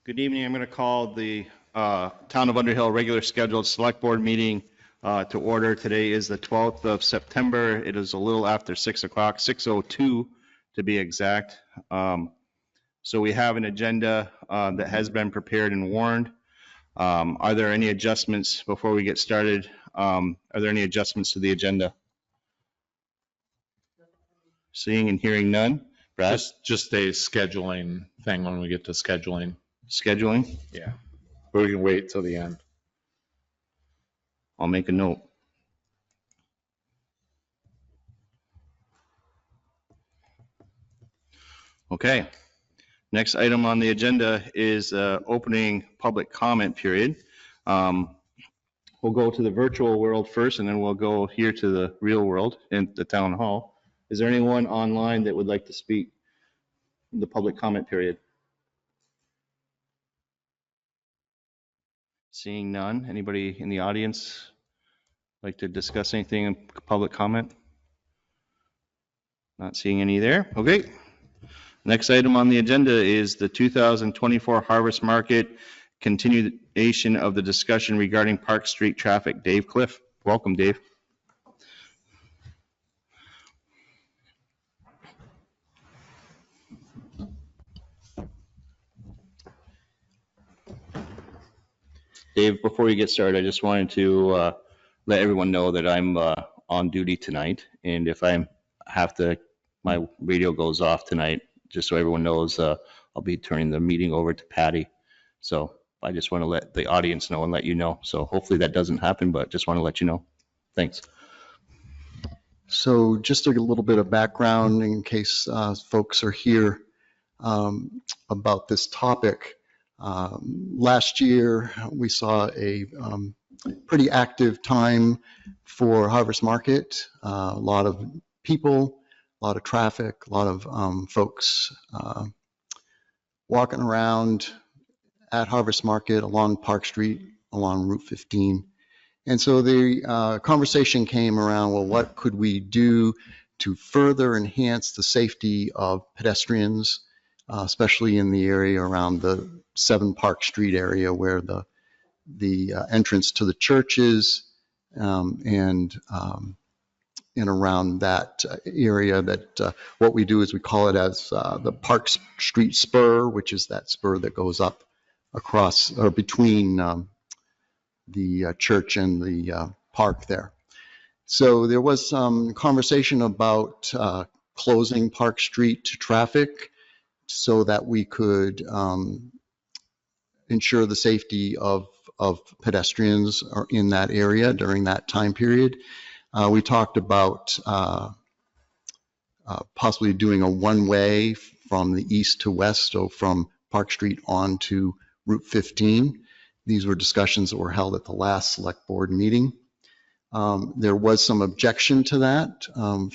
Good evening. I'm going to call the Town of Underhill regular scheduled select board meeting to order. Today is the 12th of September. It is a little after 6 o'clock, 6:02 to be exact. So we have an agenda that has been prepared and warned. Are there any adjustments before we get started? Are there any adjustments to the agenda? Seeing and hearing none. Brad? Just a scheduling thing when we get to scheduling. Scheduling? Yeah. But we can wait till the end. I'll make a note. Okay. Next item on the agenda is opening public comment period. We'll go to the virtual world first, and then we'll go here to the real world in the town hall. Is there anyone online that would like to speak in the public comment period? Seeing none. Anybody in the audience like to discuss anything in public comment? Not seeing any there. Okay. Next item on the agenda is the 2024 Harvest Market, continuation of the discussion regarding Park Street traffic. Dave Cliff. Welcome, Dave. Dave, before you get started, I just wanted to let everyone know that I'm on duty tonight, and if I have to, my radio goes off tonight, just so everyone knows, I'll be turning the meeting over to Patty. So I just want to let the audience know and let you know. So hopefully that doesn't happen, but just want to let you know. Thanks. So just a little bit of background in case folks are here about this topic. Last year, we saw a pretty active time for Harvest Market. A lot of people, a lot of traffic, a lot of folks walking around at Harvest Market along Park Street, along Route 15. And so the conversation came around, well, what could we do to further enhance the safety of pedestrians, especially in the area around the 7 Park Street area where the entrance to the church is, and around that area. That what we do is we call it as the Park Street Spur, which is that spur that goes up across or between the church and the park there. So there was some conversation about closing Park Street to traffic so that we could ensure the safety of pedestrians in that area during that time period. We talked about possibly doing a one-way from the east to west, so from Park Street on to Route 15. These were discussions that were held at the last select board meeting. There was some objection to that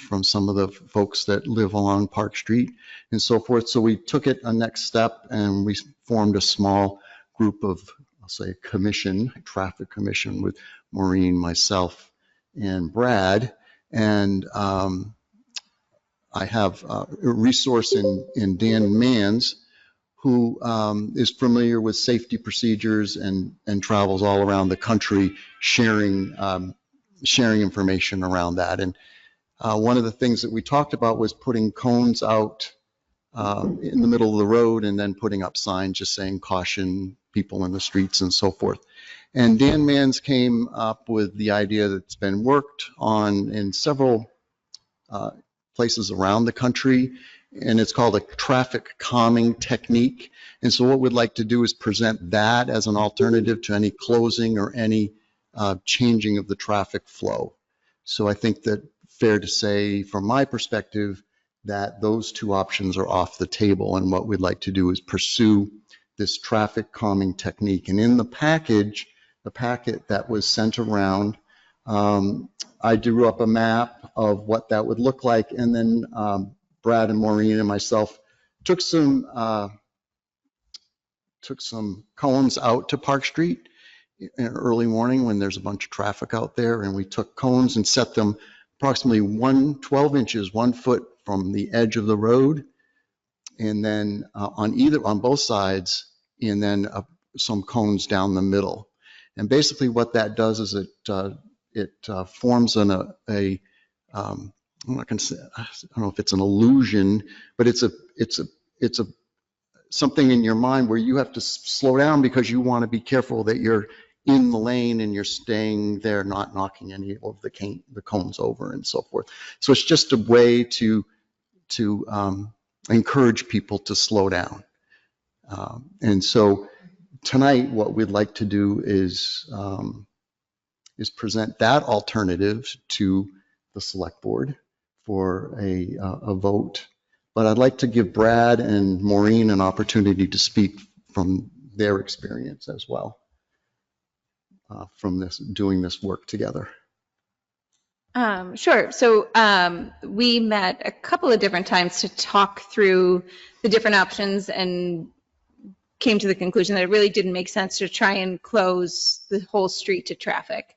from some of the folks that live along Park Street and so forth. So we took it a next step and we formed a small group of, I'll say, traffic commission with Maureen, myself, and Brad. And I have a resource in Dan Manns, who is familiar with safety procedures and travels all around the country sharing information around that. And one of the things that we talked about was putting cones out in the middle of the road and then putting up signs just saying caution, people in the streets and so forth. And Dan Manns came up with the idea that's been worked on in several places around the country, and it's called a traffic calming technique. And so what we'd like to do is present that as an alternative to any closing or any changing of the traffic flow. So I think that fair to say, from my perspective, that those two options are off the table, and what we'd like to do is pursue this traffic calming technique. And in the packet that was sent around, I drew up a map of what that would look like, and then Brad and Maureen and myself took some cones out to Park Street in early morning when there's a bunch of traffic out there, and we took cones and set them approximately 12 inches, 1 foot from the edge of the road, and then on both sides and then some cones down the middle. And basically what that does is it forms I'm not going to say, I don't know if it's an illusion, but it's a something in your mind where you have to slow down because you want to be careful that you're in the lane and you're staying there, not knocking any of the cones over and so forth. So it's just a way to encourage people to slow down. And so tonight, what we'd like to do is present that alternative to the select board for a vote. But I'd like to give Brad and Maureen an opportunity to speak from their experience as well, from doing this work together. Sure. So we met a couple of different times to talk through the different options and came to the conclusion that it really didn't make sense to try and close the whole street to traffic.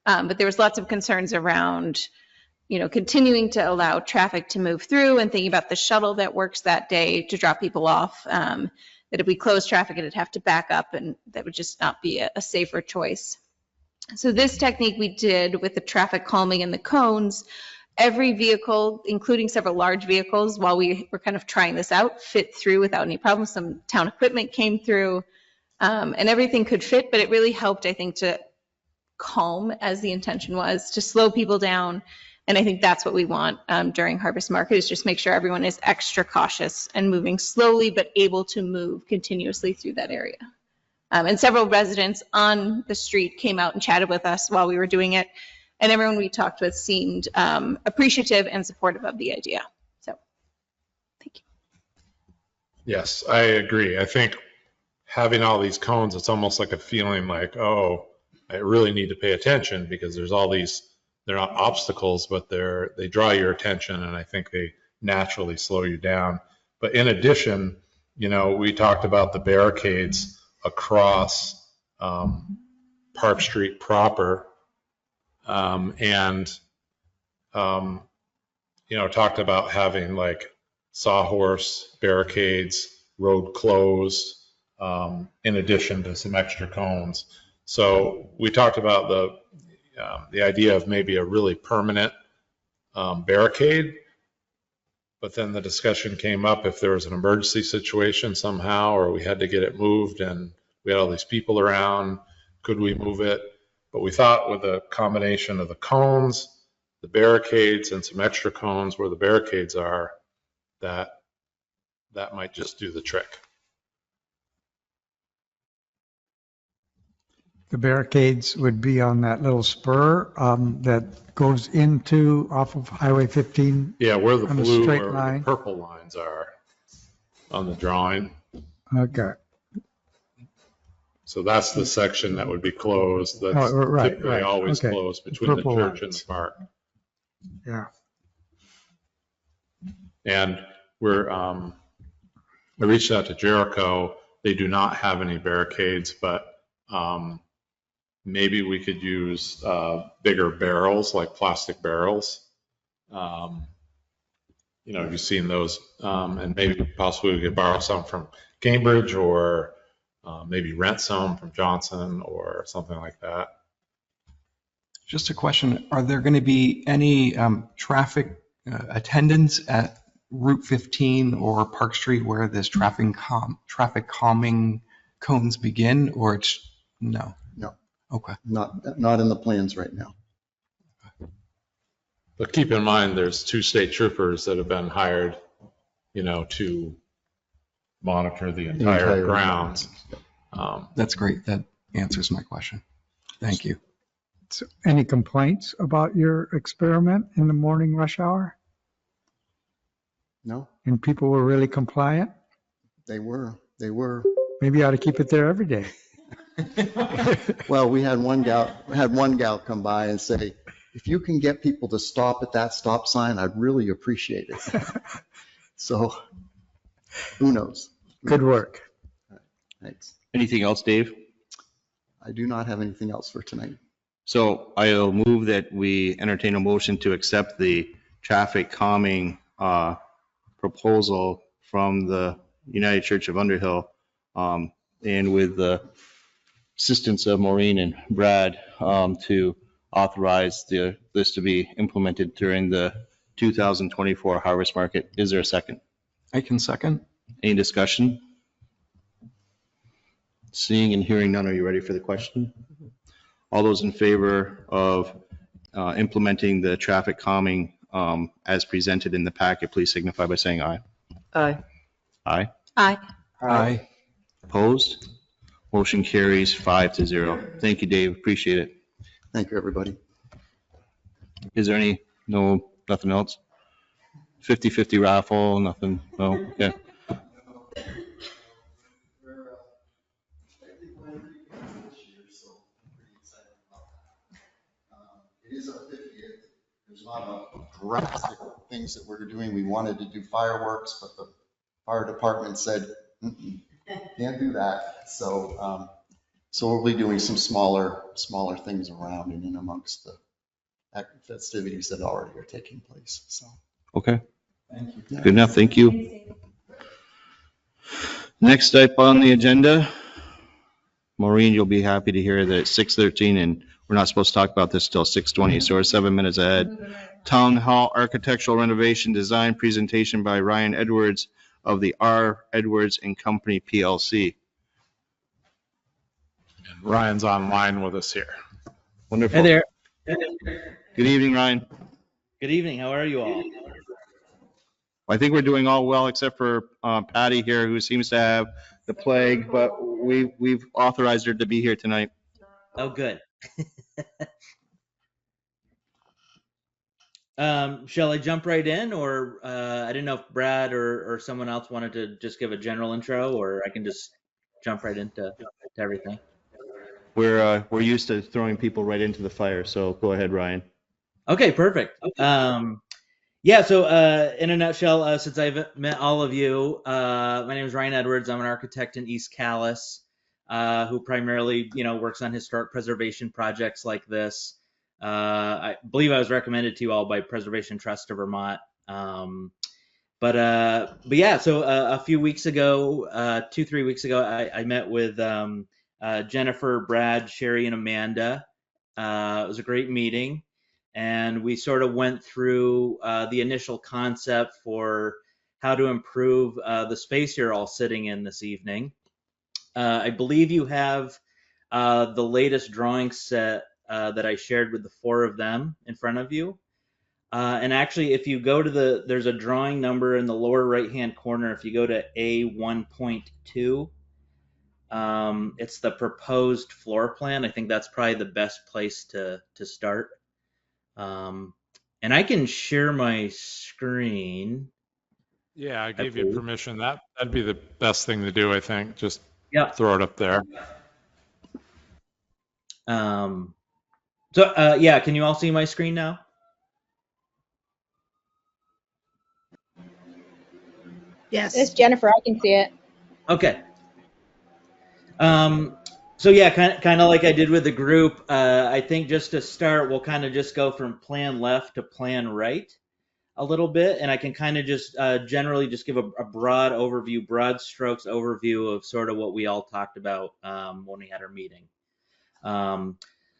But there was lots of concerns around, continuing to allow traffic to move through and thinking about the shuttle that works that day to drop people off. That if we close traffic, it'd have to back up, and that would just not be a safer choice. So this technique we did with the traffic calming and the cones, every vehicle, including several large vehicles, while we were kind of trying this out, fit through without any problems. Some town equipment came through, and everything could fit, but it really helped, I think, to calm, as the intention was, to slow people down. And I think that's what we want during Harvest Market, is just make sure everyone is extra cautious and moving slowly, but able to move continuously through that area. And several residents on the street came out and chatted with us while we were doing it. And everyone we talked with seemed appreciative and supportive of the idea. So, thank you. Yes, I agree. I think having all these cones, it's almost like a feeling like, oh, I really need to pay attention because there's all these, they're not obstacles, but they draw your attention, and I think they naturally slow you down. But in addition, we talked about the barricades across Park Street proper, and talked about having like sawhorse barricades, road closed, in addition to some extra cones. So we talked about the idea of maybe a really permanent barricade, but then the discussion came up if there was an emergency situation somehow, or we had to get it moved and we had all these people around, could we move it? But we thought with a combination of the cones, the barricades, and some extra cones where the barricades are, that might just do the trick. The barricades would be on that little spur that goes into off of Highway 15. Yeah, where the blue straight or line. the purple lines are on the drawing. Okay. So that's the section that would be closed. That's typically always okay. closed between the Purple church lines. and the park. Yeah. And I reached out to Jericho. They do not have any barricades, but maybe we could use bigger barrels, like plastic barrels. You've seen those, and maybe possibly we could borrow some from Cambridge, or maybe rent some from Johnson or something like that. Just a question, are there going to be any traffic attendants at Route 15 or Park Street where this traffic calming cones begin, or it's no? No. Okay. Not in the plans right now. But keep in mind, there's 2 state troopers that have been hired, to monitor the entire grounds. That's great. That answers my question. Thank you. So any complaints about your experiment in the morning rush hour? No, And people were really compliant? they were. Maybe you ought to keep it there every day. Well, we had one gal come by and say, if you can get people to stop at that stop sign, I'd really appreciate it. So who knows? Good work. Thanks. Anything else, Dave? I do not have anything else for tonight. So I'll move that we entertain a motion to accept the traffic calming proposal from the United Church of Underhill and with the assistance of Maureen and Brad, to authorize this to be implemented during the 2024 harvest market. Is there a second? I can second. Any discussion? Seeing and hearing none, are you ready for the question? All those in favor of implementing the traffic calming as presented in the packet, please signify by saying aye. Aye. Aye. Aye. Aye. Opposed? Motion carries 5-0. Thank you, Dave. Appreciate it. Thank you, everybody. Is there nothing else? 50-50 raffle, nothing? No? Okay. It is our 50th. There's not a drastic things that we're doing. We wanted to do fireworks, but the fire department said, can't do that. So, we'll be doing some smaller things around and in amongst the festivities that already are taking place. So, Okay. thank you. Good enough. Thank you. Next up on the agenda, Maureen, you'll be happy to hear that it's 6:13 and we're not supposed to talk about this till 6:20, so we're 7 minutes ahead. Town Hall Architectural Renovation Design Presentation by Ryan Edwards of the R. Edwards and Company PLC. And Ryan's online with us here. Wonderful. Hey there. Good evening, Ryan. Good evening. How are you all? I think we're doing all well except for Patty here, who seems to have the plague, but we've authorized her to be here tonight. Oh, good. Shall I jump right in, or I didn't know if Brad or someone else wanted to just give a general intro, or I can just jump right into everything. We're used to throwing people right into the fire, so go ahead, Ryan. Okay, perfect. Yeah, so in a nutshell, since I've met all of you, my name is Ryan Edwards. I'm an architect in East Calais, who primarily, works on historic preservation projects like this. I believe I was recommended to you all by Preservation Trust of Vermont. But yeah, so a few weeks ago, 2-3 weeks ago, I met with Jennifer, Brad, Sherry, and Amanda. It was a great meeting. And we sort of went through the initial concept for how to improve the space you're all sitting in this evening. I believe you have the latest drawing set that I shared with the 4 of them in front of you. And actually, if you go to there's a drawing number in the lower right-hand corner. If you go to A1.2, it's the proposed floor plan. I think that's probably the best place to start. And I can share my screen. Yeah, I gave you permission. That'd be the best thing to do, I think. Just throw it up there. Yeah, can you all see my screen now? Yes. It's Jennifer. I can see it. Okay. So yeah, kind of like I did with the group, I think just to start, we'll kind of just go from plan left to plan right a little bit. And I can kind of just generally just give a broad overview, broad strokes overview of sort of what we all talked about when we had our meeting.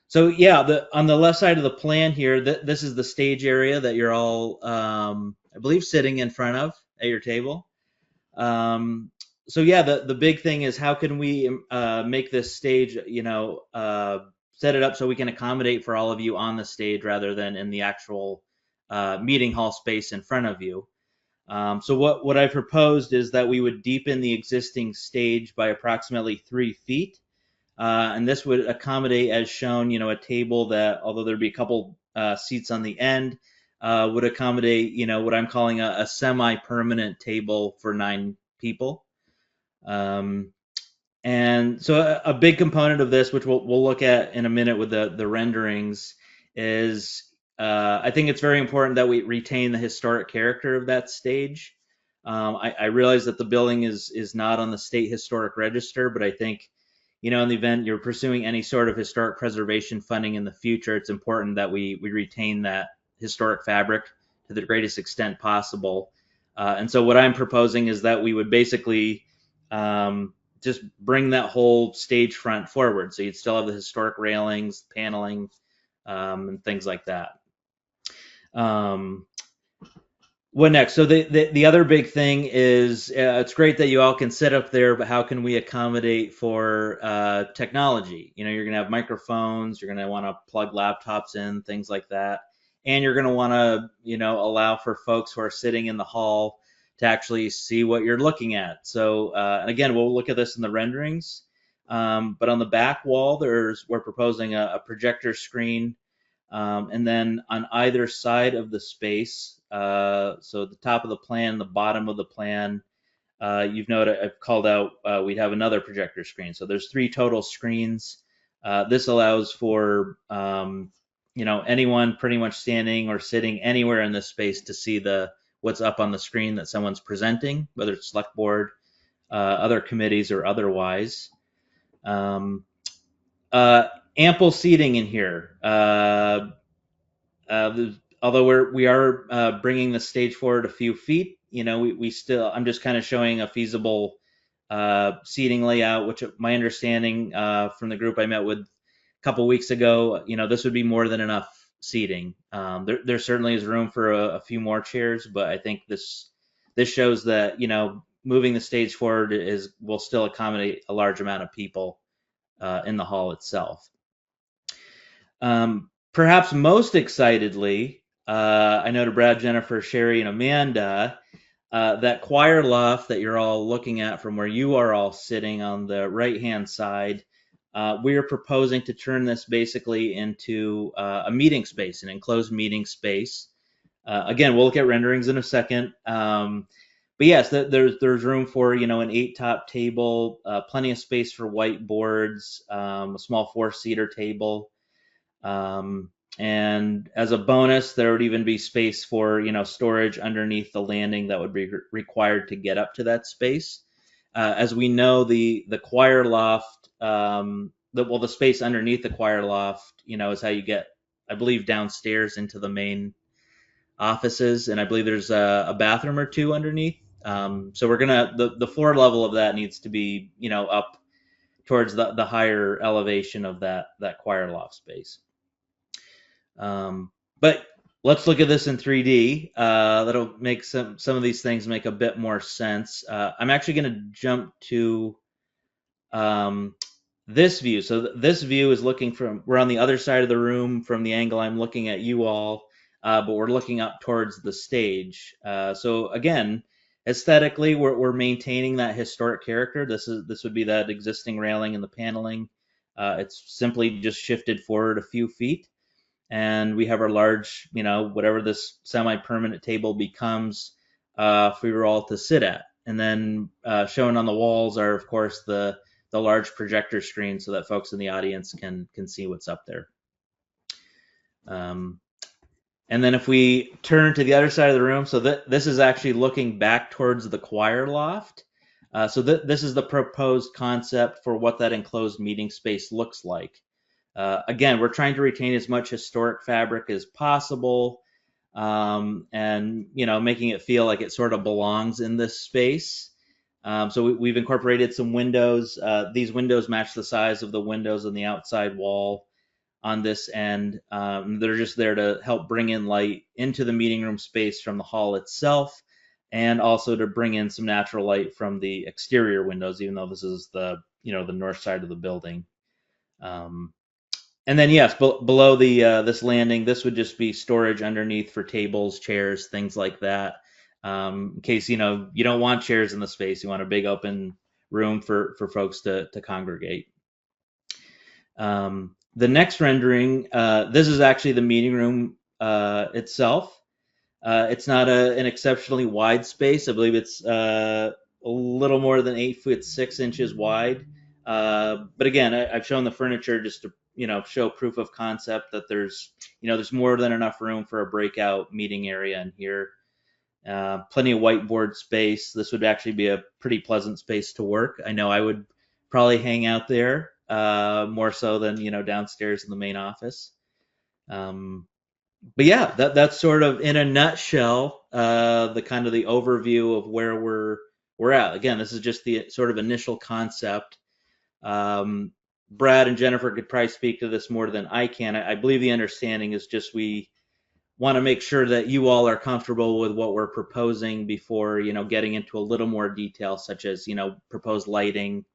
So yeah, on the left side of the plan here, this is the stage area that you're all, I believe, sitting in front of at your table. So yeah, the big thing is how can we make this stage, set it up so we can accommodate for all of you on the stage rather than in the actual meeting hall space in front of you. So what I proposed is that we would deepen the existing stage by approximately 3 feet. And this would accommodate, as shown, a table that, although there'd be a couple seats on the end, would accommodate, what I'm calling a semi-permanent table for 9 people. And so a big component of this, which we'll look at in a minute with the renderings, is I think it's very important that we retain the historic character of that stage. I realize that the building is not on the state historic register, but I think, in the event you're pursuing any sort of historic preservation funding in the future, it's important that we retain that historic fabric to the greatest extent possible. And so what I'm proposing is that we would basically just bring that whole stage front forward. So you'd still have the historic railings, paneling, and things like that. What next? So the other big thing is it's great that you all can sit up there, but how can we accommodate for technology? You know, you're going to have microphones, you're going to want to plug laptops in, things like that. And you're going to want to, you know, allow for folks who are sitting in the hall to actually see what you're looking at. So, and again, we'll look at this in the renderings. But on the back wall, we're proposing a projector screen. And then on either side of the space, so the top of the plan, the bottom of the plan, you've noted I've called out we'd have another projector screen. So there's 3 total screens. This allows for you know, anyone pretty much standing or sitting anywhere in this space to see what's up on the screen that someone's presenting, whether it's select board, other committees, or otherwise. Ample seating in here. Although we are bringing the stage forward a few feet, you know, I'm just kind of showing a feasible seating layout, which my understanding from the group I met with a couple weeks ago, you know, this would be more than enough seating. There certainly is room for a few more chairs, but I think this shows that, you know, moving the stage forward will still accommodate a large amount of people in the hall itself. Perhaps most excitedly, I know to Brad, Jennifer, Sherry, and Amanda, that choir loft that you're all looking at from where you are all sitting on the right-hand side, we are proposing to turn this basically into a meeting space, an enclosed meeting space. Again, we'll look at renderings in a second. But yes, there's room for, you know, an 8-top table, plenty of space for whiteboards, a small 4-seater table. And as a bonus, there would even be space for, you know, storage underneath the landing that would be required to get up to that space. As we know, the choir loft, the space underneath the choir loft, you know, is how you get, I believe, downstairs into the main offices, and I believe there's a bathroom or 2 underneath. So we're gonna the floor level of that needs to be, you know, up towards the higher elevation of that choir loft space. But let's look at this in 3D. That'll make some of these things make a bit more sense. I'm actually going to jump to this view. So this view is we're on the other side of the room from the angle I'm looking at you all, but we're looking up towards the stage. So again, aesthetically, we're maintaining that historic character. This would be that existing railing and the paneling. It's simply just shifted forward a few feet. And we have our large, you know, whatever this semi-permanent table becomes for you all to sit at. And then shown on the walls are, of course, the large projector screen so that folks in the audience can see what's up there. And then if we turn to the other side of the room, so this is actually looking back towards the choir loft. So this is the proposed concept for what that enclosed meeting space looks like. Again, we're trying to retain as much historic fabric as possible, and, you know, making it feel like it sort of belongs in this space. So we've incorporated some windows. These windows match the size of the windows on the outside wall on this end. They're just there to help bring in light into the meeting room space from the hall itself, and also to bring in some natural light from the exterior windows, even though this is the north side of the building. And then yes, below this landing, this would just be storage underneath for tables, chairs, things like that. In case, you know, you don't want chairs in the space, you want a big open room for folks to congregate. The next rendering, this is actually the meeting room itself. It's not an exceptionally wide space. I believe it's a little more than 8 foot 6 inches wide. But again, I've shown the furniture just to, you know, show proof of concept that there's more than enough room for a breakout meeting area in here. Plenty of whiteboard space. This would actually be a pretty pleasant space to work. I know I would probably hang out there more so than, you know, downstairs in the main office. But yeah, that's sort of in a nutshell the kind of the overview of where we're at. Again, this is just the sort of initial concept. Brad and Jennifer could probably speak to this more than I can. I believe the understanding is just we want to make sure that you all are comfortable with what we're proposing before, getting into a little more detail, such as, proposed lighting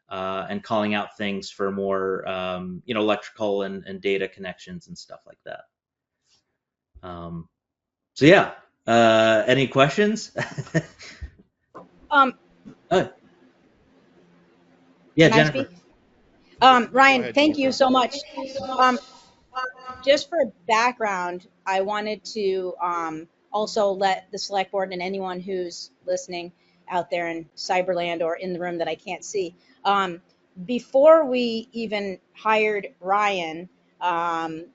and calling out things for more, electrical and data connections and stuff like that. So yeah, any questions? Yeah, Can I Jennifer. speak? Ryan, ahead, thank you Jennifer. so much. Just for background, I wanted to also let the select board and anyone who's listening out there in Cyberland or in the room that I can't see, before we even hired Ryan, the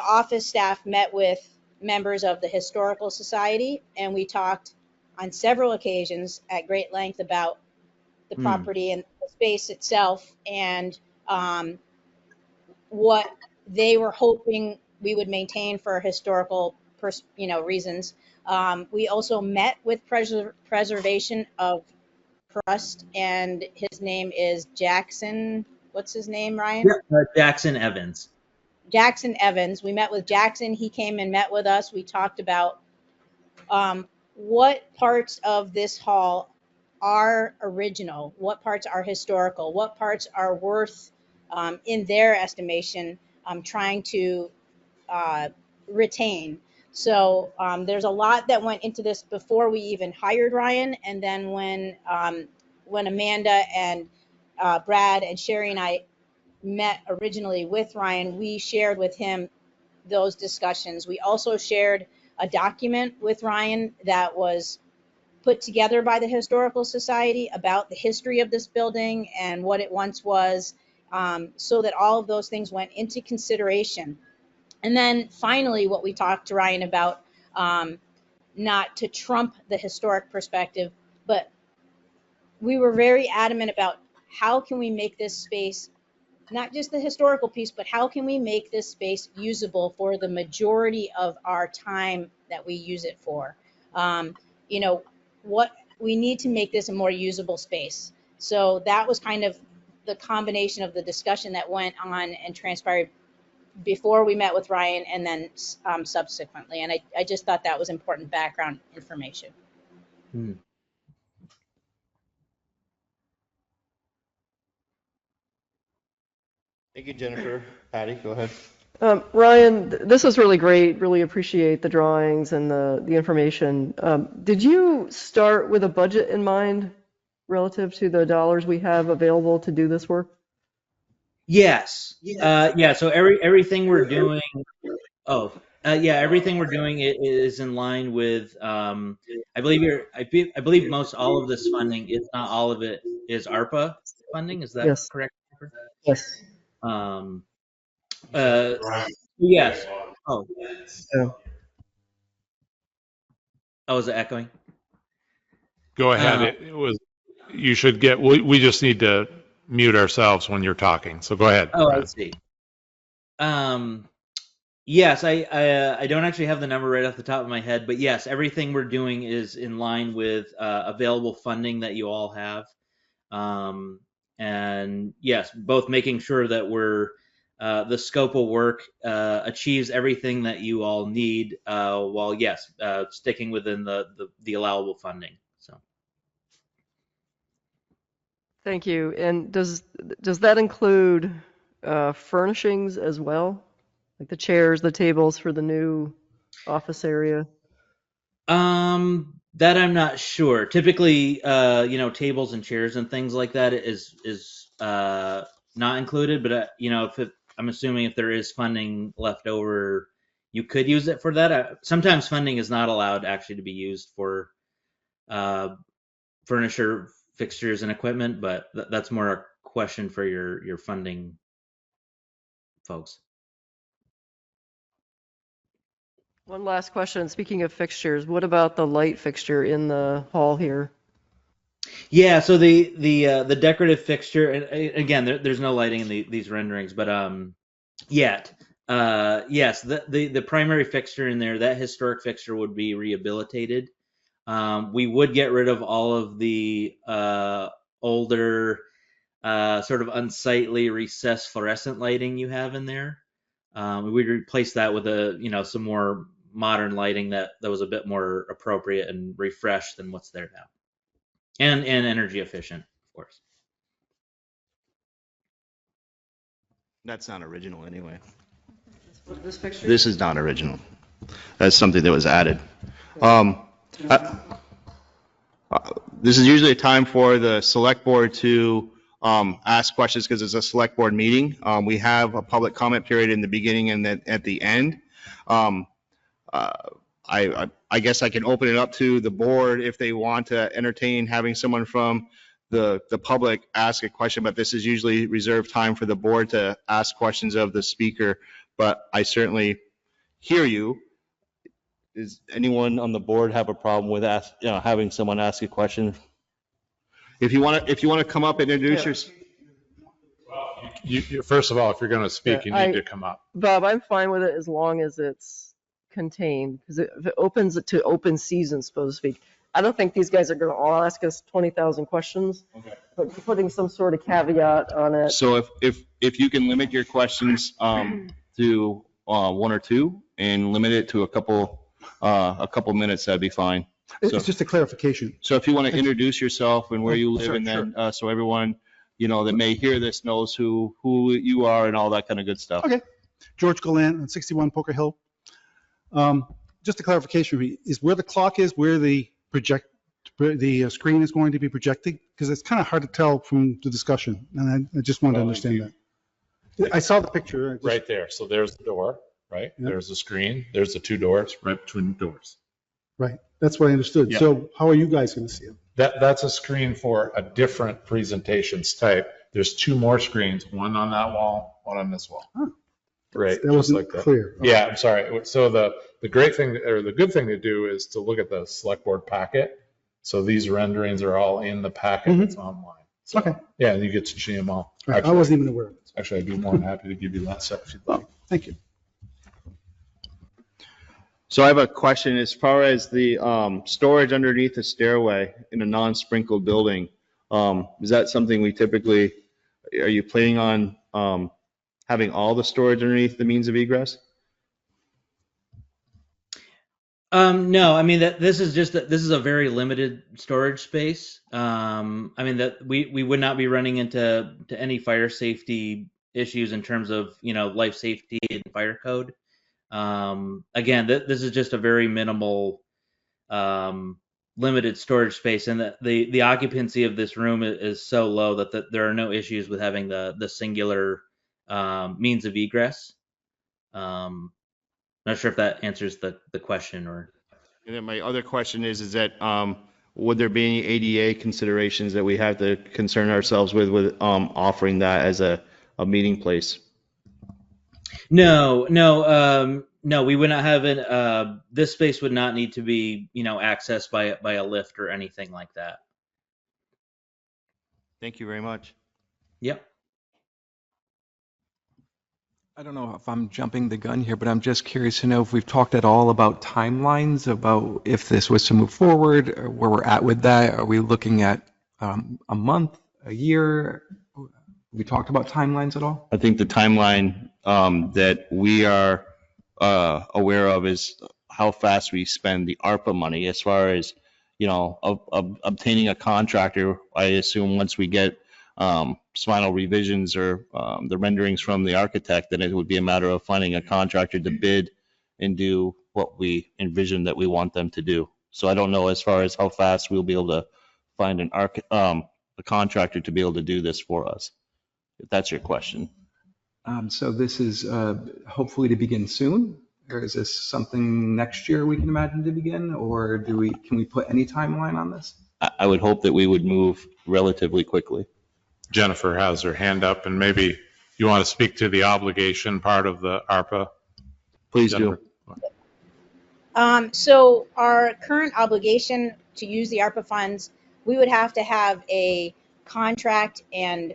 office staff met with members of the Historical Society, and we talked on several occasions at great length about the property and the space itself, and what they were hoping we would maintain for historical reasons. We also met with Preservation of Trust, and his name is Jackson. What's his name, Ryan? Jackson Evans. Jackson Evans. We met with Jackson. He came and met with us. We talked about what parts of this hall are original, what parts are historical, what parts are worth, in their estimation, trying to retain. So there's a lot that went into this before we even hired Ryan, and then when Amanda and Brad and Sherry and I met originally with Ryan, we shared with him those discussions. We also shared a document with Ryan that was put together by the Historical Society about the history of this building and what it once was, so that all of those things went into consideration. And then finally, what we talked to Ryan about, not to trump the historic perspective, but we were very adamant about how can we make this space, not just the historical piece, but how can we make this space usable for the majority of our time that we use it for? What we need to make this a more usable space. So that was kind of the combination of the discussion that went on and transpired before we met with Ryan, and then subsequently. And I just thought that was important background information. Thank you, Jennifer. Patty, go ahead. Ryan, this is really great. Really appreciate the drawings and the information. Did you start with a budget in mind relative to the dollars we have available to do this work? Yes. Yeah. So everything we're doing. Everything we're doing is in line with. I believe most all of this funding, if not all of it, is ARPA funding. Is that Yes. correct? Yes. Yes. Oh. Yeah. Oh, is it echoing? Go ahead. It was. You should get. We just need to mute ourselves when you're talking. So go ahead. Oh, Brad. I see. Yes, I don't actually have the number right off the top of my head, but yes, everything we're doing is in line with available funding that you all have. And yes, both making sure that we're the scope of work achieves everything that you all need, while yes, sticking within the allowable funding. So. Thank you. And does that include furnishings as well? Like the chairs, the tables for the new office area? That I'm not sure. Typically, tables and chairs and things like that is not included. But I'm assuming if there is funding left over, you could use it for that. Sometimes funding is not allowed actually to be used for furniture, fixtures, and equipment. But that's more a question for your funding folks. One last question. Speaking of fixtures, what about the light fixture in the hall here? Yeah, so the decorative fixture, and again, there's no lighting in these renderings, but yes, the primary fixture in there, that historic fixture would be rehabilitated. We would get rid of all of the older, sort of unsightly recessed fluorescent lighting you have in there. We'd replace that with some more modern lighting that was a bit more appropriate and refreshed than what's there now, and energy efficient, of course. That's not original anyway. This picture? This is not original. That's something that was added. I- This is usually a time for the select board to ask questions because it's a select board meeting. We have a public comment period in the beginning and then at the end. I guess I can open it up to the board if they want to entertain having someone from the public ask a question, but this is usually reserved time for the board to ask questions of the speaker. But I certainly hear you. Does anyone on the board have a problem with having someone ask a question? If you want to come up and introduce yourself. First of all, if you're going to speak, you need to come up. Bob, I'm fine with it as long as it's contained, because if it opens it to open season, so to speak, I don't think these guys are going to all ask us 20,000 questions. Okay. But putting some sort of caveat on it. So if you can limit your questions to one or two and limit it to a couple minutes, that'd be fine. So, It's just a clarification. so if you want to introduce yourself and where you live, and then so everyone that may hear this knows who you are and all that kind of good stuff. Okay. George Gallant on 61 Poker Hill. Just a clarification, is where the clock is, where the screen is going to be projecting? Because it's kind of hard to tell from the discussion, and I just wanted to understand that. I saw the picture. Right there. So there's the door, right? Yeah. There's the screen. There's the two doors right between the doors. Right. That's what I understood. Yeah. So how are you guys going to see it? That's a screen for a different presentations type. There's two more screens, one on that wall, one on this wall. Huh. Right. That wasn't like that. clear. Yeah, I'm sorry. So the great thing, or the good thing to do is to look at the select board packet. So these renderings are all in the packet that's online. So, Okay. yeah, you get to see them all. All right, I wasn't even aware of it. Actually, I'd be more than happy to give you that set if you'd like. Thank you. So I have a question as far as the storage underneath the stairway in a non-sprinkled building. Is that something we typically, are you planning on having all the storage underneath the means of egress? No, I mean this is a very limited storage space. I mean that we would not be running into any fire safety issues in terms of life safety and fire code. Again, this is just a very minimal, limited storage space, and the occupancy of this room is so low that there are no issues with having the singular means of egress. Not sure if that answers the question or. And then my other question is that would there be any ADA considerations that we have to concern ourselves with offering that as a meeting place? No, we would not have it. This space would not need to be, accessed by a lift or anything like that. Thank you very much. Yep. I don't know if I'm jumping the gun here, but I'm just curious to know if we've talked at all about timelines, about if this was to move forward, or where we're at with that. Are we looking at a month, a year? We talked about timelines at all? I think the timeline that we are aware of is how fast we spend the ARPA money. As far as obtaining a contractor, I assume once we get final revisions or the renderings from the architect, then it would be a matter of finding a contractor to bid and do what we envision that we want them to do. So I don't know as far as how fast we'll be able to find a contractor to be able to do this for us, if that's your question. So this is hopefully to begin soon, or is this something next year we can imagine to begin, or can we put any timeline on this? I would hope that we would move relatively quickly. Jennifer has her hand up, and maybe you want to speak to the obligation part of the ARPA. Please Jennifer. do. So our current obligation to use the ARPA funds, we would have to have a contract and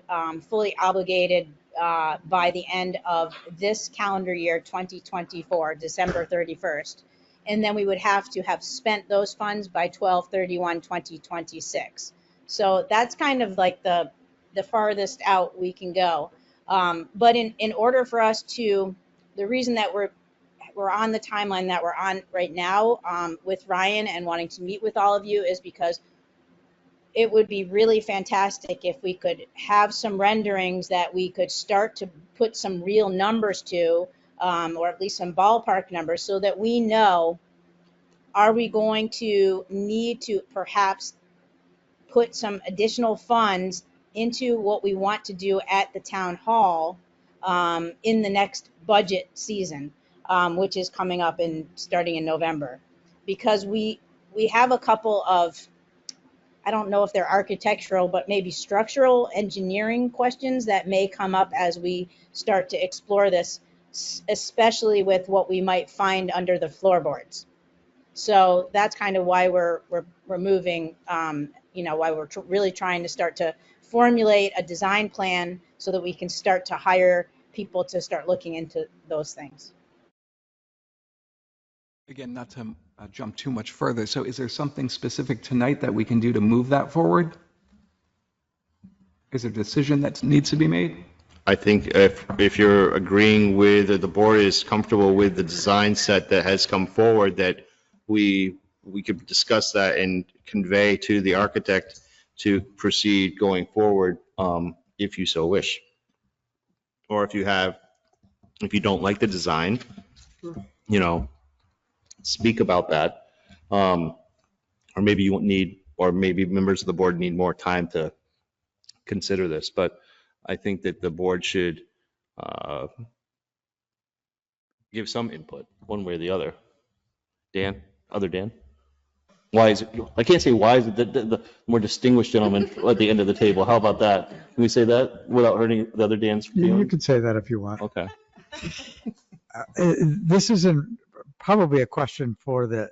fully obligated by the end of this calendar year, 2024, December 31st. and then we would have to have spent those funds by 12/31/2026. So that's kind of like the farthest out we can go. But in order for us to, the reason that we're on the timeline that we're on right now with Ryan and wanting to meet with all of you is because it would be really fantastic if we could have some renderings that we could start to put some real numbers to, or at least some ballpark numbers, so that we know, are we going to need to perhaps put some additional funds into what we want to do at the town hall in the next budget season, which is coming up starting in November, because we have a couple of, I don't know if they're architectural, but maybe structural engineering questions that may come up as we start to explore this, especially with what we might find under the floorboards. So that's kind of why we're moving, why we're really trying to start to formulate a design plan so that we can start to hire people to start looking into those things. Again, not to jump too much further. So is there something specific tonight that we can do to move that forward? Is there a decision that needs to be made? I think if you're agreeing with, or the board is comfortable with the design set that has come forward, that we could discuss that and convey to the architect to proceed going forward, if you so wish. Or if you don't like the design, speak about that. Or maybe you need, or maybe members of the board need more time to consider this, but I think that the board should give some input one way or the other. Dan? Why is it, I can't say why is it the more distinguished gentleman at the end of the table. How about that? Can we say that without hurting the other Dan's feelings? You could say that if you want. Okay. This isn't probably a question for the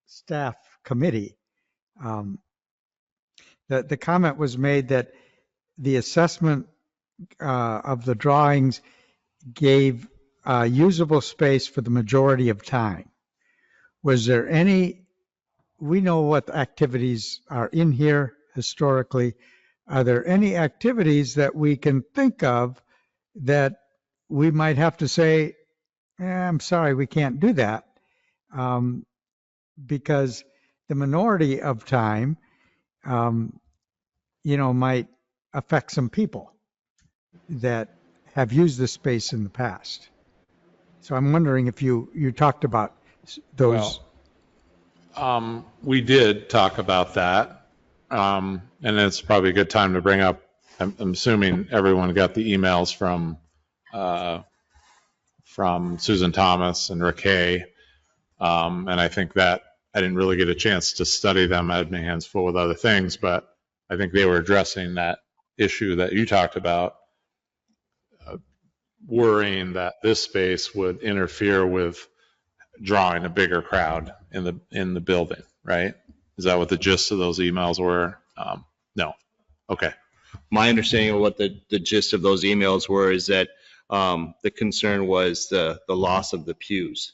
staff committee. The comment was made that the assessment of the drawings gave usable space for the majority of time. Was there any, we know what activities are in here historically. Are there any activities that we can think of that we might have to say, I'm sorry, we can't do that? Because the minority of time, might affect some people that have used this space in the past. So I'm wondering if you talked about those. Well, we did talk about that, and it's probably a good time to bring up, I'm assuming everyone got the emails from Susan Thomas and Rick Hay, and I think that I didn't really get a chance to study them. I had my hands full with other things, but I think they were addressing that issue that you talked about, worrying that this space would interfere with drawing a bigger crowd in the building, right? Is that what the gist of those emails were? No. Okay. My understanding of what the gist of those emails were is that the concern was the loss of the pews,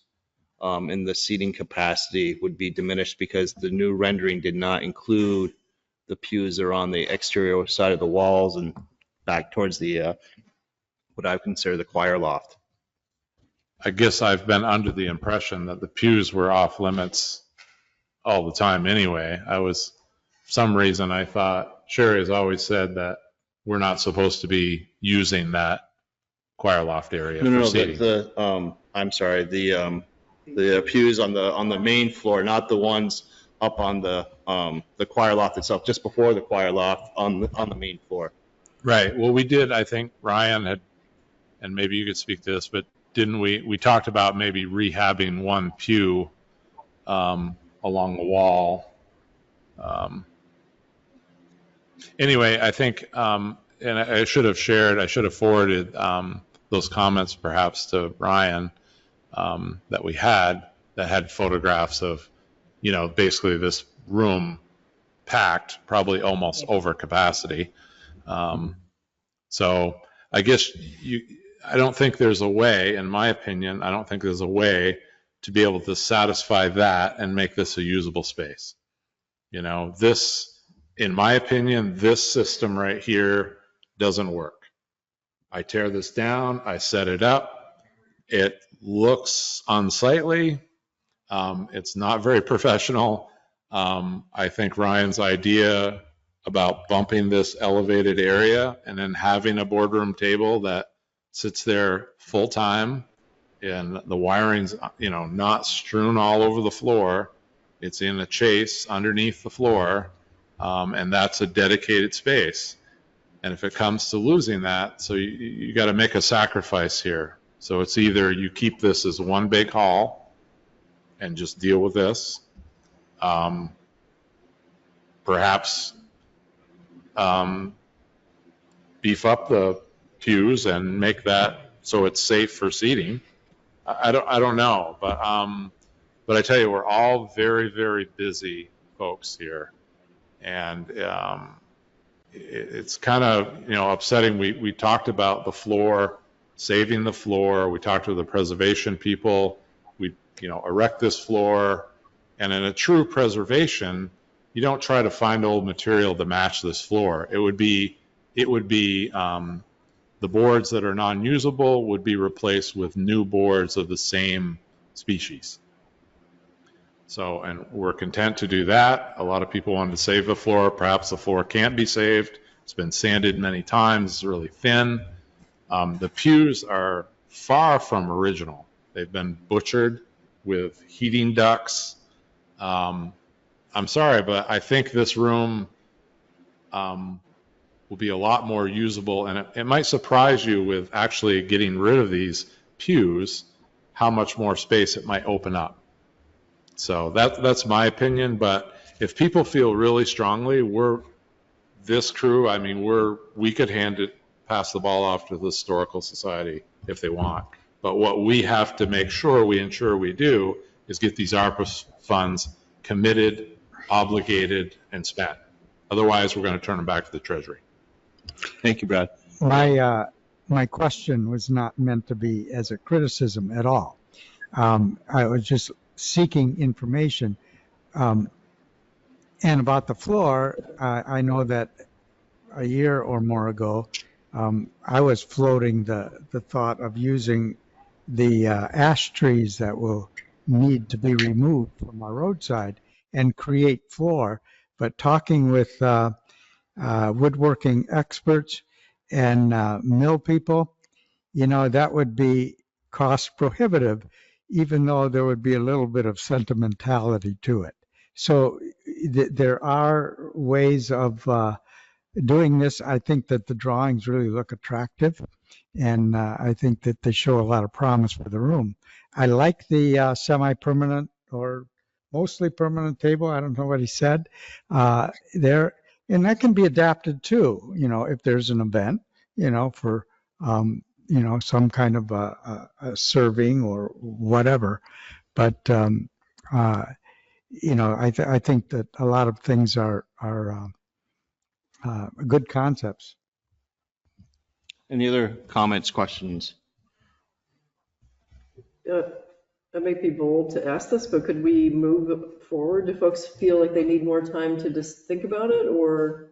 and the seating capacity would be diminished because the new rendering did not include the pews that are on the exterior side of the walls and back towards the what I consider the choir loft. I guess I've been under the impression that the pews were off limits all the time anyway. For some reason I thought, Sherry has always said that we're not supposed to be using that choir loft area for seating. I'm sorry, the pews on the main floor, not the ones up on the choir loft itself, just before the choir loft on the main floor. Right. Well, we did, I think Ryan had, and maybe you could speak to this, but didn't we talked about maybe rehabbing one pew along the wall. Anyway, I think, and I should have forwarded those comments perhaps to Ryan that we had, that had photographs of, basically this room packed, probably almost over capacity. So I guess I don't think there's a way, in my opinion, I don't think there's a way to be able to satisfy that and make this a usable space. You know, this, in my opinion, this system right here doesn't work. I tear this down, I set it up, it looks unsightly, it's not very professional. I think Ryan's idea about bumping this elevated area and then having a boardroom table that sits there full time and the wiring's, you know, not strewn all over the floor. It's in a chase underneath the floor, and that's a dedicated space. And if it comes to losing that, so you got to make a sacrifice here. So it's either you keep this as one big hall and just deal with this, perhaps beef up the pews and make that so it's safe for seating. I don't know, but I tell you, we're all very, very busy folks here, and it's kind of, you know, upsetting. We talked about the floor, saving the floor. We talked to the preservation people. We, you know, erect this floor, and in a true preservation, you don't try to find old material to match this floor. It would be the boards that are non-usable would be replaced with new boards of the same species. So, and we're content to do that. A lot of people wanted to save the floor. Perhaps the floor can't be saved. It's been sanded many times. It's really thin. The pews are far from original. They've been butchered with heating ducts. I'm sorry, but I think this room will be a lot more usable, and it might surprise you with actually getting rid of these pews, how much more space it might open up. So that's my opinion, but if people feel really strongly, this crew, I mean, we could pass the ball off to the Historical Society if they want. But what we have to make sure we ensure we do is get these ARPA funds committed, obligated, and spent. Otherwise, we're going to turn them back to the Treasury. Thank you, Brad. My question was not meant to be as a criticism at all. I was just seeking information. And about the floor, I know that a year or more ago, I was floating the thought of using the ash trees that will need to be removed from our roadside and create floor. But talking with woodworking experts and mill people, you know, that would be cost prohibitive, even though there would be a little bit of sentimentality to it. So there are ways of doing this. I think that the drawings really look attractive, and I think that they show a lot of promise for the room. I like the semi-permanent or mostly permanent table. I don't know what he said there. And that can be adapted too, you know, if there's an event, you know, for, you know, some kind of a serving or whatever. But, you know, I think that a lot of things are good concepts. Any other comments, questions? I might be bold to ask this, but could we move forward? Do folks feel like they need more time to just think about it, or?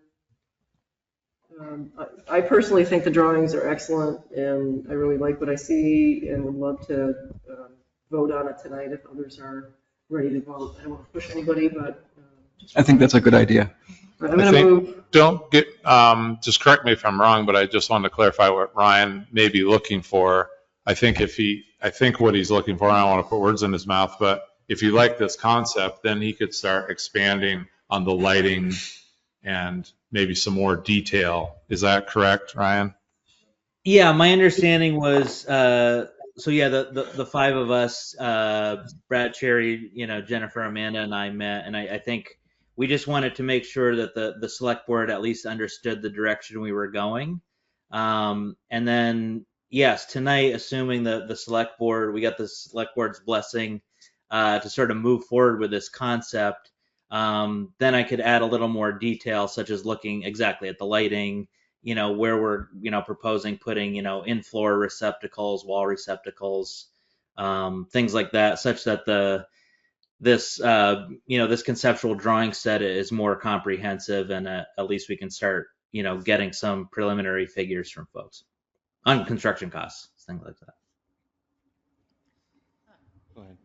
I personally think the drawings are excellent, and I really like what I see, and would love to vote on it tonight if others are ready to vote. I don't want to push anybody, but I think that's a good idea. I'm going to move. Don't get, just correct me if I'm wrong, but I just wanted to clarify what Ryan may be looking for. I think what he's looking for, I don't want to put words in his mouth, but if you like this concept, then he could start expanding on the lighting and maybe some more detail. Is that correct, Ryan? Yeah, my understanding was, so yeah, the five of us, Brad, Cherry, you know, Jennifer, Amanda, and I met, and I think we just wanted to make sure that the select board at least understood the direction we were going. And then, yes, tonight, assuming the select board, we got the select board's blessing to sort of move forward with this concept, then I could add a little more detail, such as looking exactly at the lighting, you know, where we're, you know, proposing putting, you know, in-floor receptacles, wall receptacles, things like that, such that this conceptual drawing set is more comprehensive, and at least we can start, getting some preliminary figures from folks on construction costs, things like that. Go ahead.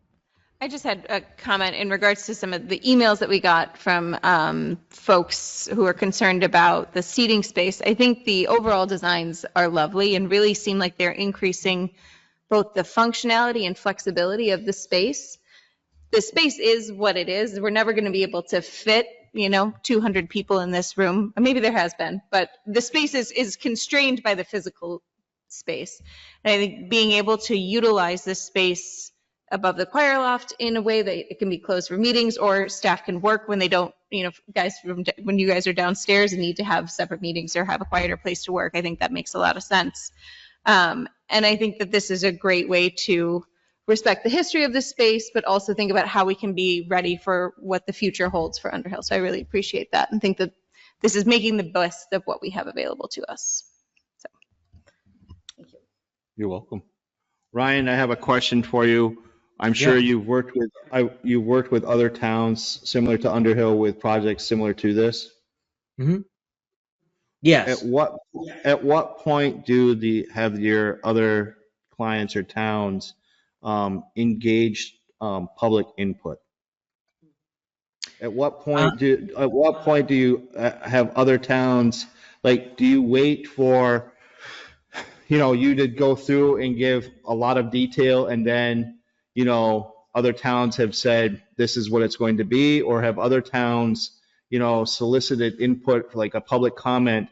I just had a comment in regards to some of the emails that we got from folks who are concerned about the seating space. I think the overall designs are lovely and really seem like they're increasing both the functionality and flexibility of the space. The space is what it is. We're never going to be able to fit, 200 people in this room. Maybe there has been, but the space is constrained by the physical space. And I think being able to utilize this space above the choir loft in a way that it can be closed for meetings, or staff can work when they don't, when you guys are downstairs and need to have separate meetings or have a quieter place to work. I think that makes a lot of sense. And I think that this is a great way to respect the history of this space, but also think about how we can be ready for what the future holds for Underhill. So I really appreciate that and think that this is making the best of what we have available to us. So, thank you. You're welcome. Ryan, I have a question for you. I'm sure you've worked with other towns similar to Underhill with projects similar to this. Mm-hmm. Yes. At what point have your other clients or towns engaged public input? At what point do you have other towns, like, do you wait for you to go through and give a lot of detail and then other towns have said this is what it's going to be, or have other towns solicited input, like a public comment,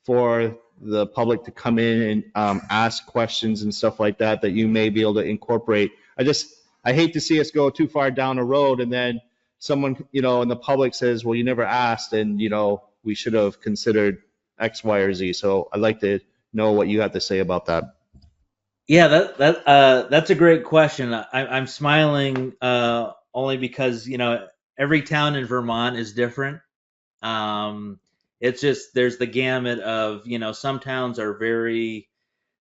for the public to come in and ask questions and stuff like that you may be able to incorporate? I hate to see us go too far down a road and then someone in the public says, well, you never asked, and we should have considered X, Y, or Z. So I'd like to know what you have to say about that. Yeah, that's a great question. I'm smiling only because every town in Vermont is different. It's just there's the gamut of some towns are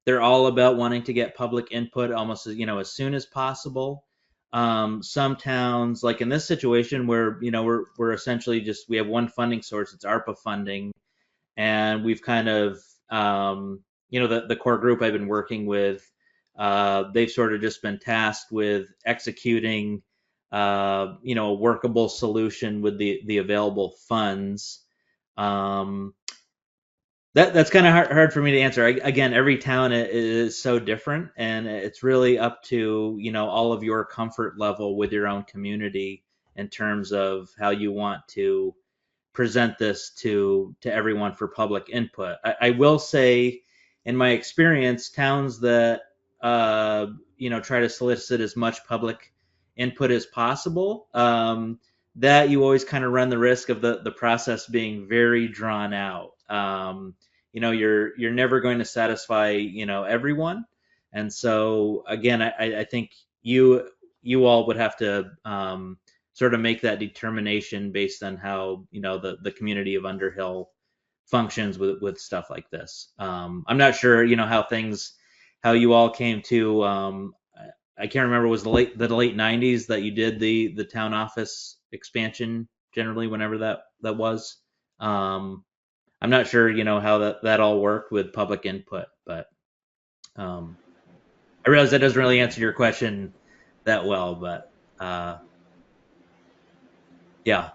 they're all about wanting to get public input almost as soon as possible. Some towns, like in this situation where we're essentially we have one funding source, it's ARPA funding, and we've kind of the core group I've been working with. They've sort of just been tasked with executing, a workable solution with the available funds. That's kind of hard for me to answer. Again, every town is so different, and it's really up to all of your comfort level with your own community in terms of how you want to present this to everyone for public input. I will say, in my experience, towns that try to solicit as much public input as possible, that you always kind of run the risk of the process being very drawn out. You're never going to satisfy everyone, and so again, I think you all would have to sort of make that determination based on how the community of Underhill functions with stuff like this. I'm not sure how you all came to, I can't remember, was the late 90s that you did the town office expansion, generally whenever that was. I'm not sure how that all worked with public input, but I realize that doesn't really answer your question that well, but yeah.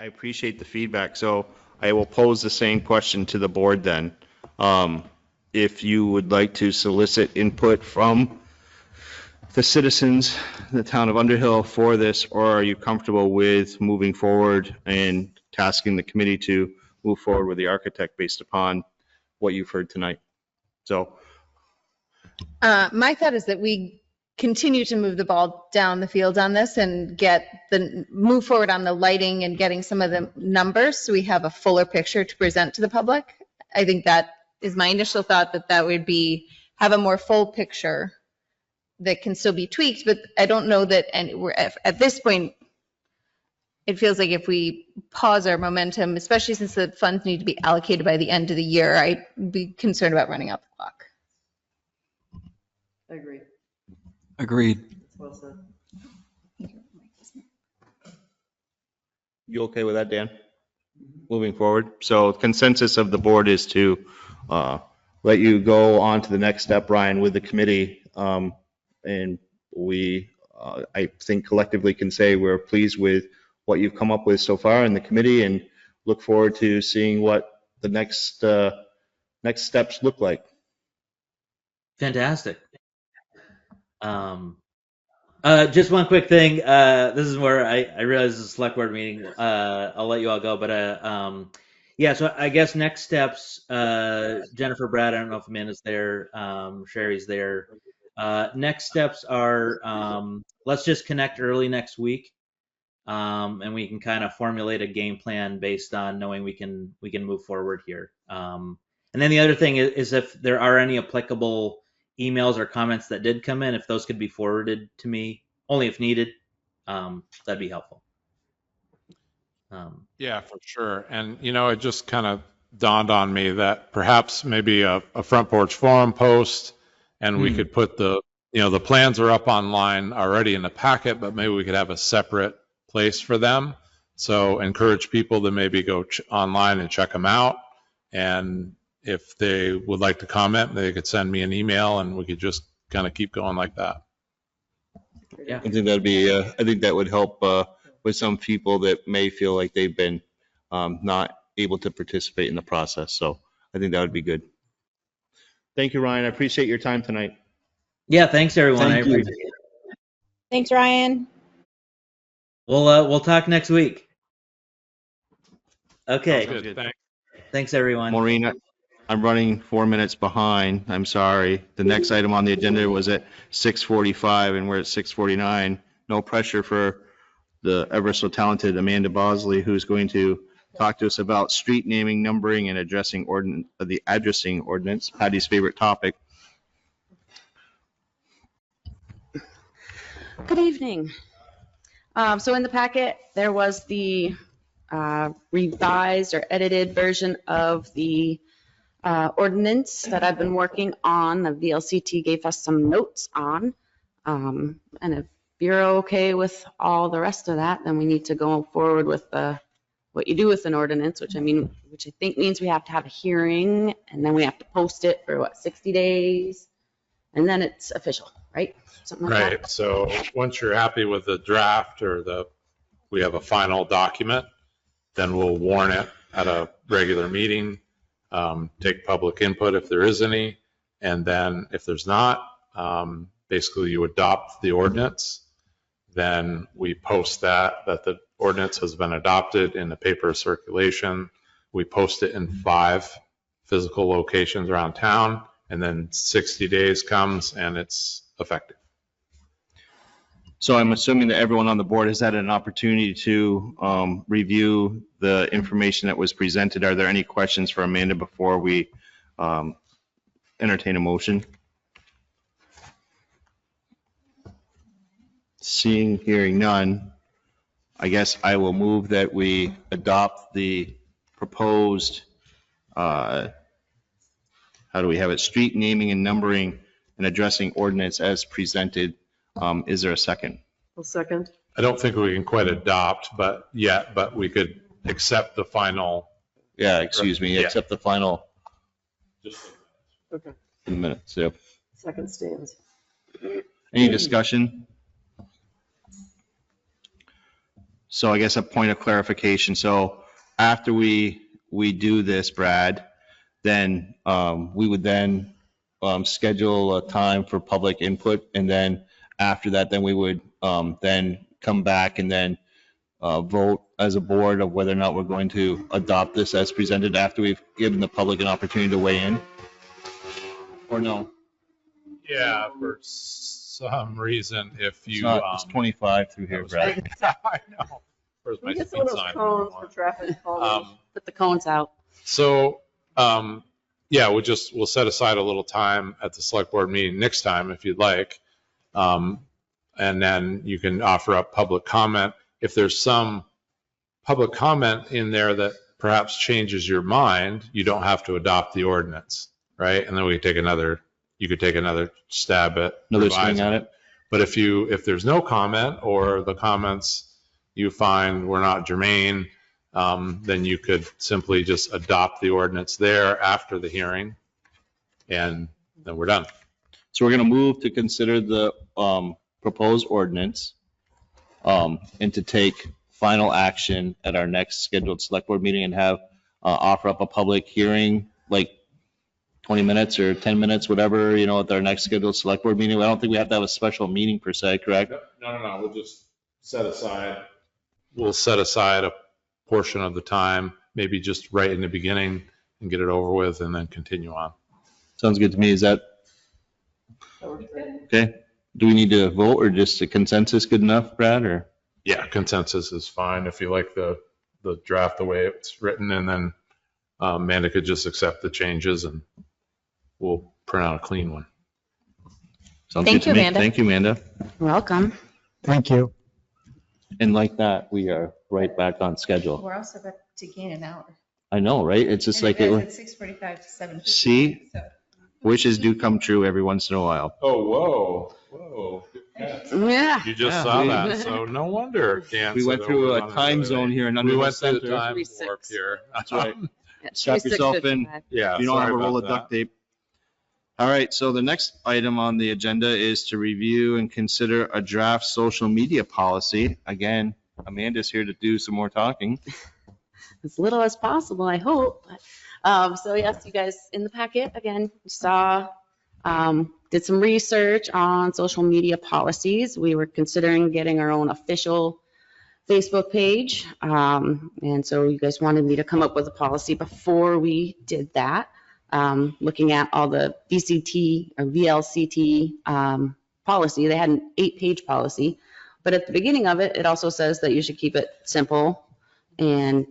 I appreciate the feedback. So I will pose the same question to the board then. If you would like to solicit input from the citizens in the town of Underhill for this, or are you comfortable with moving forward and tasking the committee to move forward with the architect based upon what you've heard tonight? So my thought is that we continue to move the ball down the field on this and move forward on the lighting and getting some of the numbers so we have a fuller picture to present to the public. I think that is my initial thought, that would have a more full picture that can still be tweaked, but I don't know that, and we're at this point, it feels like if we pause our momentum, especially since the funds need to be allocated by the end of the year, I'd be concerned about running out the clock. I agree. Agreed. Well said. You okay with that, Dan? Moving forward. So consensus of the board is to let you go on to the next step, Ryan, with the committee. And we, I think collectively can say we're pleased with what you've come up with so far in the committee and look forward to seeing what the next steps look like. Fantastic. Just one quick thing. This is where I realize this is a select board meeting. I'll let you all go, but yeah. So I guess next steps. Jennifer, Brad. I don't know if Amanda's there. Sherry's there. Next steps are let's just connect early next week, and we can kind of formulate a game plan based on knowing we can move forward here. And then the other thing is if there are any applicable emails or comments that did come in, if those could be forwarded to me, only if needed, that'd be helpful. Yeah, for sure. And, it just kind of dawned on me that perhaps maybe a front porch forum post, and we could put the plans are up online already in the packet, but maybe we could have a separate place for them. So encourage people to maybe go online and check them out. And if they would like to comment, they could send me an email and we could just kind of keep going like that. Yeah. I think that'd be, I think that would help with some people that may feel like they've been not able to participate in the process. So I think that would be good. Thank you, Ryan. I appreciate your time tonight. Yeah, thanks everyone. Thank I you. appreciate it. Thanks, Ryan. We'll talk next week. Okay. Sounds good. Thanks. Thanks everyone. Maureen, I'm running 4 minutes behind. I'm sorry. The next item on the agenda was at 6:45 and we're at 6:49. No pressure for the ever so talented Amanda Bosley, who's going to talk to us about street naming, numbering, and addressing the addressing ordinance, Patty's favorite topic. Good evening. So in the packet, there was the revised or edited version of the ordinance that I've been working on. The VLCT gave us some notes on. And if you're okay with all the rest of that, then we need to go forward with what you do with an ordinance, which I think means we have to have a hearing and then we have to post it for 60 days and then it's official, right? Something like Right. that. So once you're happy with the draft or we have a final document, then we'll warn it at a regular meeting, take public input if there is any. And then if there's not, basically you adopt the ordinance. Then we post that the ordinance has been adopted in the paper circulation. We post it in 5 physical locations around town, and then 60 days comes and it's effective. So I'm assuming that everyone on the board has had an opportunity to review the information that was presented. Are there any questions for Amanda before we entertain a motion? Seeing, hearing none, I guess I will move that we adopt the proposed, how do we have it, street naming and numbering and addressing ordinance as presented. Is there a second? I'll second. I don't think we can quite adopt, but we could accept the final. Yeah, excuse me, Yeah. accept the final Okay. minutes. Yep. Second stands. Any discussion? So I guess a point of clarification. So after we do this, Brad, then we would then schedule a time for public input, and then after that, then we would then come back and then vote as a board of whether or not we're going to adopt this as presented after we've given the public an opportunity to weigh in, or no? Yeah, for some reason, if It's you. not, it's 25 through here, Brad. I know. Where's my We get speed some of those sign? cones for traffic calming. Put the cones out. So, yeah, we'll set aside a little time at the select board meeting next time if you'd like. And then you can offer up public comment. If there's some public comment in there that perhaps changes your mind, you don't have to adopt the ordinance, right? And then you could take another stab at Another swing revising at it. But if there's no comment, or the comments you find were not germane, then you could simply just adopt the ordinance there after the hearing, and then we're done. So we're going to move to consider the proposed ordinance and to take final action at our next scheduled select board meeting and have offer up a public hearing, like 20 minutes or 10 minutes, whatever, you know, at our next scheduled select board meeting. I don't think we have to have a special meeting per se, correct? No. We'll just set aside a portion of the time, maybe just right in the beginning, and get it over with, and then continue on. Sounds good to me. Is that okay? Do we need to vote, or just a consensus good enough, Brad, or? Yeah, consensus is fine if you like the draft the way it's written, and then Amanda could just accept the changes and we'll print out a clean one. Sounds Thank good to you, me. Amanda. Thank you, Amanda. Welcome. Thank you. And like that, we are right back on schedule. We're also about to gain an hour. I know, right? It's just like, At 6:45 to 7:50. See? So. Wishes do come true every once in a while. Oh, whoa. Good catch. Yeah. You just Yeah, saw we- that, so no wonder Dan We said went that through we a wanted time to- zone here in We Underhill went through the Center. time 3-6. warp here. That's right. Yeah, Strap yourself in. 36:55. Yeah. You don't have sorry a roll about of duct that. tape. All right, so the next item on the agenda is to review and consider a draft social media policy. Again, Amanda's here to do some more talking. As little as possible, I hope. So yes, you guys in the packet, again, you saw, did some research on social media policies. We were considering getting our own official Facebook page. And so you guys wanted me to come up with a policy before we did that. Looking at all the VCT or VLCT policy, they had an 8-page policy. But at the beginning of it, it also says that you should keep it simple. And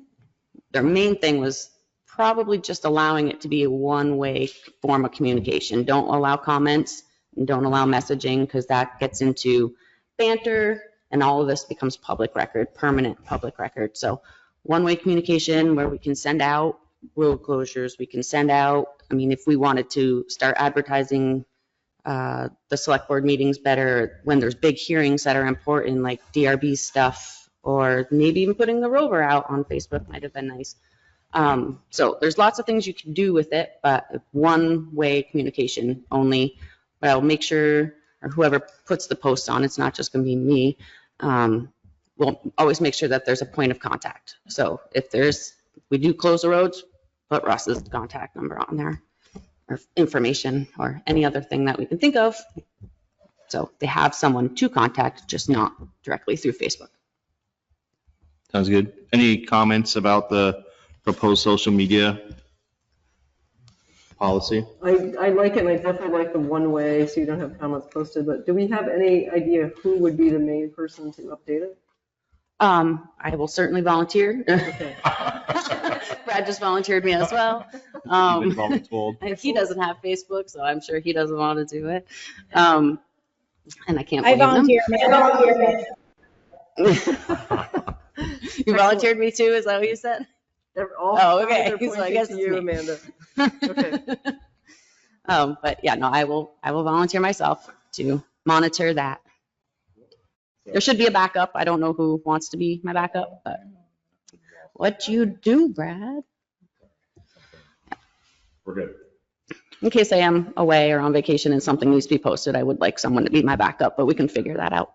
their main thing was probably just allowing it to be a one-way form of communication. Don't allow comments and don't allow messaging, because that gets into banter and all of this becomes public record, permanent public record. So one-way communication where we can send out road closures, we can send out, I mean, if we wanted to start advertising the select board meetings better when there's big hearings that are important, like DRB stuff, or maybe even putting the rover out on Facebook might have been nice. So there's lots of things you can do with it, but one-way communication only. But I'll make sure, or whoever puts the post on, it's not just going to be me, we'll always make sure that there's a point of contact. So if we do close the roads, put Russ's contact number on there, or information, or any other thing that we can think of. So they have someone to contact, just not directly through Facebook. Sounds good. Any comments about the proposed social media policy? I like it, and I definitely like the one way, so you don't have comments posted, but do we have any idea who would be the main person to update it? I will certainly volunteer. Okay. Brad just volunteered me as well. You've been voluntold. And he doesn't have Facebook, so I'm sure he doesn't want to do it. And I can't I blame him. volunteer. You volunteered me too, is that what you said? Oh, okay. They're So I pointing guess to it's you, me. Amanda. Okay. But yeah, no, I will volunteer myself to monitor that. There should be a backup. I don't know who wants to be my backup, but what you do, Brad? We're good. In case I am away or on vacation and something needs to be posted, I would like someone to be my backup, but we can figure that out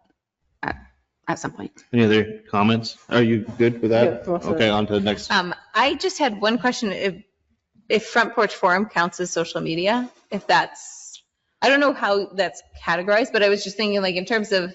at some point. Any other comments? Are you good with that? Yeah, awesome. Okay, on to the next. I just had one question. If Front Porch Forum counts as social media, if that's, I don't know how that's categorized, but I was just thinking, like, in terms of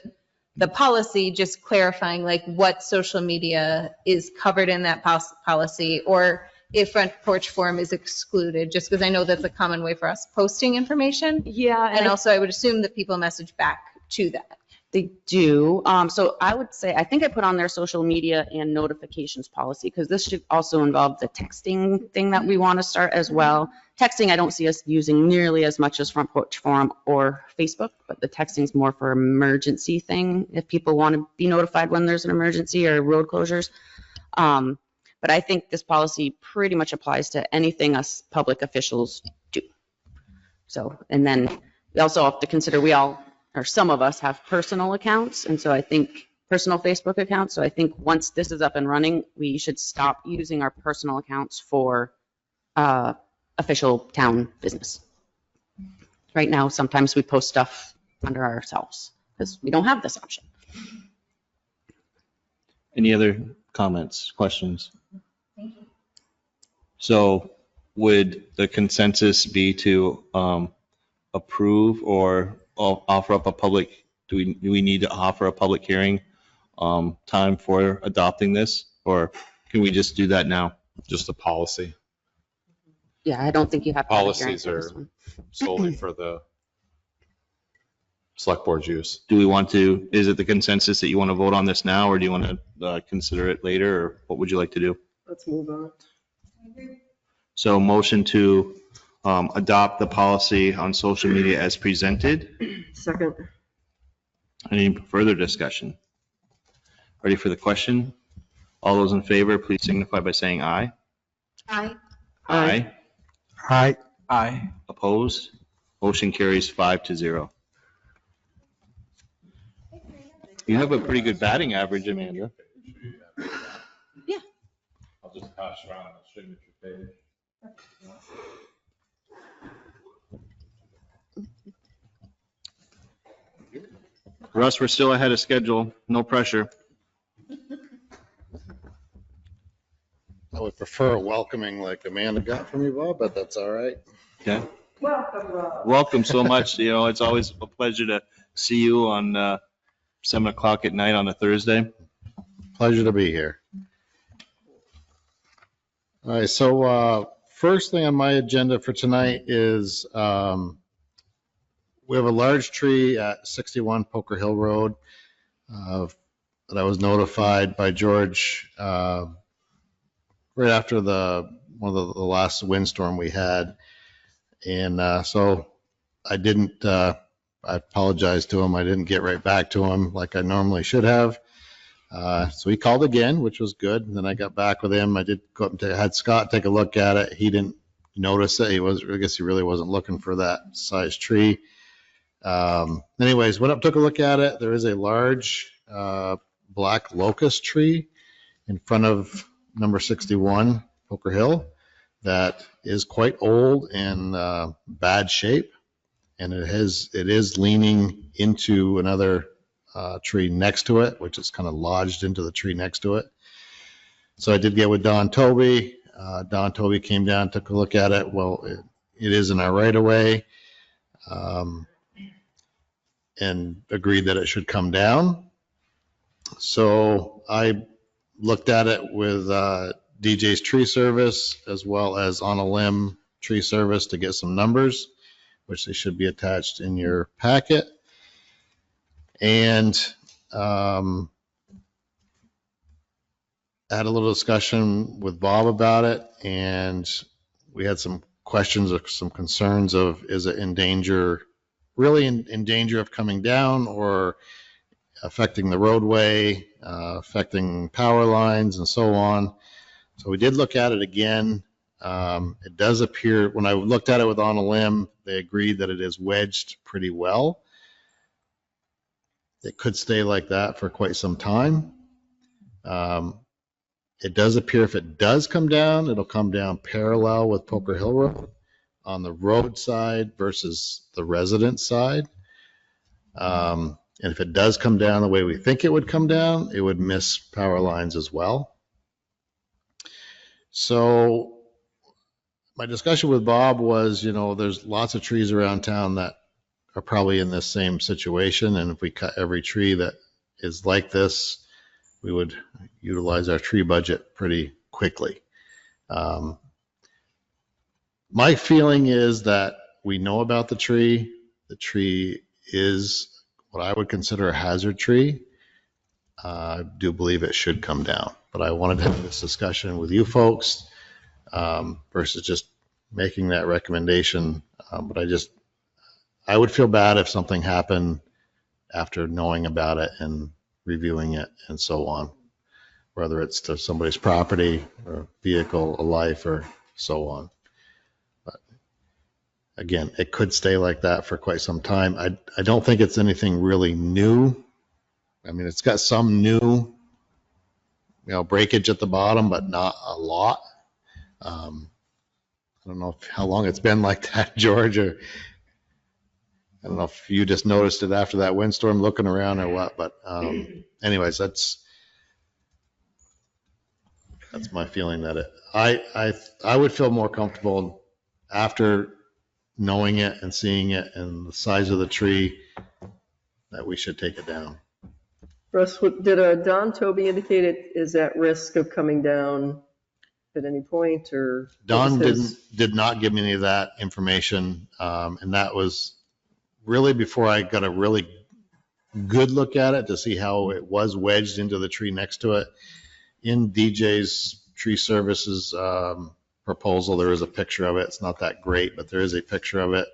the policy, just clarifying like what social media is covered in that policy, or if Front Porch Forum is excluded, just because I know that's a common way for us posting information. Yeah. And also I would assume that people message back to that. They do. So I would say, I think I put on their social media and notifications policy, because this should also involve the texting thing that we want to start as well. Texting, I don't see us using nearly as much as Front Porch Forum or Facebook, but the texting is more for emergency thing, if people want to be notified when there's an emergency or road closures. But I think this policy pretty much applies to anything us public officials do. So, and then we also have to consider, we all or some of us have personal accounts. And so I think personal Facebook accounts. So I think once this is up and running, we should stop using our personal accounts for official town business. Right now, sometimes we post stuff under ourselves because we don't have this option. Any other comments, questions? So would the consensus be to approve or offer up a public, do we need to offer a public hearing time for adopting this? Or can we just do that now? Just a policy. Yeah, I don't think you have to have a hearing Policies for this are one. solely for the select board's use. Do we want to, is it the consensus that you want to vote on this now, or do you want to consider it later, or what would you like to do? Let's move on. So motion to adopt the policy on social media as presented. Second. Any further discussion? Ready for the question? All those in favor, please signify by saying aye. Aye. Aye. Aye. Aye. Opposed? Motion carries 5-0. You have a pretty good batting average, Amanda. Yeah. I'll just pass around the signature page. Russ, we're still ahead of schedule. No pressure. I would prefer a welcoming like Amanda got from you, Bob, but that's all right. Okay. Welcome, Rob. Welcome so much. You know, it's always a pleasure to see you on 7 o'clock at night on a Thursday. Pleasure to be here. All right, so first thing on my agenda for tonight is we have a large tree at 61 Poker Hill Road that I was notified by George right after one of the last windstorm we had. And so I didn't, I apologized to him. I didn't get right back to him like I normally should have. So he called again, which was good. And then I got back with him. I did go up and had Scott take a look at it. He didn't notice it. I guess he really wasn't looking for that size tree. Anyways, went up, took a look at it. There is a large black locust tree in front of number 61 Poker Hill that is quite old and bad shape. And it is leaning into another tree next to it, which is kind of lodged into the tree next to it. So I did get with Don Toby. Don Toby came down, took a look at it. Well, it is in our right of way, and agreed that it should come down. So I looked at it with DJ's Tree Service as well as On a Limb Tree Service to get some numbers, which they should be attached in your packet. And I had a little discussion with Bob about it, and we had some questions or some concerns of, is it in danger, really in danger of coming down or affecting the roadway, affecting power lines and so on. So we did look at it again. It does appear, when I looked at it with On a Limb, they agreed that it is wedged pretty well. It could stay like that for quite some time. It does appear if it does come down, it'll come down parallel with Poker Hill Road on the road side versus the resident side. And if it does come down the way we think it would come down, it would miss power lines as well. So my discussion with Bob was, there's lots of trees around town that are probably in this same situation. And if we cut every tree that is like this, we would utilize our tree budget pretty quickly. My feeling is that we know about the tree. The tree is what I would consider a hazard tree. I do believe it should come down, but I wanted to have this discussion with you folks versus just making that recommendation. But I would feel bad if something happened after knowing about it and reviewing it and so on, whether it's to somebody's property or vehicle, a life, or so on. But Again, it could stay like that for quite some time. I don't think it's anything really new. I mean, it's got some new, breakage at the bottom, but not a lot. I don't know how long it's been like that, George, or I don't know if you just noticed it after that windstorm looking around or what, but anyways, that's my feeling that I would feel more comfortable after knowing it and seeing it and the size of the tree that we should take it down. Russ, did Don Toby indicate it is at risk of coming down at any point, or? Don did not give me any of that information, and that was really before I got a really good look at it to see how it was wedged into the tree next to it. In DJ's tree services proposal, there is a picture of it. It's not that great, but there is a picture of it.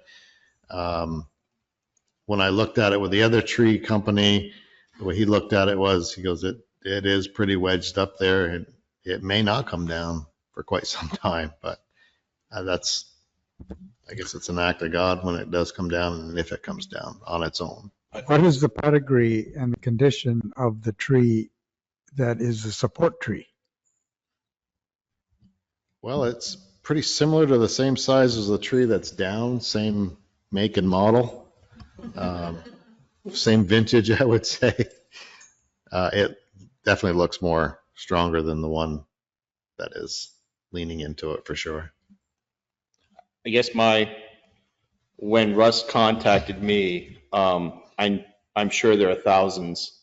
When I looked at it with the other tree company, the way he looked at it was, he goes, it is pretty wedged up there, and it may not come down for quite some time, but I guess it's an act of God when it does come down, and if it comes down on its own. What is the pedigree and the condition of the tree that is the support tree? Well, it's pretty similar to the same size as the tree that's down, same make and model, same vintage, I would say. It definitely looks more stronger than the one that is leaning into it for sure. I guess when Russ contacted me, I'm sure there are thousands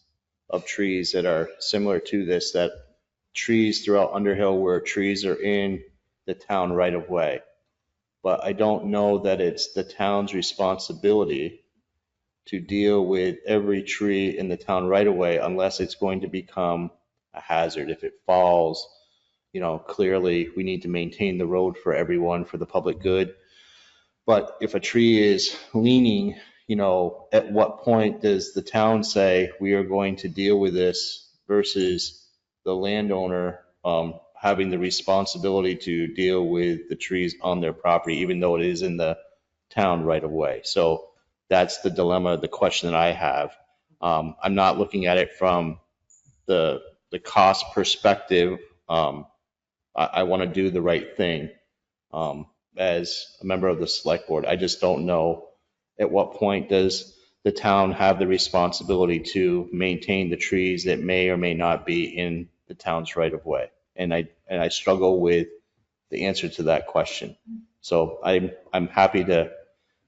of trees that are similar to this, that trees throughout Underhill where trees are in the town right of way. But I don't know that it's the town's responsibility to deal with every tree in the town right of way unless it's going to become a hazard. If it falls, clearly we need to maintain the road for everyone for the public good. But if a tree is leaning, at what point does the town say we are going to deal with this versus the landowner having the responsibility to deal with the trees on their property, even though it is in the town right of way? So that's the dilemma, the question that I have. I'm not looking at it from the cost perspective. I want to do the right thing. As a member of the select board, I just don't know at what point does the town have the responsibility to maintain the trees that may or may not be in the town's right of way. And I struggle with the answer to that question. So I'm happy to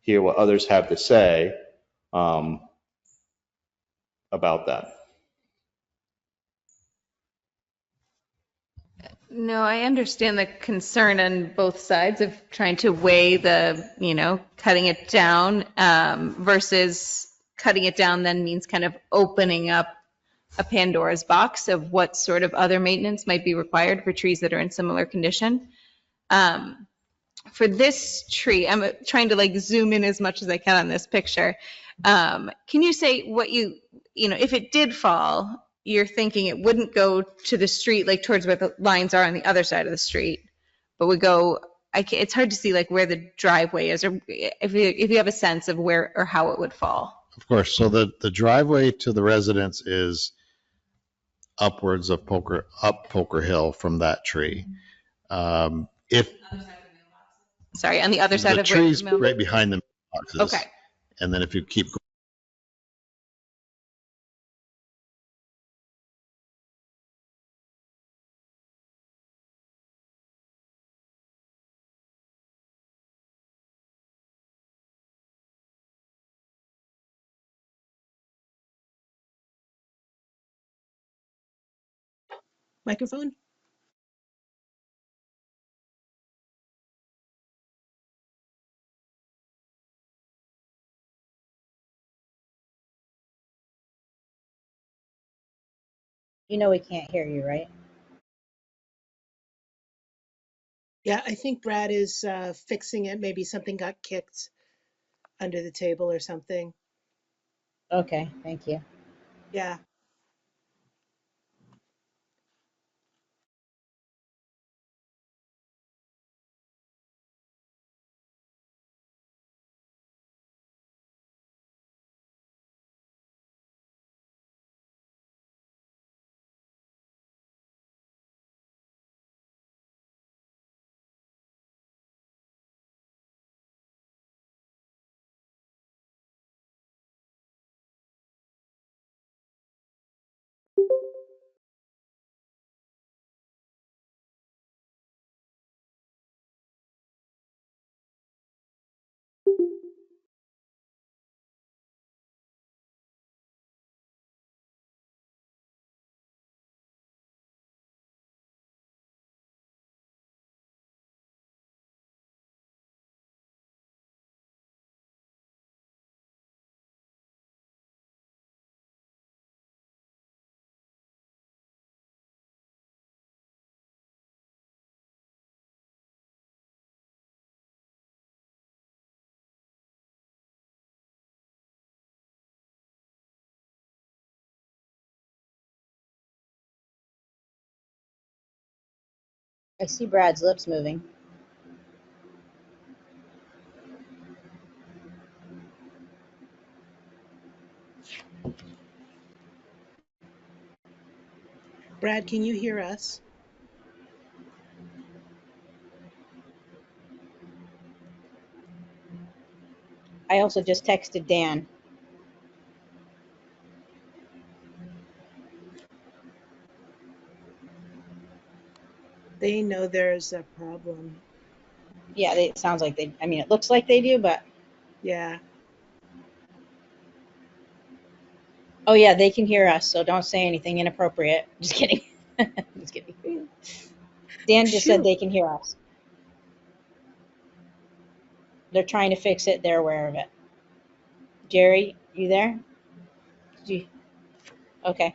hear what others have to say about that. No, I understand the concern on both sides of trying to weigh the, cutting it down versus cutting it down then means kind of opening up a Pandora's box of what sort of other maintenance might be required for trees that are in similar condition. For this tree, I'm trying to zoom in as much as I can on this picture. Can you say what if it did fall, you're thinking it wouldn't go to the street, towards where the lines are on the other side of the street, but would go, it's hard to see where the driveway is, or if you have a sense of where or how it would fall. Of course. So the driveway to the residence is upwards of Poker Hill from that tree. Sorry, on the other side the of trees right behind the boxes. Okay. And then if you keep Microphone? We can't hear you, right? Yeah, I think Brad is fixing it. Maybe something got kicked under the table or something. Okay, thank you. Yeah. I see Brad's lips moving. Brad, can you hear us? I also just texted Dan. They know there's a problem. Yeah, it sounds like they, I mean, it looks like they do, but, Yeah. oh yeah, they can hear us, so don't say anything inappropriate. Just kidding. Just kidding. Dan just said Shoot. they can hear us. They're trying to fix it. They're aware of it. Jerry, you there? Okay.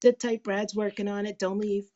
Sit tight, Brad's working on it. Don't leave.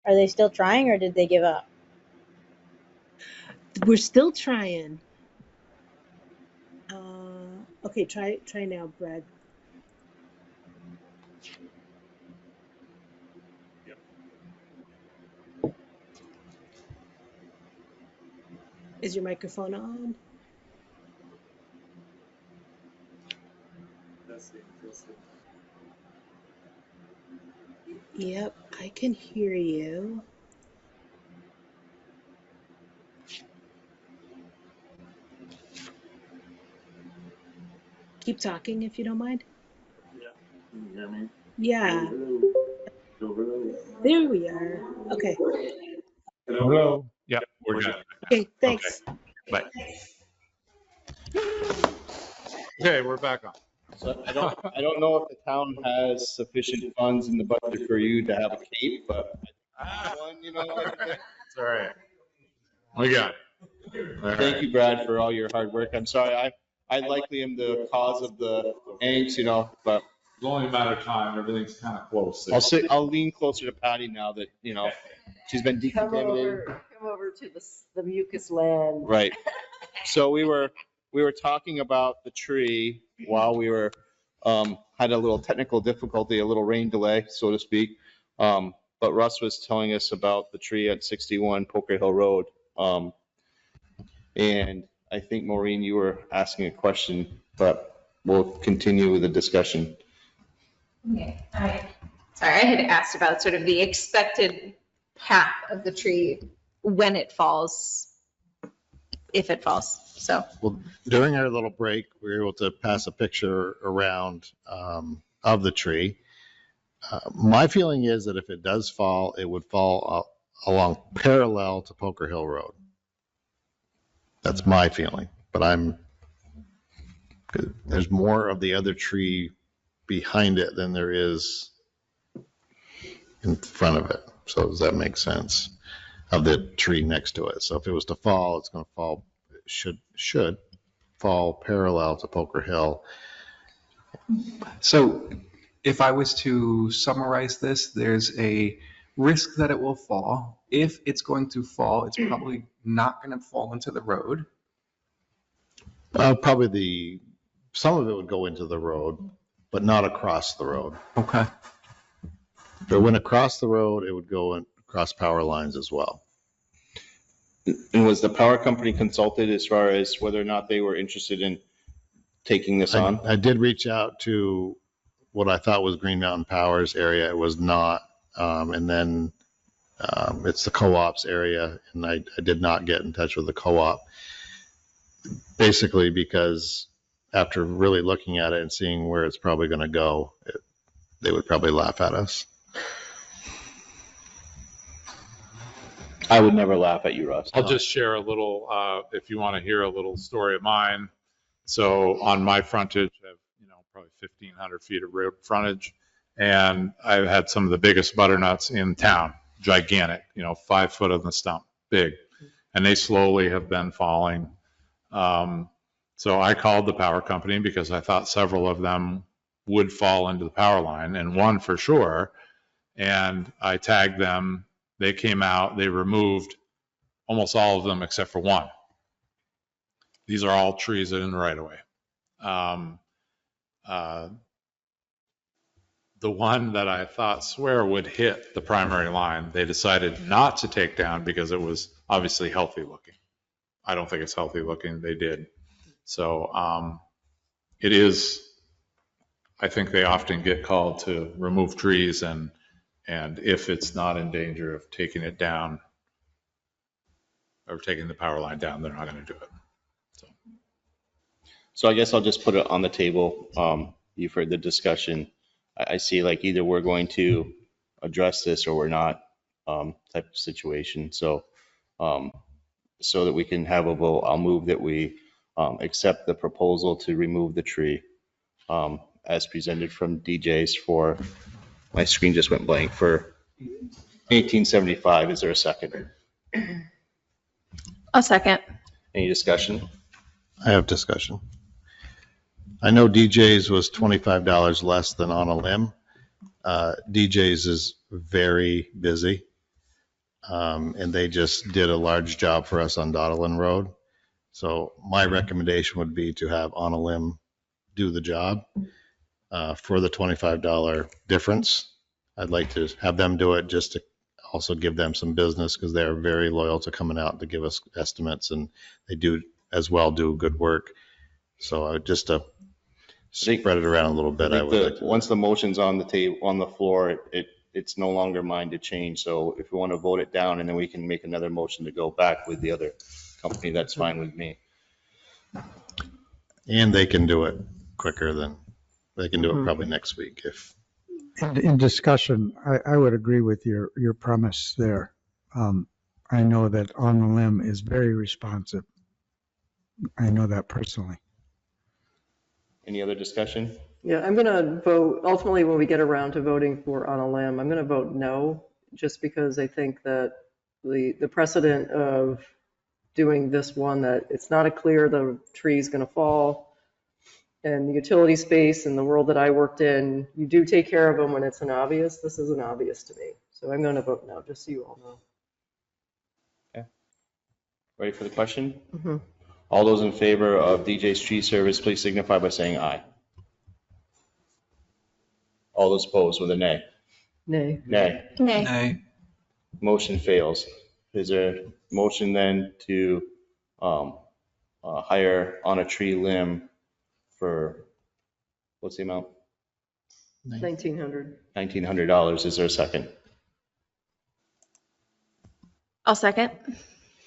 Are they still trying or did they give up? We're still trying. Okay, try now, Brad. Is your microphone on? Yep, I can hear you. Keep talking if you don't mind. Yeah. Can you hear me? Yeah. There we are. Okay. Hello? Yeah, we're good. Okay, thanks. Bye. Okay, we're back on. So I don't know if the town has sufficient funds in the budget for you to have a cape, but one, you know. It's all right. We got it. Thank you, Brad, for all your hard work. I'm sorry, I likely am the cause of the angst, you know, but It's only a matter of time. Everything's kind of close. I'll lean closer to Patty now that, you know, she's been decontaminated. Come over to the mucus land. Right. So we were talking about the tree while we were, had a little technical difficulty, a little rain delay, so to speak. But Russ was telling us about the tree at 61 Poker Hill Road. And I think, Maureen, you were asking a question, but we'll continue with the discussion. Okay, sorry, I had asked about sort of the expected path of the tree when it falls, if it falls, so. Well, during our little break, we were able to pass a picture around of the tree. My feeling is that if it does fall, it would fall along parallel to Poker Hill Road. That's my feeling, but there's more of the other tree behind it than there is in front of it. So does that make sense? Of the tree next to it. So if it was to fall, it's going to fall, should fall parallel to Poker Hill. So if I was to summarize this, there's a risk that it will fall. If it's going to fall, it's probably not going to fall into the road. Probably some of it would go into the road, but not across the road. Okay. If it went across the road, it would go across power lines as well. And was the power company consulted as far as whether or not they were interested in taking this on? I did reach out to what I thought was Green Mountain Power's area. It was not. And then it's the co-op's area, and I did not get in touch with the co-op. Basically because after really looking at it and seeing where it's probably going to go, they would probably laugh at us. I would never laugh at you, Russ. I'll just share a little, if you want to hear a little story of mine. So on my frontage, I have, probably 1,500 feet of road frontage, and I've had some of the biggest butternuts in town, gigantic, 5 foot on the stump, big, and they slowly have been falling. So I called the power company because I thought several of them would fall into the power line, and one for sure, and I tagged them. They came out, they removed almost all of them except for one. These are all trees that are in the right of way. The one that I thought would hit the primary line, they decided not to take down because it was obviously healthy looking. I don't think it's healthy looking. They did. So it is, I think they often get called to remove trees, and if it's not in danger of taking it down or taking the power line down, they're not going to do it. So I guess I'll just put it on the table. You've heard the discussion. I see like either we're going to address this or we're not, type of situation. So that we can have a vote, I'll move that we accept the proposal to remove the tree as presented from DJ's for, my screen just went blank, for 1875. Is there a second? A second. Any discussion? I have discussion. I know DJ's was $25 less than On a Limb. DJ's is very busy. And they just did a large job for us on Dottlin Road. So my recommendation would be to have On a Limb do the job for the $25 difference. I'd like to have them do it just to also give them some business, because they're very loyal to coming out to give us estimates, and they do as well do good work. So just to spread it around a little bit, I would like to. Once the motion's on the table, on the floor, it's no longer mine to change. So if we want to vote it down and then we can make another motion to go back with the other company, that's fine with me. And they can do it quicker than, they can do it probably next week if. In discussion, I would agree with your premise there. I know that On the Limb is very responsive. I know that personally. Any other discussion? Yeah, I'm going to vote, ultimately, when we get around to voting for On a Limb, I'm going to vote no, just because I think that the precedent of doing this one, that it's not a clear the tree is going to fall, and the utility space and the world that I worked in, you do take care of them when it's an obvious. This isn't obvious to me. So I'm going to vote no, just so you all know. Okay. Ready for the question? Mm-hmm. All those in favor of DJ's tree service, please signify by saying aye. All those opposed with a nay. Nay. Nay. Nay. Nay. Motion fails. Is there a motion then to hire On a Tree Limb for, what's the amount? $1,900. $1,900. Is there a second? I'll second.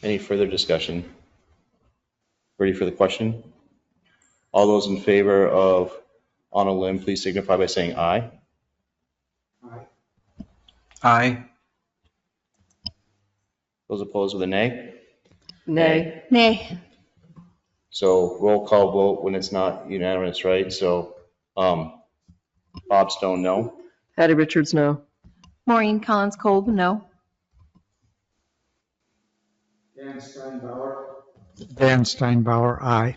Any further discussion? Ready for the question? All those in favor of On a Limb, please signify by saying aye. Aye. Those opposed with a nay? Nay. Nay. So roll call vote when it's not unanimous, right? So Bob Stone, no. Patty Richards, no. Maureen Collins Kolb, no. Dan Steinbauer, aye.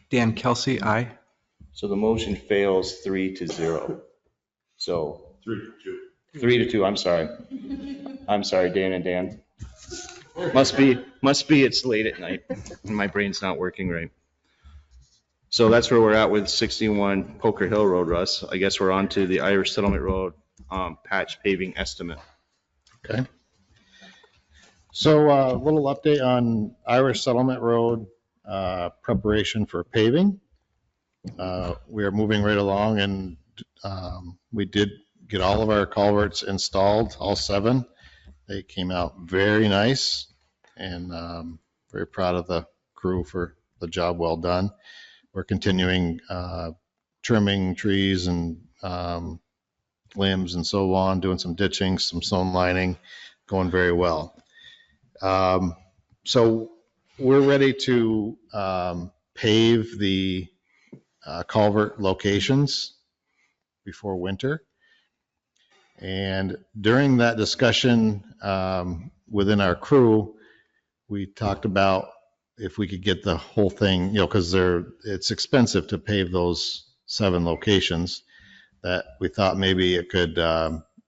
Dan Kelsey, aye. So the motion fails 3-0. So 3-2. 3-2, I'm sorry. I'm sorry, Dan and Dan. Must be it's late at night and my brain's not working right. So that's where we're at with 61 Poker Hill Road, Russ. I guess we're on to the Irish Settlement Road patch paving estimate. Okay. So a little update on Irish Settlement Road preparation for paving. We are moving right along, and we did get all of our culverts installed, all 7. They came out very nice, and very proud of the crew for the job well done. We're continuing trimming trees and limbs and so on, doing some ditching, some stone lining, going very well. So we're ready to pave the culvert locations before winter. And during that discussion within our crew, we talked about if we could get the whole thing, because it's expensive to pave those 7 locations, that we thought maybe it could,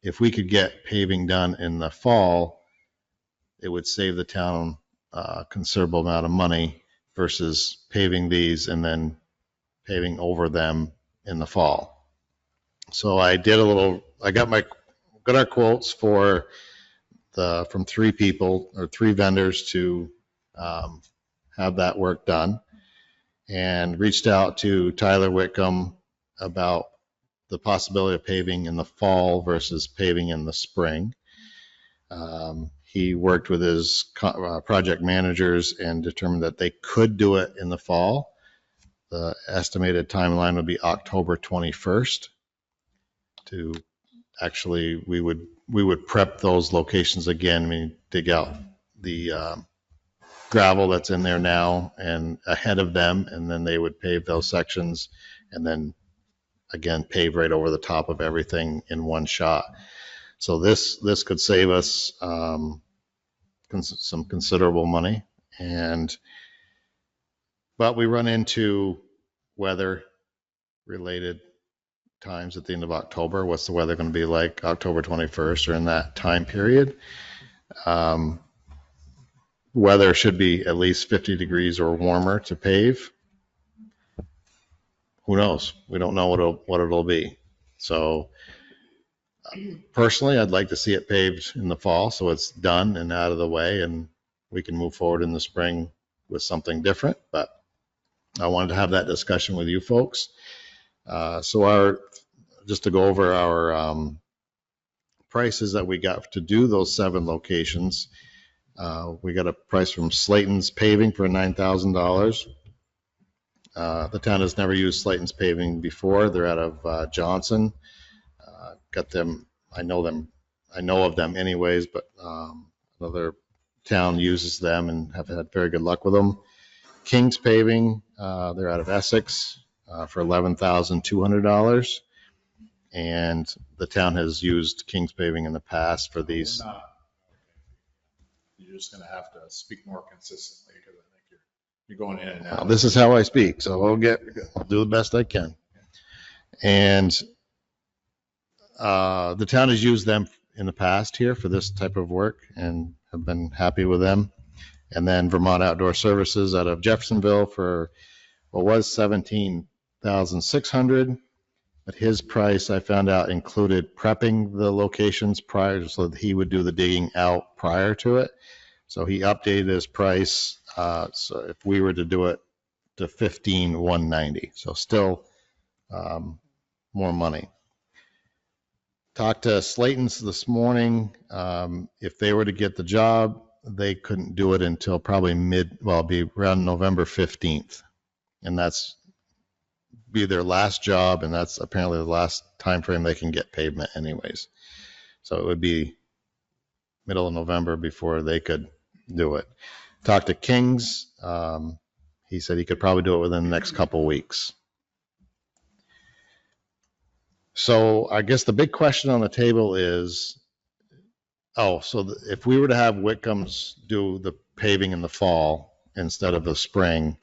if we could get paving done in the fall, it would save the town a considerable amount of money versus paving these and then paving over them in the fall. So I got our quotes from 3 people or 3 vendors to have that work done, and reached out to Tyler Whitcomb about the possibility of paving in the fall versus paving in the spring. He worked with his project managers and determined that they could do it in the fall. The estimated timeline would be October 21st. To actually, we would prep those locations again. I mean, dig out the gravel that's in there now and ahead of them, and then they would pave those sections, and then again pave right over the top of everything in one shot. So this could save us some considerable money, but we run into weather related times at the end of October. What's the weather going to be like October 21st or in that time period? Weather should be at least 50 degrees or warmer to pave. Who knows? We don't know what it'll be. So personally, I'd like to see it paved in the fall so it's done and out of the way and we can move forward in the spring with something different. But I wanted to have that discussion with you folks. Just to go over our prices that we got to do those 7 locations. We got a price from Slayton's Paving for $9,000. The town has never used Slayton's Paving before. They're out of Johnson. Got them. I know of them anyways, but another town uses them and have had very good luck with them. King's Paving, they're out of Essex for $11,200. And the town has used King's Paving in the past for these. You're just going to have to speak more consistently because I think you're going in and out. This is how I speak, so I'll do the best I can. And the town has used them in the past here for this type of work and have been happy with them. And then Vermont Outdoor Services out of Jeffersonville for what was $17,600. But his price, I found out, included prepping the locations prior, so that he would do the digging out prior to it. So he updated his price. So if we were to do it to $15,190, so still more money. Talked to Slayton's this morning. If they were to get the job, they couldn't do it until probably be around November 15th. And that's be their last job, and that's apparently the last time frame they can get pavement anyways. So it would be middle of November before they could do it. Talked to Kings. He said he could probably do it within the next couple weeks. So I guess the big question on the table is, if we were to have Whitcomb's do the paving in the fall instead of the spring,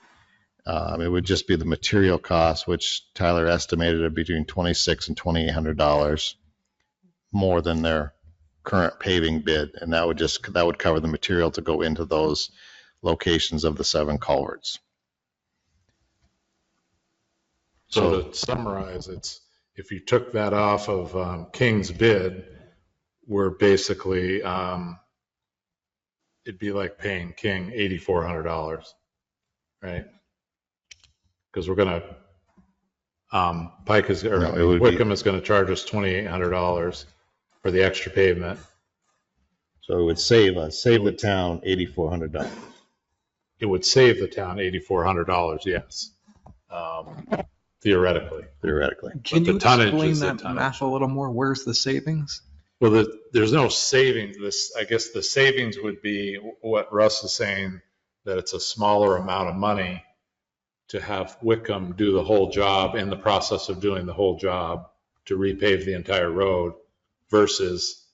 it would just be the material cost, which Tyler estimated at between $2,600 and $2,800 more than their current paving bid. And that would cover the material to go into those locations of the 7 culverts. So to summarize, it's if you took that off of King's bid, we're basically, it'd be like paying King $8,400, right? Because we're going to, Wickham is going to charge us $2,800 for the extra pavement. So it would save the town $8,400. It would save the town $8,400, yes. Theoretically. Can you explain that math a little more? Where's the savings? Well, there's no savings. I guess the savings would be what Russ is saying, that it's a smaller amount of money to have Wickham do the whole job in the process of doing the whole job to repave the entire road versus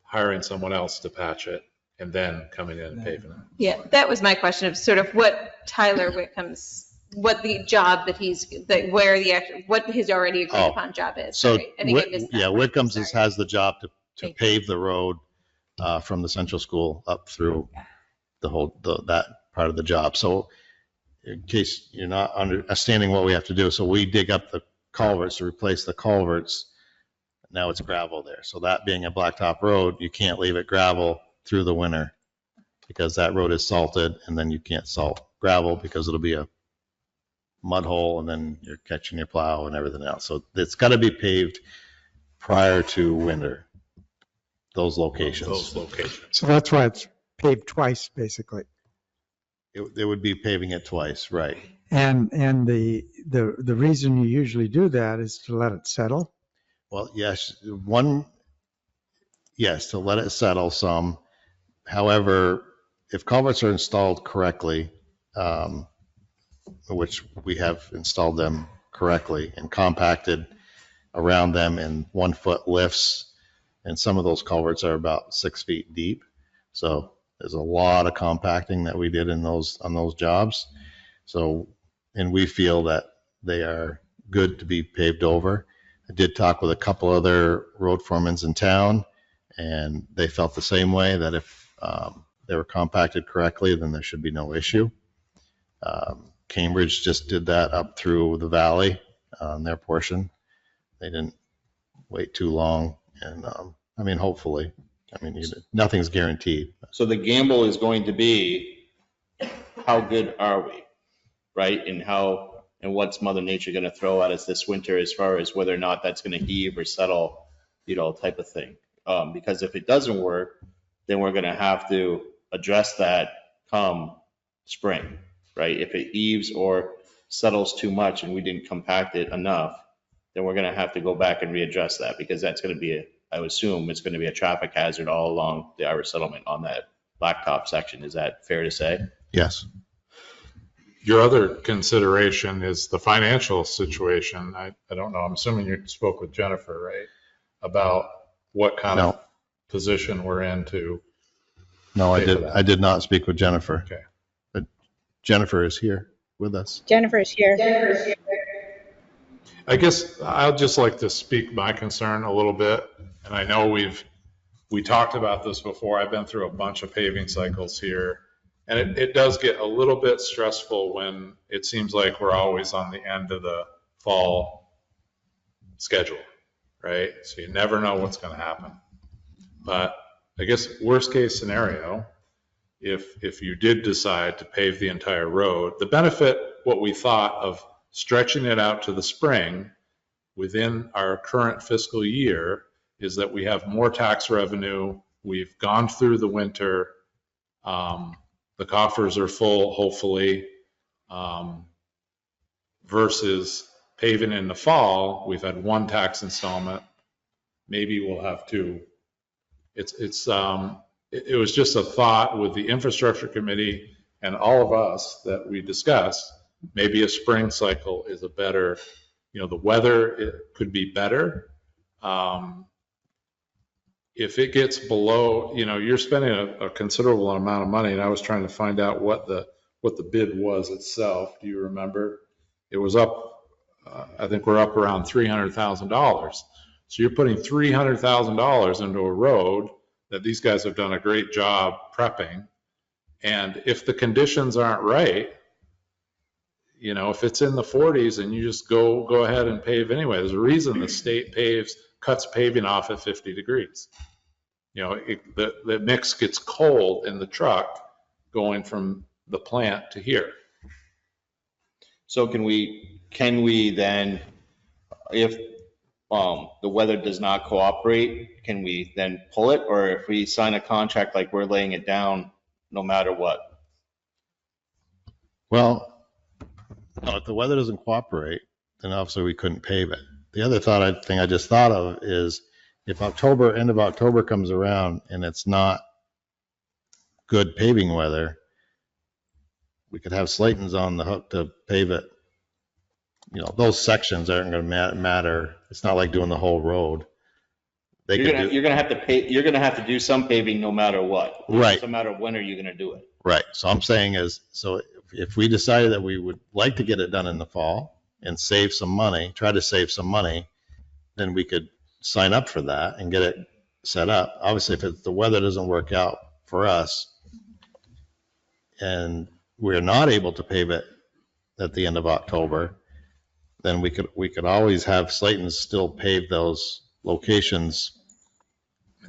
hiring someone else to patch it and then coming in and paving it. Yeah, that was my question of sort of what Tyler Whitcomb's, what the job that what his already agreed upon job is. So, right? I think I missed that. Whitcomb's has the job to pave the road from the central school up through that part of the job. So in case you're not understanding what we have to do, so we dig up the culverts to replace the culverts. Now it's gravel there. So that being a blacktop road, you can't leave it gravel through the winter because that road is salted, and then you can't salt gravel because it'll be a mud hole, and then you're catching your plow and everything else. So it's got to be paved prior to winter, those locations. So that's why it's paved twice, basically. It would be paving it twice, right? And the reason you usually do that is to let it settle. Well, yes, to let it settle some. However, if culverts are installed correctly, which we have installed them correctly and compacted around them in 1-foot lifts, and some of those culverts are about 6 feet deep. So there's a lot of compacting that we did on those jobs. So, and we feel that they are good to be paved over. I did talk with a couple other road foremans in town, And they felt the same way, that if they were compacted correctly, then there should be no issue. Cambridge just did that up through the valley on their portion. They didn't wait too long. And I mean, hopefully, I mean, nothing's guaranteed. So the gamble is going to be, how good are we, right? And what's Mother Nature going to throw at us this winter as far as whether or not that's going to heave or settle, type of thing. Because if it doesn't work, then we're going to have to address that come spring, right? If it heaves or settles too much and we didn't compact it enough, then we're going to have to go back and readdress that, because that's going to be, I would assume it's going to be a traffic hazard all along the Irish settlement on that blacktop section. Is that fair to say? Yes. Your other consideration is the financial situation. I don't know. I'm assuming you spoke with Jennifer, right? About what kind of position we're in to. No, I did not speak with Jennifer. Okay. But Jennifer is here with us. Jennifer is here. I guess I'd just like to speak my concern a little bit. And I know we talked about this before. I've been through a bunch of paving cycles here. And it does get a little bit stressful when it seems like we're always on the end of the fall schedule, right? So you never know what's going to happen. But I guess worst case scenario, if you did decide to pave the entire road, the benefit, what we thought of stretching it out to the spring within our current fiscal year, is that we have more tax revenue. We've gone through the winter. The coffers are full, hopefully, versus paving in the fall. We've had one tax installment. Maybe we'll have two. It was just a thought with the infrastructure committee and all of us that we discussed. Maybe a spring cycle is a better, the weather, it could be better. If it gets below, you're spending a considerable amount of money, and I was trying to find out what the bid was itself. Do you remember? It was up, I think we're up around $300,000. So you're putting $300,000 into a road that these guys have done a great job prepping. And if the conditions aren't right, if it's in the 40s and you just go ahead and pave anyway, there's a reason the state cuts paving off at 50 degrees. The mix gets cold in the truck going from the plant to here. So can we then, if the weather does not cooperate, can we then pull it? Or if we sign a contract like we're laying it down no matter what? Well, no, if the weather doesn't cooperate, then obviously we couldn't pave it. The other thing I just thought of is, if end of October comes around and it's not good paving weather, we could have Slayton's on the hook to pave it. Those sections aren't going to matter. It's not like doing the whole road. You're going to have to do some paving no matter what. Right. No matter when are you going to do it. Right. So I'm saying if we decided that we would like to get it done in the fall and try to save some money, then we could sign up for that and get it set up. Obviously, if the weather doesn't work out for us and we're not able to pave it at the end of October, then we could always have Slayton's still pave those locations.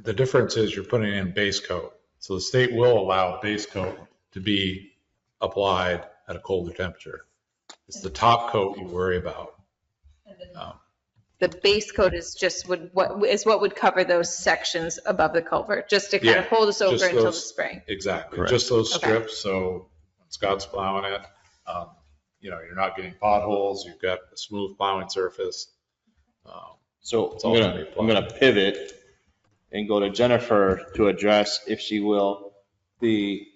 The difference is you're putting in base coat. So the state will allow base coat to be applied at a colder temperature. It's the top coat you worry about. The base coat is just what would cover those sections above the culvert, just to kind of hold us over until the spring. Exactly. Correct. Just those strips. So when Scott's plowing it, you're not getting potholes. You've got a smooth plowing surface. So I'm going to pivot and go to Jennifer to address, if she will, the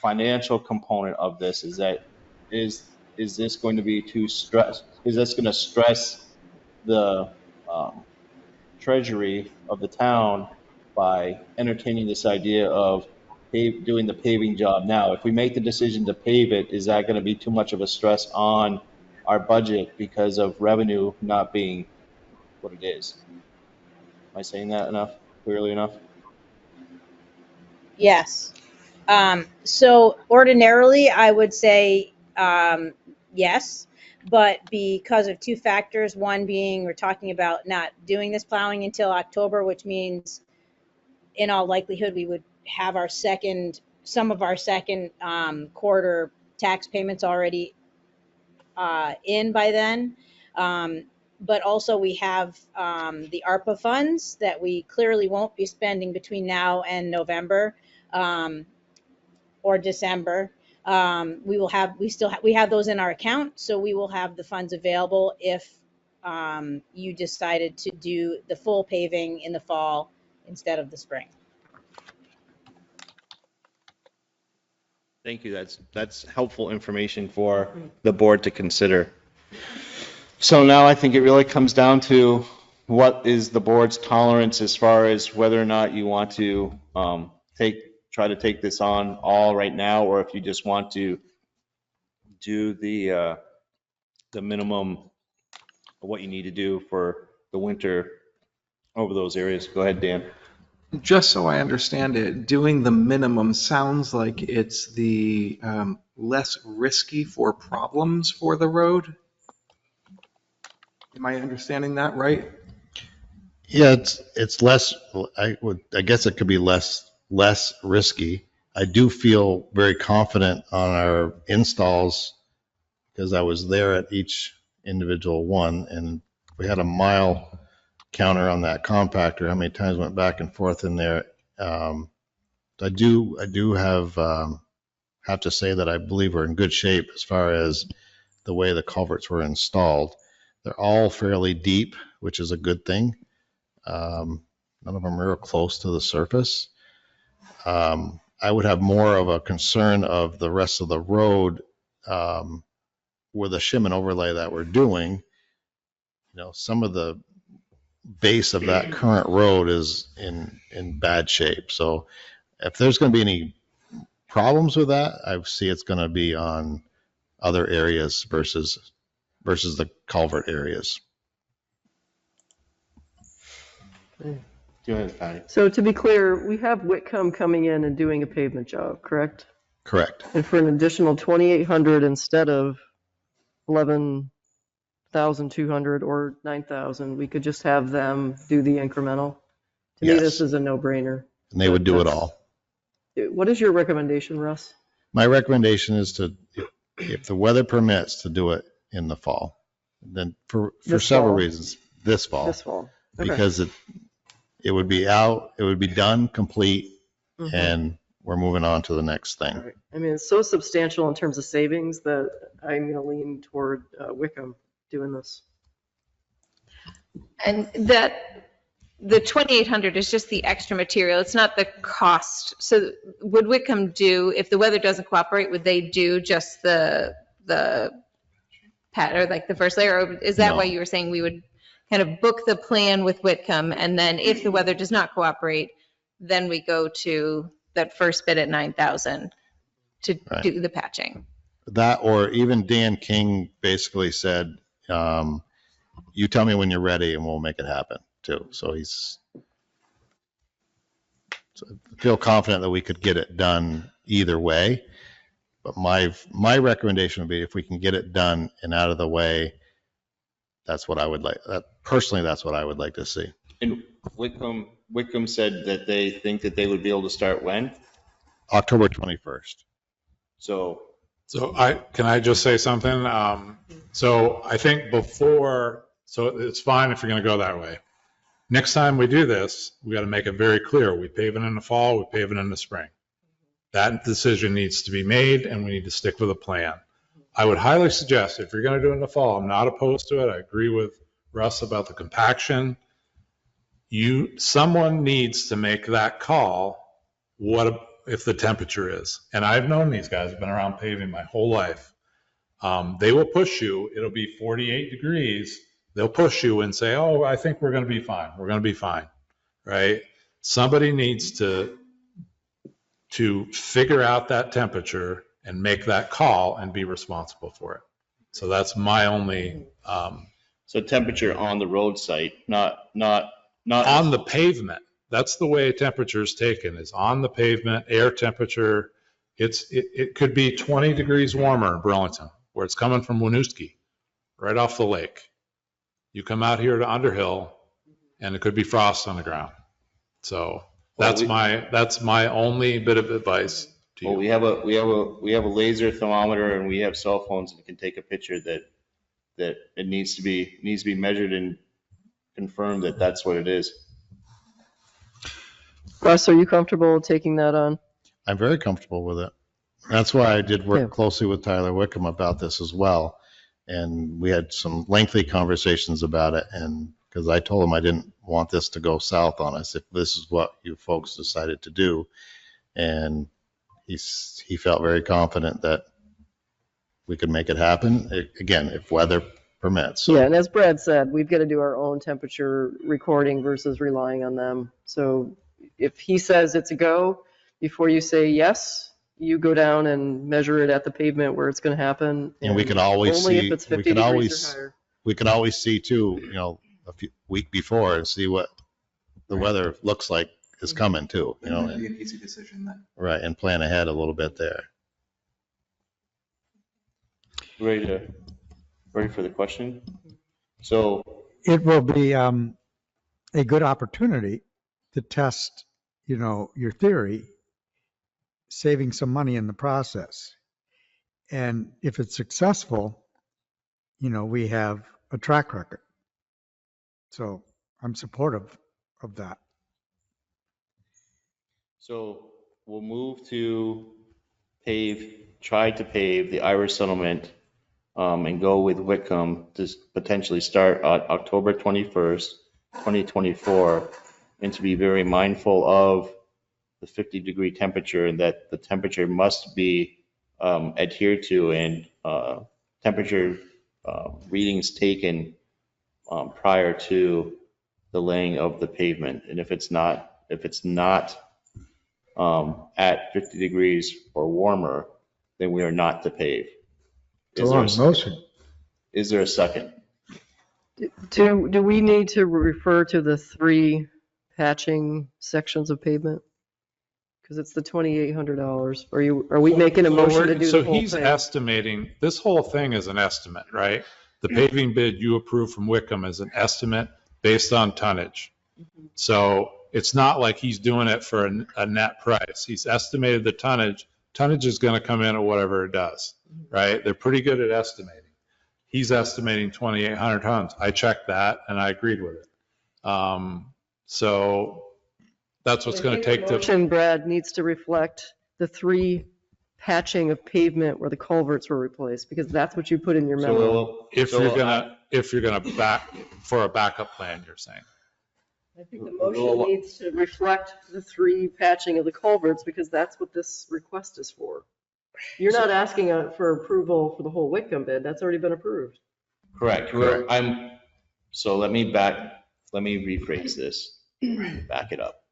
financial component of this. Is this going to be too stress? Is this going to stress the treasury of the town by entertaining this idea of doing the paving job now? If we make the decision to pave it, is that going to be too much of a stress on our budget because of revenue not being what it is? Am I saying that clearly enough? Yes. So ordinarily, I would say yes, but because of two factors, one being we're talking about not doing this plowing until October, which means in all likelihood we would have some of our second quarter tax payments already in by then. But also we have the ARPA funds that we clearly won't be spending between now and November. Or December. We have those in our account, so we will have the funds available if you decided to do the full paving in the fall instead of the spring. Thank you. That's helpful information for the board to consider. So now I think it really comes down to what is the board's tolerance as far as whether or not you want to try to take this on all right now, or if you just want to do the minimum of what you need to do for the winter over those areas. Go ahead, Dan. Just so I understand it, doing the minimum sounds like it's the less risky for problems for the road. Am I understanding that right? Yeah, it's less, I guess it could be less risky. I do feel very confident on our installs because I was there at each individual one, and we had a mile counter on that compactor, how many times went back and forth in there. I do have to say that I believe we're in good shape as far as the way the culverts were installed. They're all fairly deep, which is a good thing. None of them are real close to the surface. I would have more of a concern of the rest of the road with the shim and overlay that we're doing. You know, some of the base of that current road is in bad shape. So if there's going to be any problems with that, I see it's going to be on other areas versus the culvert areas. Go ahead, Patty. So to be clear, we have Whitcomb coming in and doing a pavement job, correct? Correct. And for an additional 2,800 instead of 11,200 or 9,000, we could just have them do the incremental. To me, Yes. this is a no-brainer. And they would do it all. What is your recommendation, Russ? My recommendation is to, if the weather permits, to do it in the fall. Then for This several fall? reasons, this fall. This fall. Okay. Because it would be out, it would be done, complete, Mhm. and we're moving on to the next thing. Right. I mean, it's so substantial in terms of savings that I'm going to lean toward Wickham doing this. And that the 2,800 is just the extra material. It's not the cost. So would Whitcomb do, if the weather doesn't cooperate, would they do just the pad or like the first layer? Or is that No. why you were saying we would kind of book the plan with Whitcomb, and then if the weather does not cooperate, then we go to that first bid at 9,000 to Right. do the patching? That, or even Dan King basically said, you tell me when you're ready and we'll make it happen too. So I feel confident that we could get it done either way. But my recommendation would be if we can get it done and out of the way, that's what I would like. Personally, that's what I would like to see. And Whitcomb said that they think that they would be able to start when? October 21st. So Can I just say something? So I think so it's fine if you're going to go that way. Next time we do this, we got to make it very clear. We pave it in the fall, we pave it in the spring. That decision needs to be made, and we need to stick with a plan. I would highly suggest if you're going to do it in the fall, I'm not opposed to it. I agree with Russ about the compaction. Someone needs to make that call. If the temperature is, and I've known these guys, I've been around paving my whole life. They will push you. It'll be 48 degrees. They'll push you and say, oh, I think we're going to be fine. We're going to be fine, right? Somebody needs to figure out that temperature and make that call and be responsible for it. So that's my only. So temperature on the road site, not on the pavement. That's the way temperature is taken, is on the pavement, air temperature. It could be 20 degrees warmer in Burlington, where it's coming from Winooski, right off the lake. You come out here to Underhill, and it could be frost on the ground. So that's my only bit of advice to you. Well, we have a laser thermometer, and we have cell phones that can take a picture that it needs to be measured and confirmed that that's what it is. Russ, are you comfortable taking that on? I'm very comfortable with it. That's why I did work closely with Tyler Wickham about this as well. And we had some lengthy conversations about it. And because I told him I didn't want this to go south on us if this is what you folks decided to do. And he felt very confident that we could make it happen, again, if weather permits. So, Yeah, and as Brad said, we've got to do our own temperature recording versus relying on them. So if he says it's a go, before you say yes, you go down and measure it at the pavement where it's going to happen. And we can always only see, if it's 50 degrees or higher. we can always see too, a week before and see what the weather looks like is coming too, That'd be an easy decision then. Right, and plan ahead a little bit there. Ready for the question? So It will be a good opportunity to test, your theory, saving some money in the process. And if it's successful, we have a track record. So I'm supportive of that. So we'll move to try to pave the Irish settlement and go with Whitcomb to potentially start on October 21st, 2024, and to be very mindful of the 50-degree temperature and that the temperature must be adhered to and temperature readings taken prior to the laying of the pavement. And if it's not at 50 degrees or warmer, then we are not to pave. It's a long motion. Is there a second? Do we need to refer to the 3 patching sections of pavement? Because it's the $2,800. Are we making a motion to do the whole thing? So he's estimating, this whole thing is an estimate, right? The paving bid you approved from Wickham is an estimate based on tonnage. So it's not like he's doing it for a net price. He's estimated the tonnage. Tonnage is going to come in at whatever it does, right? They're pretty good at estimating. He's estimating 2,800 tons. I checked that and I agreed with it. So that's what's going to take the motion, Brad, needs to reflect the 3 patching of pavement where the culverts were replaced, because that's what you put in your memo. If you're gonna back for a backup plan, you're saying. I think the motion needs to reflect the 3 patching of the culverts, because that's what this request is for. You're not asking for approval for the whole Whitcomb bid. That's already been approved. Correct. So let me rephrase this, back it up,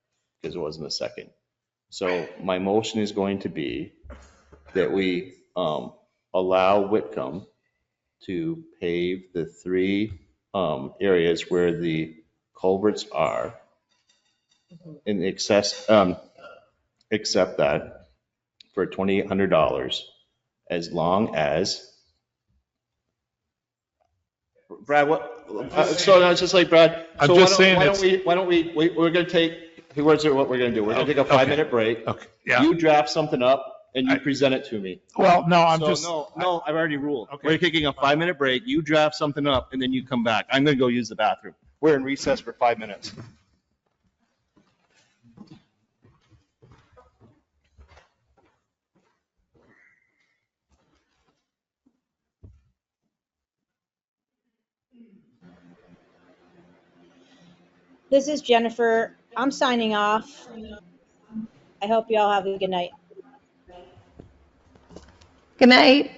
because it wasn't a second. So my motion is going to be that we allow Whitcomb to pave the 3 areas where the culverts are and accept that for $2,800 as long as Brad, so no, it's just like Brad. I'm so just saying why don't we we're going to take, here's what we're going to do. We're going to take a 5-minute break. Okay. Yeah. You draft something up and you present it to me. Well, no, I've already ruled. Okay. We're taking a 5-minute break. You draft something up and then you come back. I'm going to go use the bathroom. We're in recess for 5 minutes. This is Jennifer. I'm signing off. I hope you all have a good night. Good night.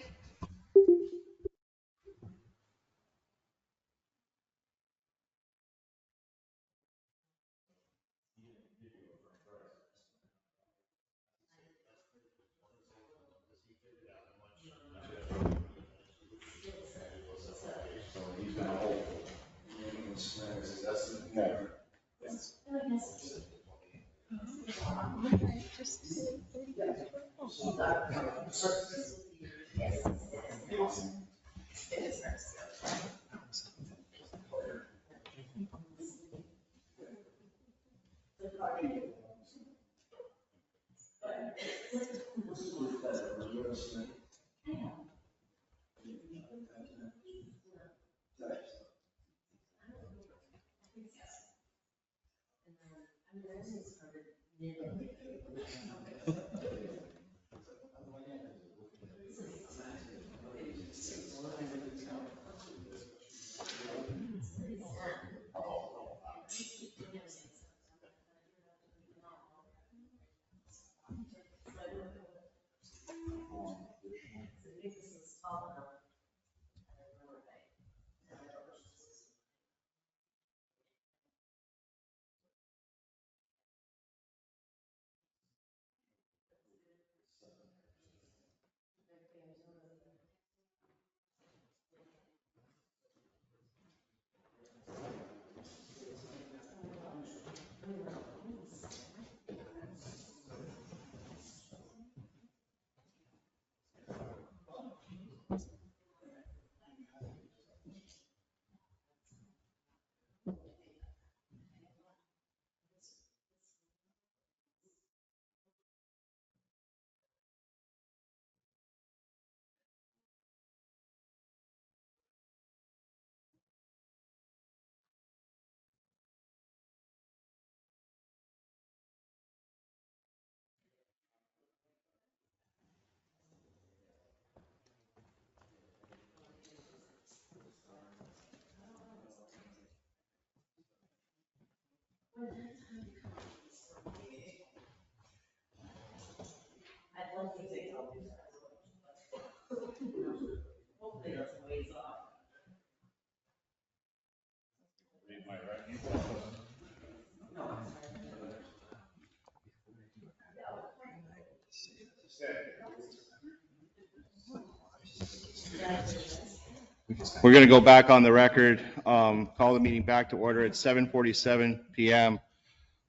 We're going to go back on the record, call the meeting back to order at 7:47 PM.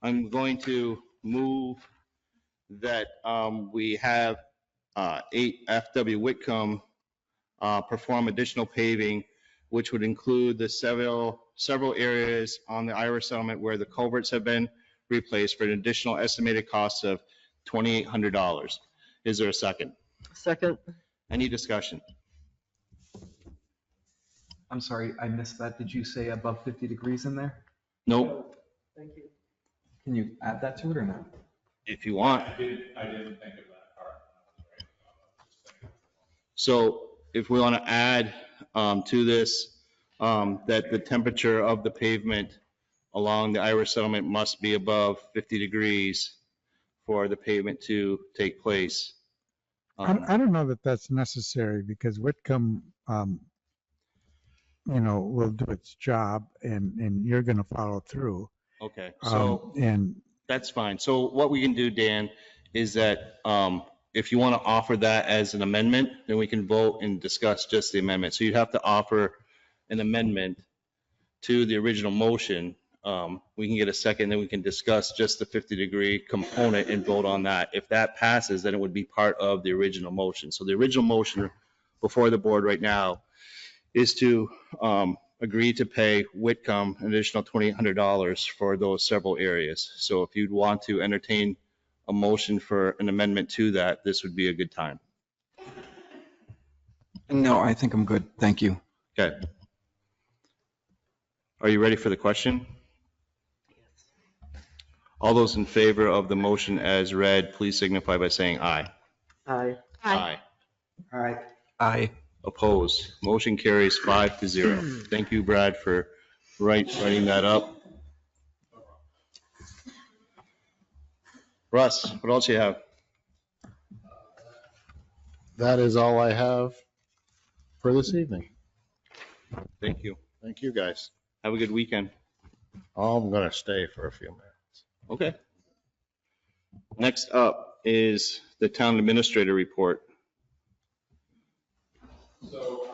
I'm going to move that we have 8 FW Whitcomb perform additional paving, which would include the several areas on the Ira settlement where the culverts have been replaced for an additional estimated cost of $2,800. Is there a second? Second. Any discussion? I'm sorry, I missed that. Did you say above 50 degrees in there? Nope. Thank you. Can you add that to it or not? If you want. I didn't think of that part. So if we want to add to this, that the temperature of the pavement along the Ira settlement must be above 50 degrees for the pavement to take place. I don't know that that's necessary because Whitcomb, will do its job and you're going to follow through. Okay, so that's fine. So what we can do, Dan, is that if you want to offer that as an amendment, then we can vote and discuss just the amendment. So you'd have to offer an amendment to the original motion. We can get a second, then we can discuss just the 50-degree component and vote on that. If that passes, then it would be part of the original motion. So the original motion before the board right now is to agree to pay Whitcomb an additional $2,800 for those several areas. So if you'd want to entertain a motion for an amendment to that, this would be a good time. No, I think I'm good. Thank you. Okay. Are you ready for the question? All those in favor of the motion as read, please signify by saying aye. Aye. Aye. Aye. Aye. Opposed. Motion carries 5-0. Thank you, Brad, for writing that up. Russ, what else you have? That is all I have for this evening. Thank you. Thank you, guys. Have a good weekend. I'm going to stay for a few minutes. Okay. Next up is the town administrator report. So,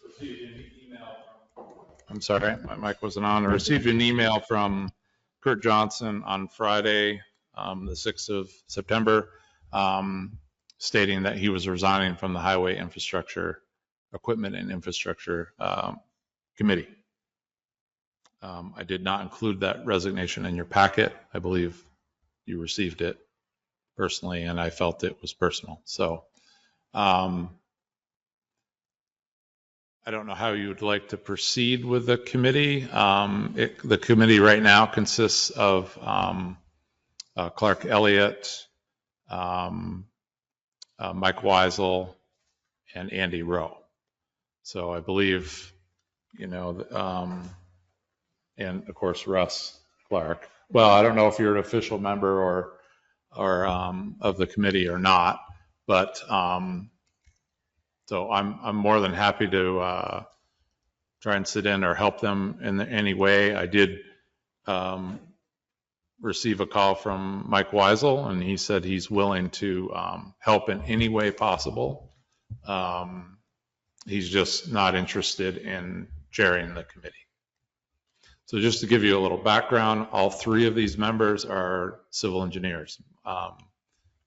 received an email from, I'm sorry, my mic wasn't on. I received an email from Kurt Johnson on Friday, the 6th of September, stating that he was resigning from the Highway Infrastructure, Equipment and Infrastructure Committee. I did not include that resignation in your packet. I believe you received it personally, and I felt it was personal. So I don't know how you would like to proceed with the committee. The committee right now consists of Clark Elliott, Mike Weisel, and Andy Rowe. So I believe, and of course Russ Clark. Well, I don't know if you're an official member or of the committee or not, but so I'm more than happy to try and sit in or help them in any way. I did receive a call from Mike Weisel, and he said he's willing to help in any way possible. He's just not interested in chairing the committee. So just to give you a little background, all three of these members are civil engineers,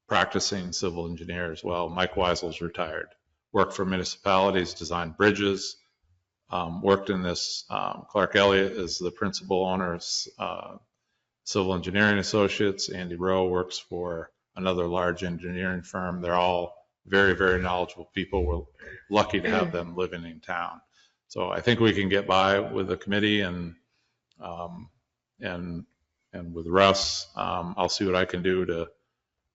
practicing civil engineers. Well, Mike Weisel's retired, worked for municipalities, designed bridges, worked in this. Clark Elliott is the principal owner of Civil Engineering Associates. Andy Rowe works for another large engineering firm. They're all very, very knowledgeable people. We're lucky to have them living in town. So I think we can get by with the committee, and with Russ, I'll see what I can do to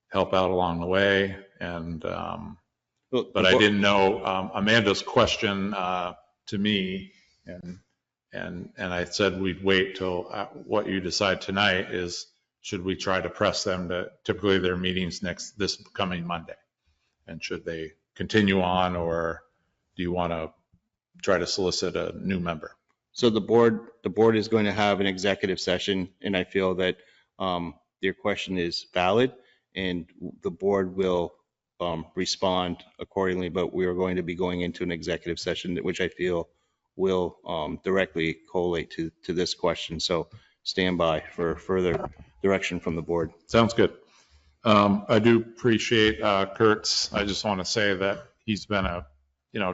help out along the way. And but I didn't know Amanda's question to me, and I said we'd wait till what you decide tonight is, should we try to press them to, typically their meetings this coming Monday, and should they continue on, or do you want to try to solicit a new member? So the board is going to have an executive session, and I feel that your question is valid, and the board will respond accordingly, but we are going to be going into an executive session, which I feel will directly correlate to this question. So stand by for further direction from the board. Sounds good. I do appreciate Kurt's. I just want to say that he's been a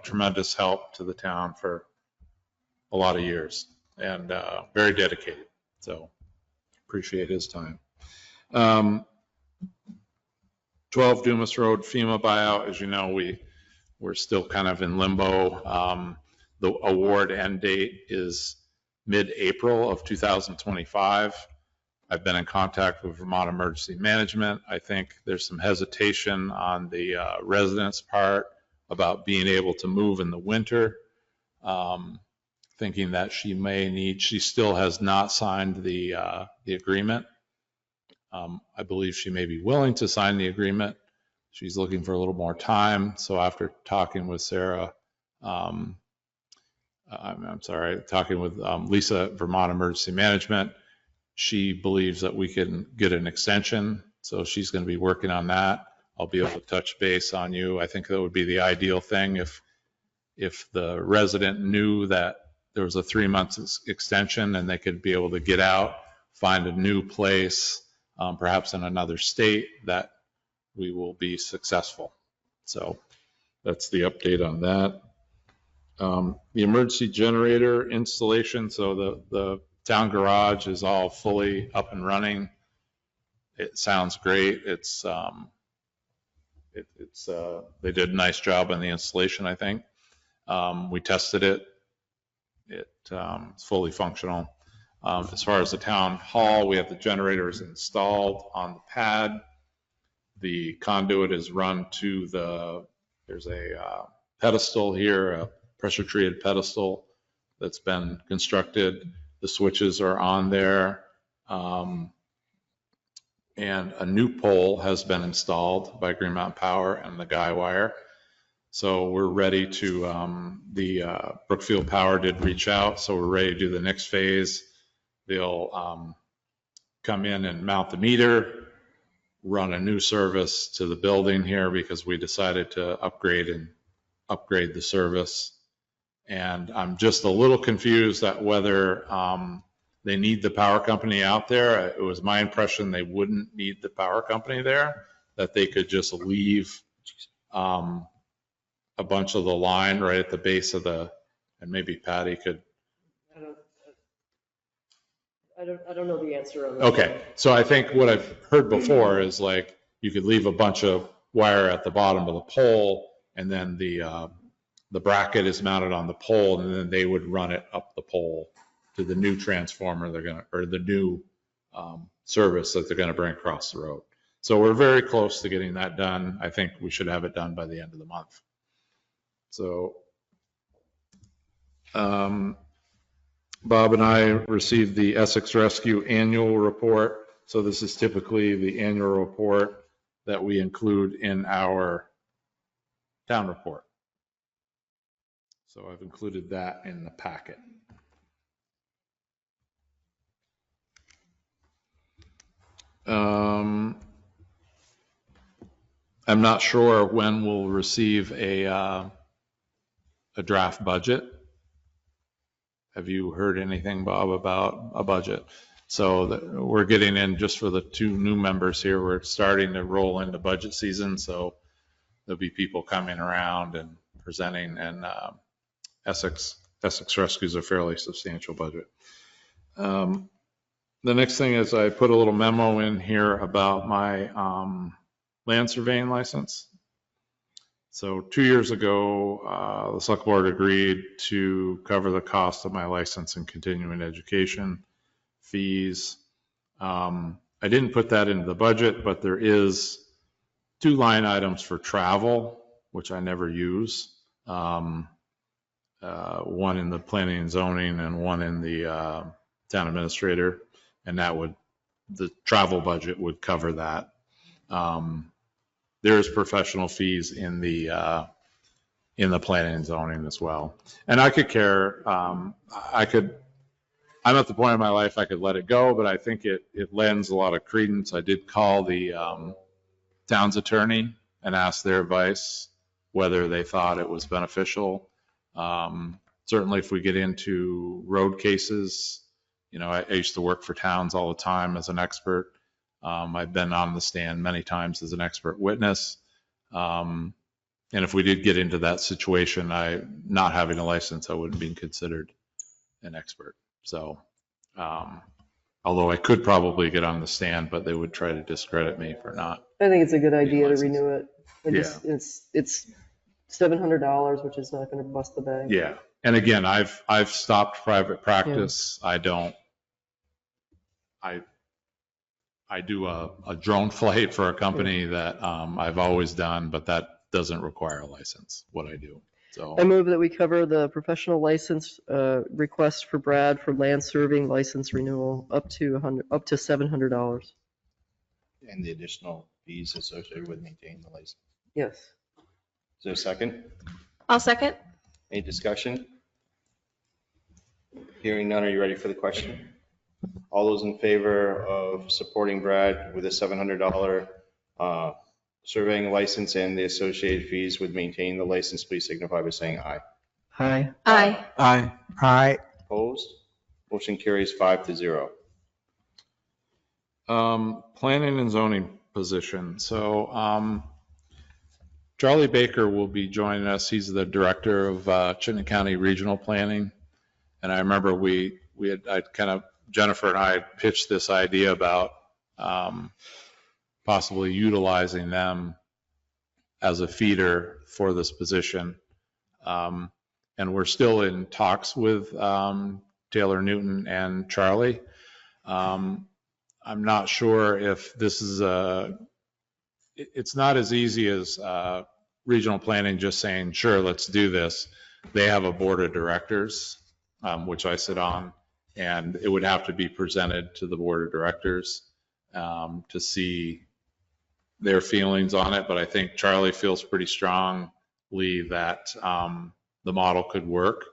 tremendous help to the town for a lot of years, and very dedicated. So appreciate his time. 12 Dumas Road FEMA buyout. As you know, we're still kind of in limbo. The award end date is mid-April of 2025. I've been in contact with Vermont Emergency Management. I think there's some hesitation on the residents' part about being able to move in the winter, thinking that she still has not signed the agreement. I believe she may be willing to sign the agreement. She's looking for a little more time. So after talking with Sarah, talking with Lisa at Vermont Emergency Management, she believes that we can get an extension. So she's going to be working on that. I'll be able to touch base on you. I think that would be the ideal thing if the resident knew that there was a 3-month extension and they could be able to get out, find a new place, perhaps in another state, that we will be successful. So that's the update on that. The emergency generator installation. So the town garage is all fully up and running. It sounds great. They did a nice job on the installation, I think. We tested it. It's fully functional. As far as the town hall, we have the generators installed on the pad. The conduit is run to there's a pedestal here, a pressure treated pedestal that's been constructed. The switches are on there. And a new pole has been installed by Green Mountain Power and the guy wire. So we're ready to, Brookfield Power did reach out, so we're ready to do the next phase. They'll come in and mount the meter, run a new service to the building here because we decided to upgrade the service. And I'm just a little confused at whether they need the power company out there. It was my impression they wouldn't need the power company there, that they could just leave a bunch of the line right at the base of the, and maybe Patty could. I don't know the answer on that. Okay, so I think what I've heard before is like you could leave a bunch of wire at the bottom of the pole, and then the bracket is mounted on the pole, and then they would run it up the pole to the new transformer they're gonna, or the new service that they're gonna bring across the road. So we're very close to getting that done. I think we should have it done by the end of the month. So Bob and I received the Essex Rescue Annual Report. So this is typically the annual report that we include in our town report. So I've included that in the packet. I'm not sure when we'll receive a draft budget. Have you heard anything, Bob, about a budget? So we're getting in, just for the 2 new members here, we're starting to roll into budget season. So there'll be people coming around and presenting, and Essex Rescue is a fairly substantial budget. The next thing is I put a little memo in here about my land surveying license. So 2 years ago, the select board agreed to cover the cost of my license and continuing education fees. I didn't put that into the budget, but there is 2 line items for travel, which I never use. One in the planning and zoning and one in the town administrator. And that would, the travel budget would cover that. There's professional fees in the planning and zoning as well. And I could care, I'm at the point in my life I could let it go, but I think it lends a lot of credence. I did call the town's attorney and ask their advice, whether they thought it was beneficial. Certainly if we get into road cases, you know, I used to work for towns all the time as an expert. I've been on the stand many times as an expert witness. And if we did get into that situation, not having a license, I wouldn't be considered an expert. So, although I could probably get on the stand, but they would try to discredit me for not. I think it's a good idea to renew it. It's $700, which is not going to bust the bank. Yeah. And again, I've stopped private practice. Yeah. I do a drone flight for a company that I've always done, but that doesn't require a license, what I do. So I move that we cover the professional license request for Brad for land surveying license renewal up to $700. And the additional fees associated with maintaining the license. Yes. Is there a second? I'll second. Any discussion? Hearing none, are you ready for the question? All those in favor of supporting Brad with a $700 surveying license and the associated fees with maintaining the license, please signify by saying aye. Aye. Aye. Aye. Aye. Opposed? Motion carries 5-0. Planning and zoning position. So Charlie Baker will be joining us. He's the director of Chittenden County Regional Planning. And I remember Jennifer and I had pitched this idea about possibly utilizing them as a feeder for this position. And we're still in talks with Taylor Newton and Charlie. I'm not sure if this is it's not as easy as regional planning just saying, sure, let's do this. They have a board of directors, which I sit on, and it would have to be presented to the board of directors to see their feelings on it. But I think Charlie feels pretty strongly that the model could work.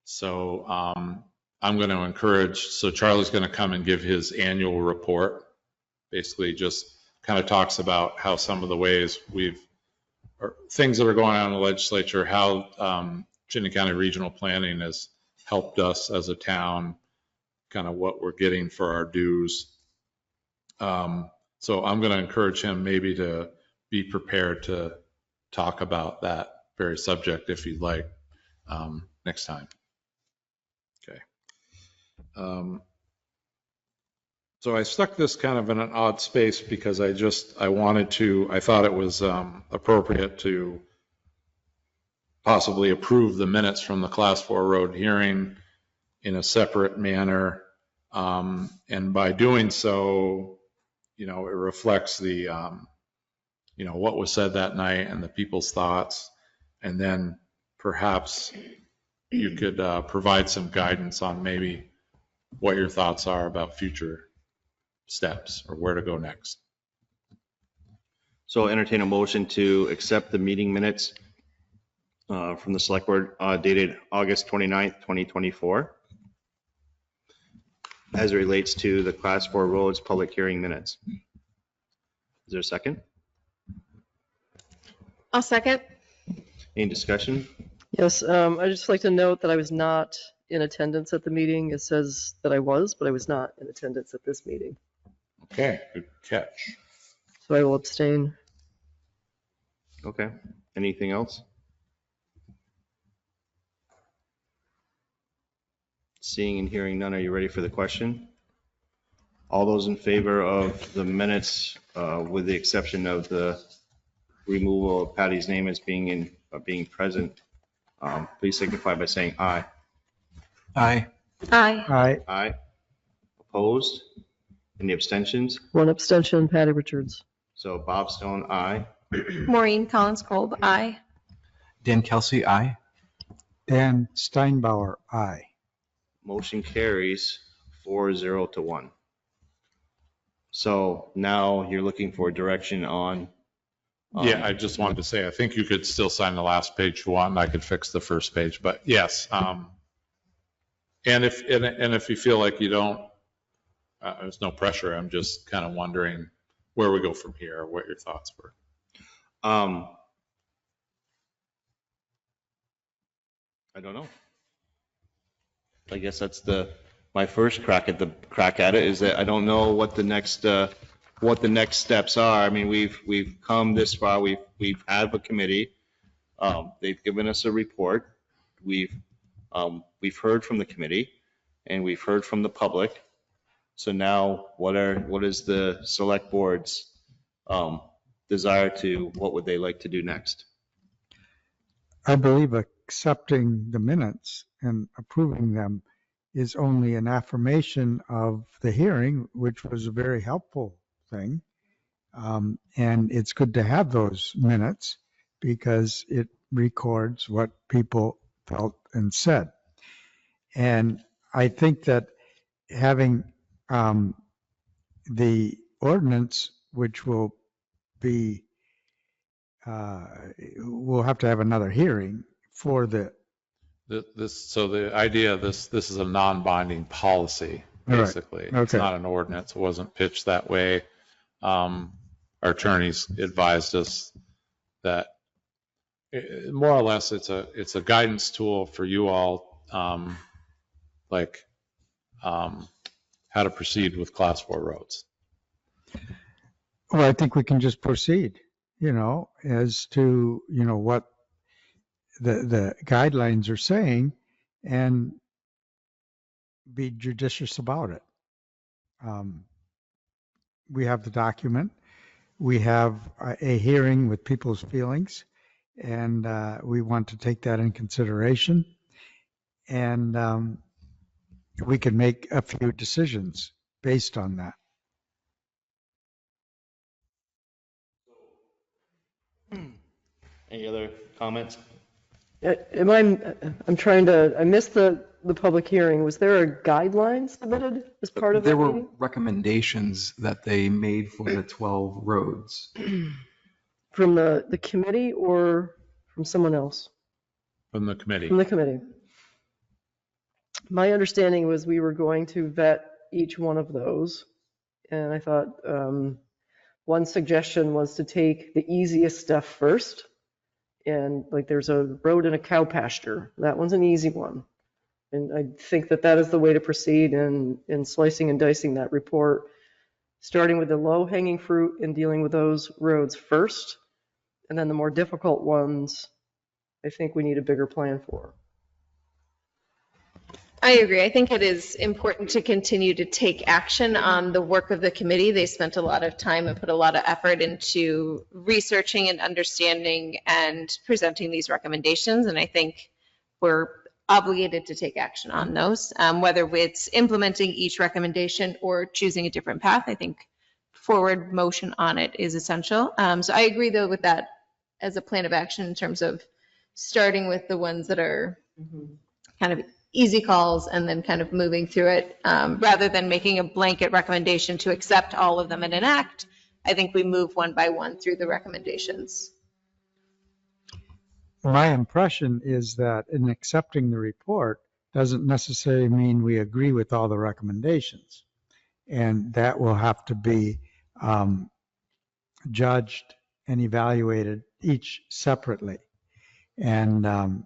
So I'm going to encourage, so Charlie's going to come and give his annual report, basically just kind of talks about how some of the ways or things that are going on in the legislature, how Chittenden County Regional Planning has helped us as a town kind of what we're getting for our dues. So I'm going to encourage him maybe to be prepared to talk about that very subject if you'd like next time. Okay. So I stuck this kind of in an odd space because I thought it was appropriate to possibly approve the minutes from the Class 4 road hearing in a separate manner. And by doing so, it reflects the, what was said that night and the people's thoughts. And then perhaps you could provide some guidance on maybe what your thoughts are about future steps or where to go next. So I'll entertain a motion to accept the meeting minutes from the select board dated August 29th, 2024, as it relates to the Class 4 roads public hearing minutes. Is there a second? I'll second. Any discussion? Yes, I'd just like to note that I was not in attendance at the meeting. It says that I was, but I was not in attendance at this meeting. Okay, good catch. So I will abstain. Okay. Anything else? Seeing and hearing none, are you ready for the question? All those in favor of the minutes, with the exception of the removal of Patty's name as being present, please signify by saying aye. Aye. Aye. Aye. Aye. Opposed? Any abstentions? One abstention, Patty Richards. So Bob Stone, aye. Maureen Collins-Kolb, aye. Dan Kelsey, aye. Dan Steinbauer, aye. Motion carries 4-0 to 1. So now you're looking for direction on. Yeah, I just wanted to say, I think you could still sign the last page if you want, and I could fix the first page, but yes. And if you feel like you don't, there's no pressure. I'm just kind of wondering where we go from here, what your thoughts were. I don't know. I guess that's my first crack at it, is that I don't know what the next steps are. I mean, we've come this far. We've had a committee. They've given us a report. We've heard from the committee, and we've heard from the public. So now, what is the select board's desire to, what would they like to do next? I believe accepting the minutes and approving them is only an affirmation of the hearing, which was a very helpful thing. And it's good to have those minutes because it records what people felt and said. And I think that having the ordinance, which will be, we'll have to have another hearing for So the idea of this is a non-binding policy, basically. Right. Okay. It's not an ordinance. It wasn't pitched that way. Our attorneys advised us that more or less it's a guidance tool for you all, how to proceed with Class 4 roads. Well, I think we can just proceed, as to, what the guidelines are saying and be judicious about it. We have the document. We have a hearing with people's feelings, and we want to take that in consideration. And we can make a few decisions based on that. Any other comments? I'm trying to, I missed the public hearing. Was there a guideline submitted as part of that There were meeting? recommendations that they made for the 12 roads. From the committee or from someone else? From the committee. From the committee. My understanding was we were going to vet each one of those. And I thought one suggestion was to take the easiest stuff first. And like there's a road in a cow pasture. That one's an easy one. And I think that that is the way to proceed in slicing and dicing that report, starting with the low-hanging fruit and dealing with those roads first. And then the more difficult ones, I think we need a bigger plan for. I agree. I think it is important to continue to take action on the work of the committee. They spent a lot of time and put a lot of effort into researching and understanding and presenting these recommendations. And I think we're obligated to take action on those, whether it's implementing each recommendation or choosing a different path. I think forward motion on it is essential. So I agree, though, with that as a plan of action in terms of starting with the ones that are kind of easy calls and then kind of moving through it, rather than making a blanket recommendation to accept all of them and enact. I think we move one by one through the recommendations. My impression is that in accepting the report doesn't necessarily mean we agree with all the recommendations. And that will have to be judged and evaluated each separately. And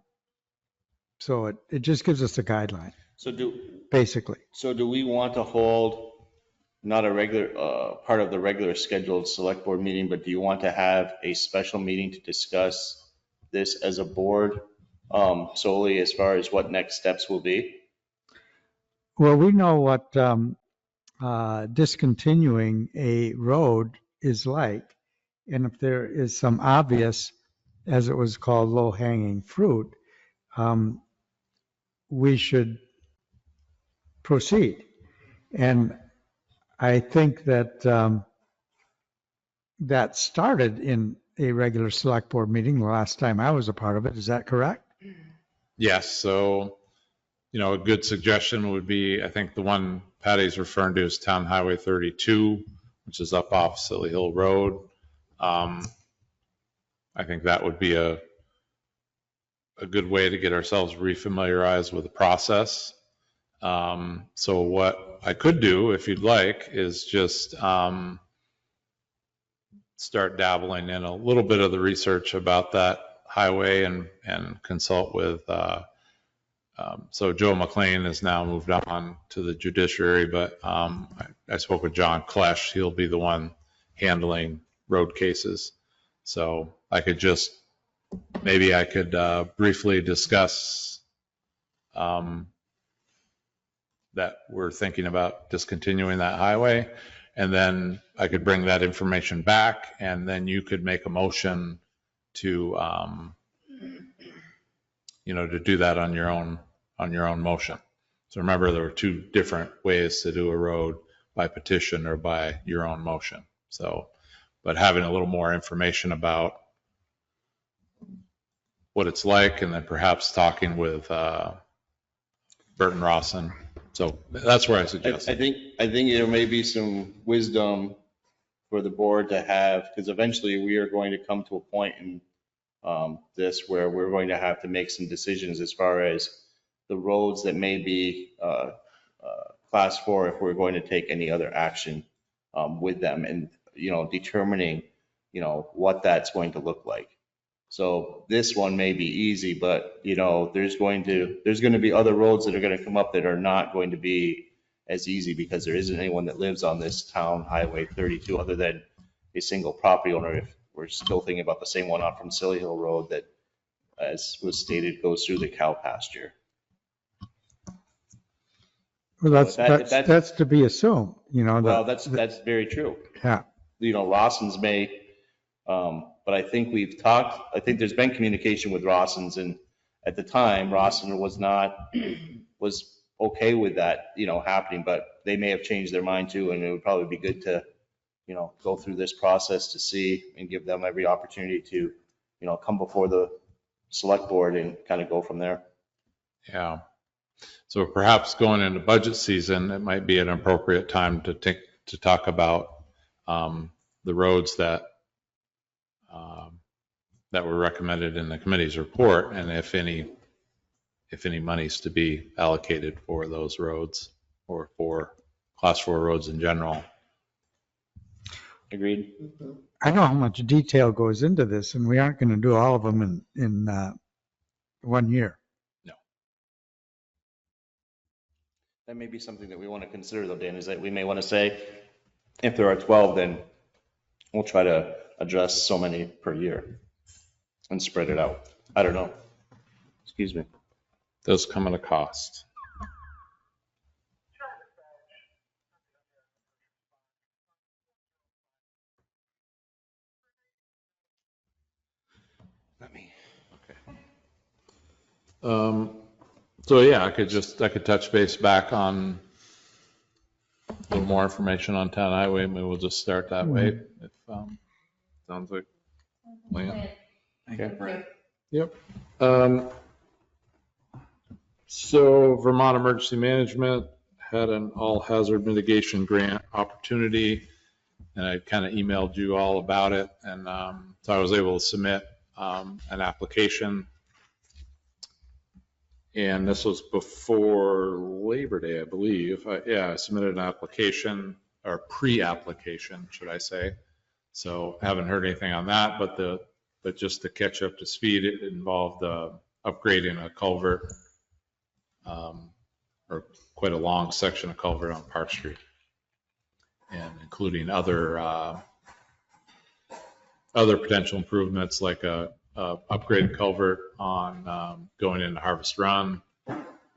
so it just gives us a guideline, So basically. do we want to hold not a regular, part of the regular scheduled select board meeting, but do you want to have a special meeting to discuss this as a board, solely as far as what next steps will be? Well, we know what discontinuing a road is like. And if there is some obvious, as it was called, low-hanging fruit, we should proceed. And I think that that started in a regular select board meeting the last time I was a part of it. Is that correct? Yes, so, a good suggestion would be, I think the one Patty's referring to is Town Highway 32, which is up off Silly Hill Road. I think that would be a good way to get ourselves refamiliarized with the process. So what I could do, if you'd like, is just start dabbling in a little bit of the research about that highway and consult with, so Joe McLean has now moved on to the judiciary, but I spoke with John Klesch. He'll be the one handling road cases. So I could just, maybe I could briefly discuss that we're thinking about discontinuing that highway, and then I could bring that information back, and then you could make a motion to, to do that on your own motion. So remember, there are two different ways to do a road, by petition or by your own motion. So, but having a little more information about what it's like, and then perhaps talking with Burton Rawson. So that's where I suggest. I think there may be some wisdom for the board to have, because eventually we are going to come to a point in this where we're going to have to make some decisions as far as the roads that may be class 4, if we're going to take any other action with them, and determining what that's going to look like. So this one may be easy, but there's going to be other roads that are going to come up that are not going to be as easy, because there isn't anyone that lives on this town highway 32 other than a single property owner. If we're still thinking about the same one out from Silly Hill Road that, as was stated, goes through the cow pasture. Well, that's to be assumed, Well, that's very true. Yeah. Rawson's may, but I think we've talked, I think there's been communication with Rawson's, and at the time, Rawson was okay with that, happening, but they may have changed their mind too, and it would probably be good to, go through this process to see and give them every opportunity to, come before the select board and kind of go from there. Yeah. So perhaps going into budget season, it might be an appropriate time to talk about the roads that were recommended in the committee's report, and if any monies to be allocated for those roads or for class 4 roads in general. Agreed. I know how much detail goes into this, and we aren't going to do all of them in 1 year. That may be something that we want to consider though, Dan, is that we may want to say, if there are 12, then we'll try to address so many per year and spread it out. I don't know. Excuse me. Does come at a cost. Let me. So yeah, I could touch base back on a little more information on town highway. Maybe we'll just start that way. If, sounds like a plan. Okay. Yep. So Vermont Emergency Management had an all hazard mitigation grant opportunity, and I kind of emailed you all about it. And so I was able to submit an application. And this was before Labor Day, I believe. I submitted an application, or pre-application, should I say. So I haven't heard anything on that, but just to catch up to speed, it involved upgrading a culvert, or quite a long section of culvert on Park Street, and including other potential improvements like a upgraded culvert on going into Harvest Run,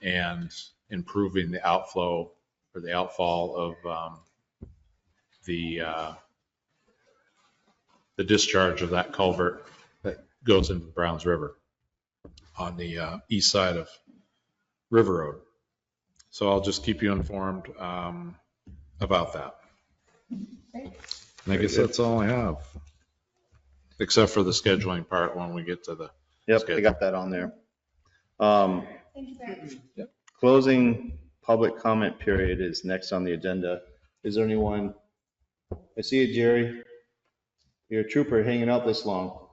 and improving the outflow or the outfall of the discharge of that culvert that goes into the Browns River on the east side of River Road. So I'll just keep you informed about that. And I guess that's all I have. Except for the scheduling part when we get to the Yep, schedule. I got that on there. Closing public comment period is next on the agenda. Is there anyone? I see you, Jerry. You're a trooper hanging out this long.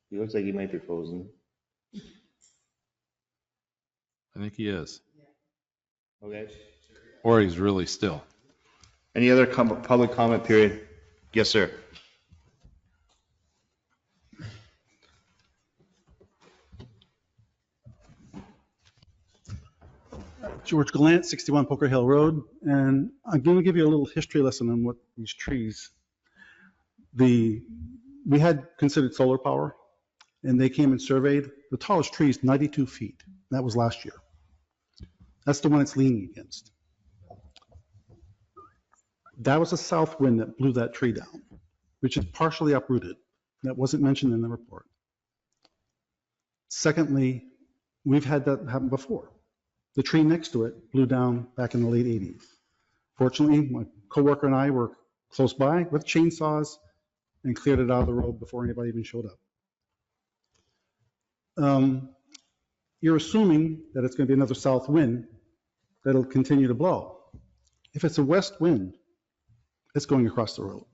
He looks like he might be frozen. I think he is. Okay. Or he's really still. Any other public comment period? Yes, sir. George Gallant, 61 Poker Hill Road, and I'm going to give you a little history lesson on what these trees. We had considered solar power, and they came and surveyed. The tallest tree is 92 feet. That was last year. That's the one it's leaning against. That was a south wind that blew that tree down, which is partially uprooted. That wasn't mentioned in the report. Secondly, we've had that happen before. The tree next to it blew down back in the late 80s. Fortunately, my coworker and I were close by with chainsaws and cleared it out of the road before anybody even showed up. You're assuming that it's going to be another south wind that'll continue to blow. If it's a west wind, it's going across the road.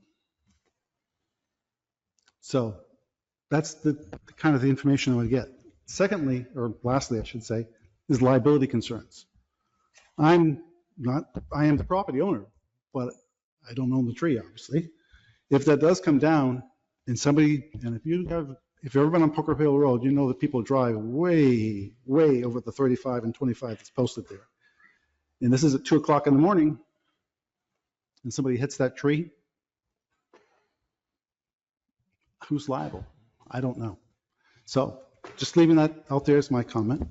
So that's the kind of the information I would get. Secondly, or lastly, I should say, is liability concerns. I am the property owner, but I don't own the tree, obviously. If that does come down and if you've ever been on Poker Hill Road, you know that people drive way, way over the 35 and 25 that's posted there. And this is at 2 o'clock in the morning, and somebody hits that tree, who's liable? I don't know. So just leaving that out there is my comment.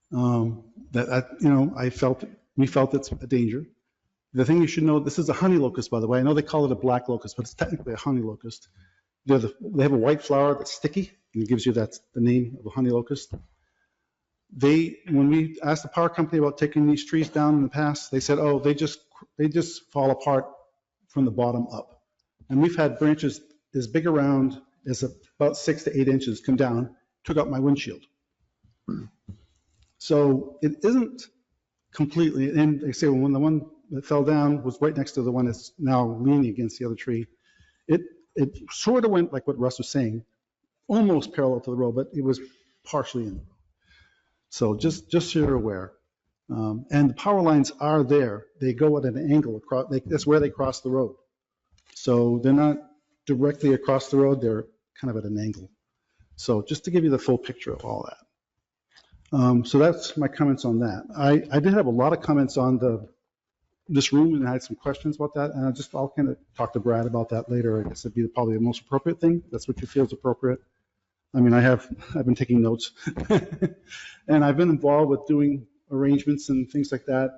We felt it's a danger. The thing you should know, this is a honey locust, by the way. I know they call it a black locust, but it's technically a honey locust. They have a white flower that's sticky, and it gives you the name of a honey locust. When we asked the power company about taking these trees down in the past, they said, oh, they just fall apart from the bottom up. And we've had branches as big around as about 6 to 8 inches come down, took out my windshield. So it isn't completely, and they say when the one that fell down was right next to the one that's now leaning against the other tree, it sort of went like what Russ was saying, almost parallel to the road, but it was partially in the road. So just so you're aware. And the power lines are there. They go at an angle across, that's where they cross the road. So they're not directly across the road, they're kind of at an angle. So just to give you the full picture of all that. So that's my comments on that. I did have a lot of comments on this room, and I had some questions about that, and I'll kind of talk to Brad about that later. I guess it'd be probably the most appropriate thing. That's what you feel is appropriate. I mean, I've been taking notes, and I've been involved with doing arrangements and things like that,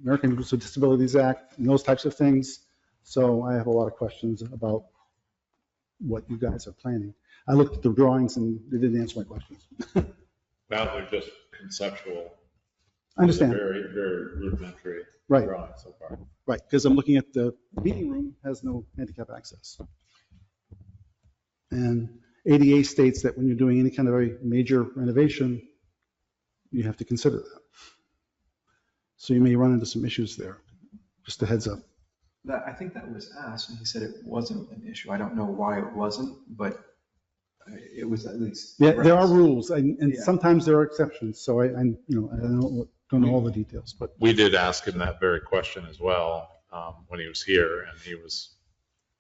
Americans with Disabilities Act, and those types of things. So I have a lot of questions about what you guys are planning. I looked at the drawings and they didn't answer my questions. Now they're just conceptual. I understand. Very, very rudimentary Right. drawing so far. Right, because I'm looking at the meeting room has no handicap access. And ADA states that when you're doing any kind of a major renovation, you have to consider that. So you may run into some issues there, just a heads up. I think that was asked, and he said it wasn't an issue. I don't know why it wasn't, but it was at least. Yeah, there are rules, and Yeah. sometimes there are exceptions, so I don't know all the details, but. We did ask him that very question as well when he was here, and he was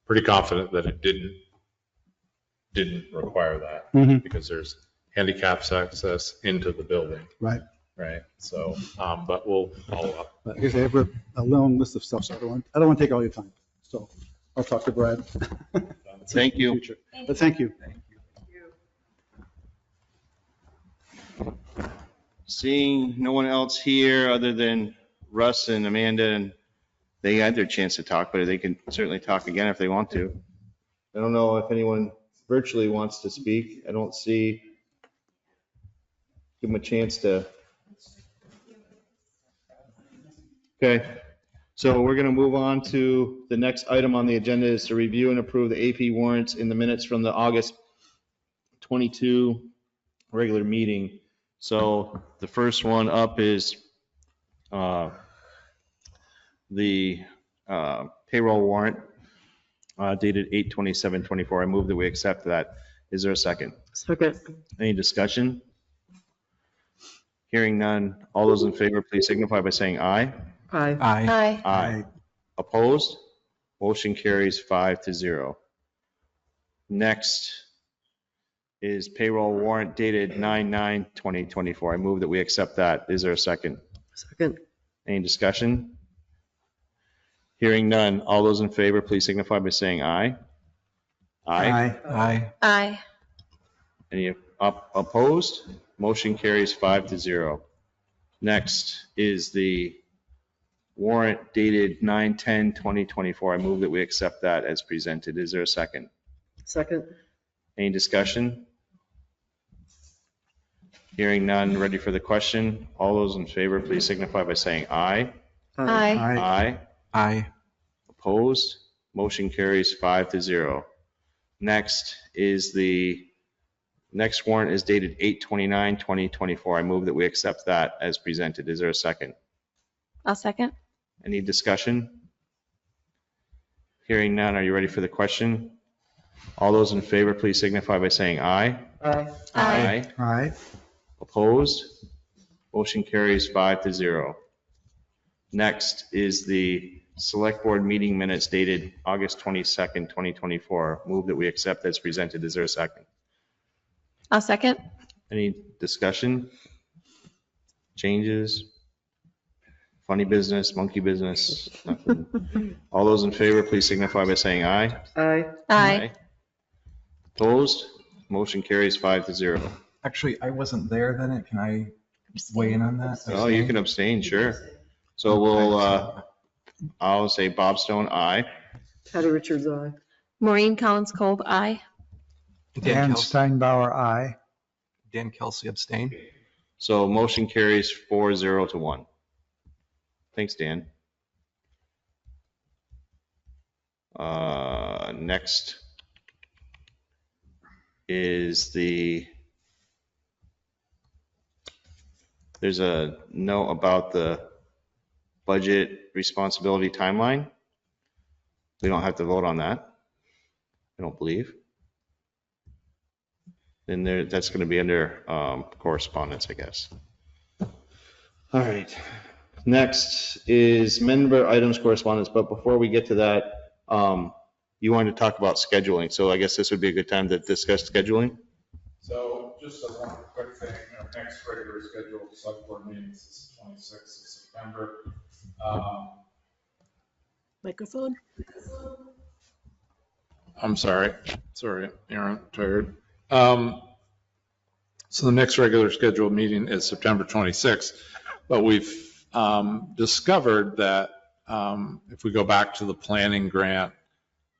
pretty confident that it didn't require that because there's handicap access into the building. Right. Right. So, but we'll follow up. But I have a long list of stuff, so I don't want to take all your time. So I'll talk to Brad. Thank you. But thank you. Seeing no one else here other than Russ and Amanda, and they had their chance to talk, but they can certainly talk again if they want to. I don't know if anyone virtually wants to speak. I don't see. Give them a chance to. Okay, so we're going to move on to the next item on the agenda is to review and approve the AP warrants in the minutes from the August 22 regular meeting. So the first one up is the payroll warrant dated 8/27/24. I move that we accept that. Is there a second? Second. Any discussion? Hearing none. All those in favor, please signify by saying aye. Aye. Aye. Aye. Opposed? Motion carries 5-0. Next is payroll warrant dated 9/9/2024. I move that we accept that. Is there a second? Second. Any discussion? Hearing none. All those in favor, please signify by saying aye. Aye. Aye. Aye. Any opposed? Motion carries 5-0. Next is the warrant dated 9/10/2024. I move that we accept that as presented. Is there a second? Second. Any discussion? Hearing none. Ready for the question? All those in favor, please signify by saying aye. Aye. Aye. Aye. Opposed? Motion carries 5-0. Next is the next warrant is dated 8/29/2024. I move that we accept that as presented. Is there a second? I'll second. Any discussion? Hearing none. Are you ready for the question? All those in favor, please signify by saying aye. Aye. Aye. Aye. Opposed? Motion carries 5-0. Next is the select board meeting minutes dated August 22nd, 2024. Move that we accept as presented. Is there a second? I'll second. Any discussion? Changes? Funny business, monkey business? Nothing. All those in favor, please signify by saying aye. Aye. Aye. Opposed? Motion carries 5-0. Actually, I wasn't there then. Can I weigh in on that? Oh, you can abstain, sure. So we'll, I'll say Bob Stone, aye. Patty Richards, aye. Maureen Collins-Cole, aye. Dan Kelsey. Steinbauer, aye. Dan Kelsey abstain. So motion carries 4-0 to 1. Thanks, Dan. Next is there's a note about the budget responsibility timeline. We don't have to vote on that, I don't believe. Then that's going to be under correspondence, I guess. All right. Next is member items correspondence, but before we get to that, you wanted to talk about scheduling. So I guess this would be a good time to discuss scheduling. So just one quick thing, next regular scheduled select board meeting is the 26th of September. Microphone? I'm sorry, Aaron, tired. So the next regular scheduled meeting is September 26th, but we've discovered that if we go back to the planning grant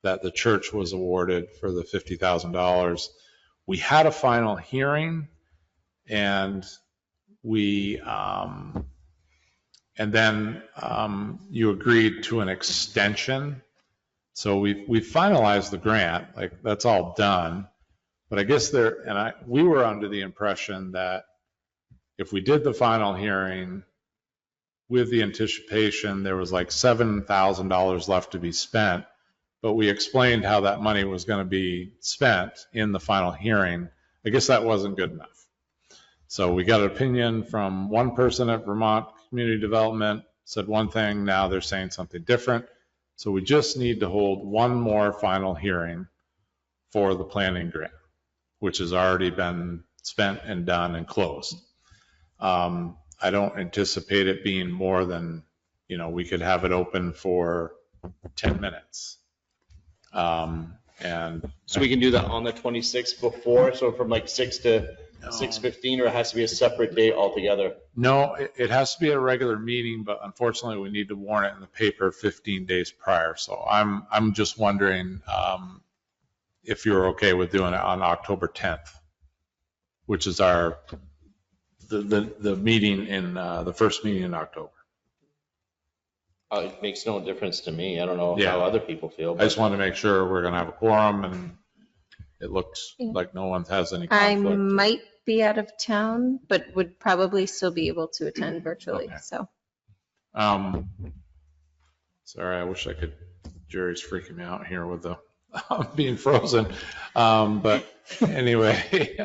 that the church was awarded for the $50,000, we had a final hearing, and then you agreed to an extension. So we finalized the grant, like that's all done. But I guess we were under the impression that if we did the final hearing with the anticipation, there was like $7,000 left to be spent. But we explained how that money was going to be spent in the final hearing. I guess that wasn't good enough. So we got an opinion from one person at Vermont Community Development, said one thing, now they're saying something different. So we just need to hold one more final hearing for the planning grant, which has already been spent and done and closed. I don't anticipate it being more than, we could have it open for 10 minutes. And so we can do that on the 26th before, so from like 6 to 6:15, or it has to be a separate date altogether? No, it has to be a regular meeting, but unfortunately we need to warn it in the paper 15 days prior. So I'm just wondering if you're okay with doing it on October 10th, which is the meeting in the first meeting in October. It makes no difference to me. I don't know how other people feel. I just want to make sure we're going to have a quorum, and it looks like no one has any conflict. I might be out of town, but would probably still be able to attend virtually. Okay. So. Sorry, I wish I could. Jerry's freaking me out here with the being frozen. But anyway,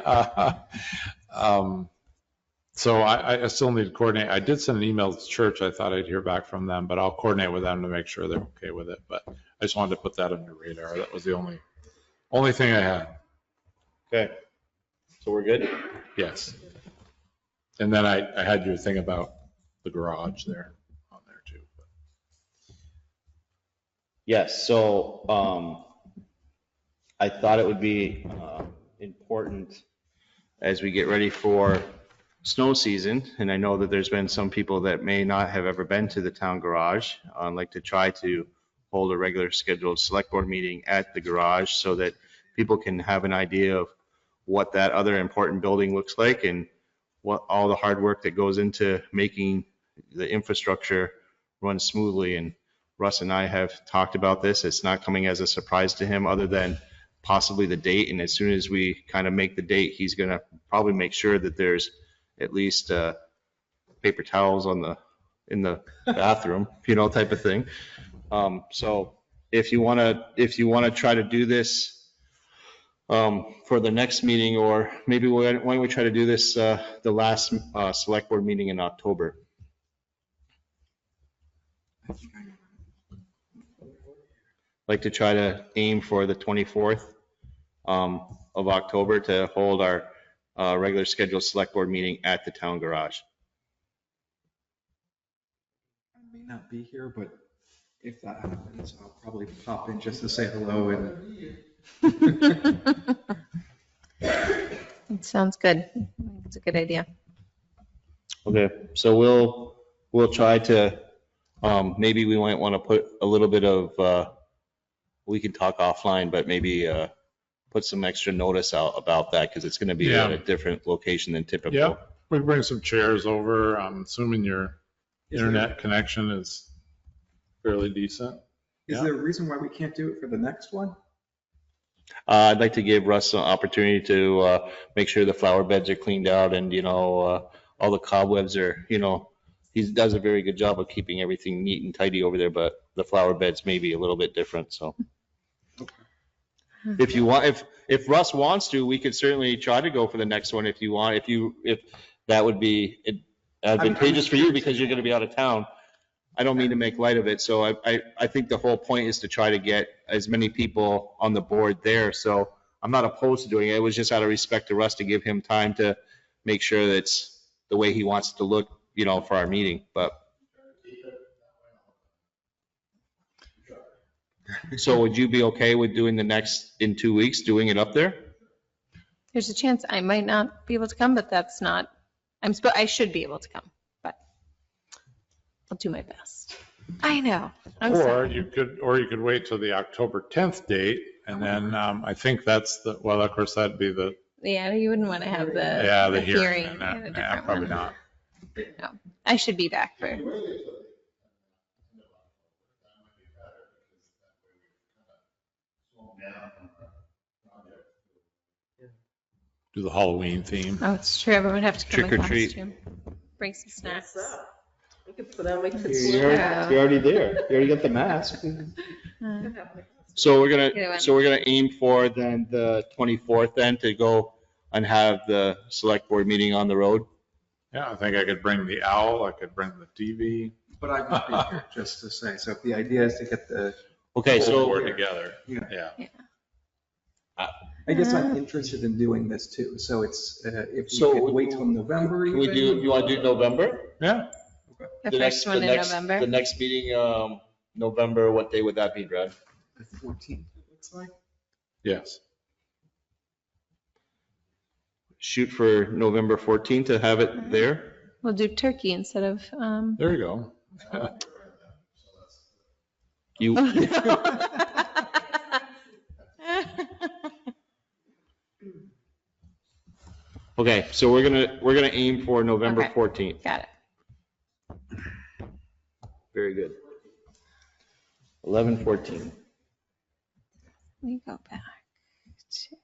so I still need to coordinate. I did send an email to the church. I thought I'd hear back from them, but I'll coordinate with them to make sure they're okay with it. But I just wanted to put that on your radar. That was the only thing I had. Okay. So we're good? Yes. And then I had your thing about the garage there on there too. Yes. So I thought it would be important as we get ready for snow season, and I know that there's been some people that may not have ever been to the town garage, like to try to hold a regular scheduled select board meeting at the garage so that people can have an idea of what that other important building looks like and what all the hard work that goes into making the infrastructure run smoothly. And Russ and I have talked about this. It's not coming as a surprise to him other than possibly the date. And as soon as we kind of make the date, he's going to probably make sure that there's at least paper towels in the bathroom, type of thing. So if you want to try to do this for the next meeting, or maybe why don't we try to do this the last select board meeting in October? Like to try to aim for the 24th of October to hold our regular scheduled select board meeting at the town garage. I may not be here, but if that happens, I'll probably pop in just to say hello. It sounds good. It's a good idea. Okay, so we'll try to, maybe we might want to put a little bit of, we can talk offline, but maybe put some extra notice out about that, because it's going to be at a different location than typical. Yeah, we can bring some chairs over. I'm assuming your internet connection is fairly decent. Is there a reason why we can't do it for the next one? I'd like to give Russ an opportunity to make sure the flower beds are cleaned out and, all the cobwebs are, he does a very good job of keeping everything neat and tidy over there, but the flower beds may be a little bit different, so. If you want, if Russ wants to, we could certainly try to go for the next one if you want, if that would be advantageous for you because you're going to be out of town. I don't mean to make light of it. So I think the whole point is to try to get as many people on the board there. So I'm not opposed to doing it. It was just out of respect to Russ to give him time to make sure that it's the way he wants it to look, you know, for our meeting, but. So would you be okay with doing the next, in 2 weeks, doing it up there? There's a chance I might not be able to come, but that's not, I should be able to come, but I'll do my best. I know. I'm Or sorry. you could wait till the October 10th date, and then I think that's well, of course, that'd be the, Yeah, you wouldn't want to have the hearing. in and a that- different probably one. not. No, I should be back for, Do the Halloween theme. oh, it's true. Everyone would have to come in Trick or treat. costume. Bring some snacks. I could put on my kids' You're already there. You already got the mask. Uh, So we're Either gonna, one. so we're gonna aim for then the 24th then to go and have the select board meeting on the road. Yeah, I think I could bring the owl, I could bring the TV. But I would be here, just to say, so if the idea is to get the, Okay, Whole so, board together. Yeah. Yeah. I guess I'm interested in doing this too, so it's, if So we could wait till November can we even. do, you wanna do November? Yeah. The The next- first one the in next- November. The next meeting, November, what day would that be, Brad? The 14th, it looks like. Yes. Shoot for November 14th to have it there? We'll do turkey instead of, There you go. You, okay, so we're gonna aim for November Okay. 14th. Got it. Very good. 11:14. Let me go back to.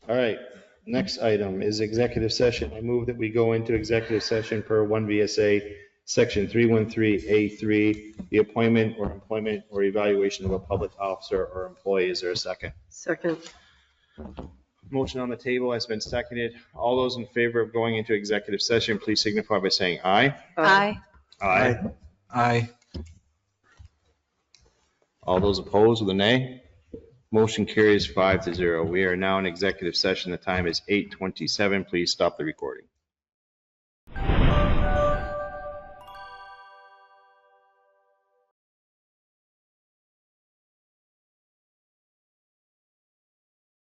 All right, next item is executive session. I move that we go into executive session per 1 VSA, section 313A3, the appointment or employment or evaluation of a public officer or employee. Is there a second? Second. Motion on the table has been seconded. All those in favor of going into executive session, please signify by saying aye. Aye. Aye. Aye. All those opposed with a nay? Motion carries 5-0. We are now in executive session. The time is 8:27. Please stop the recording.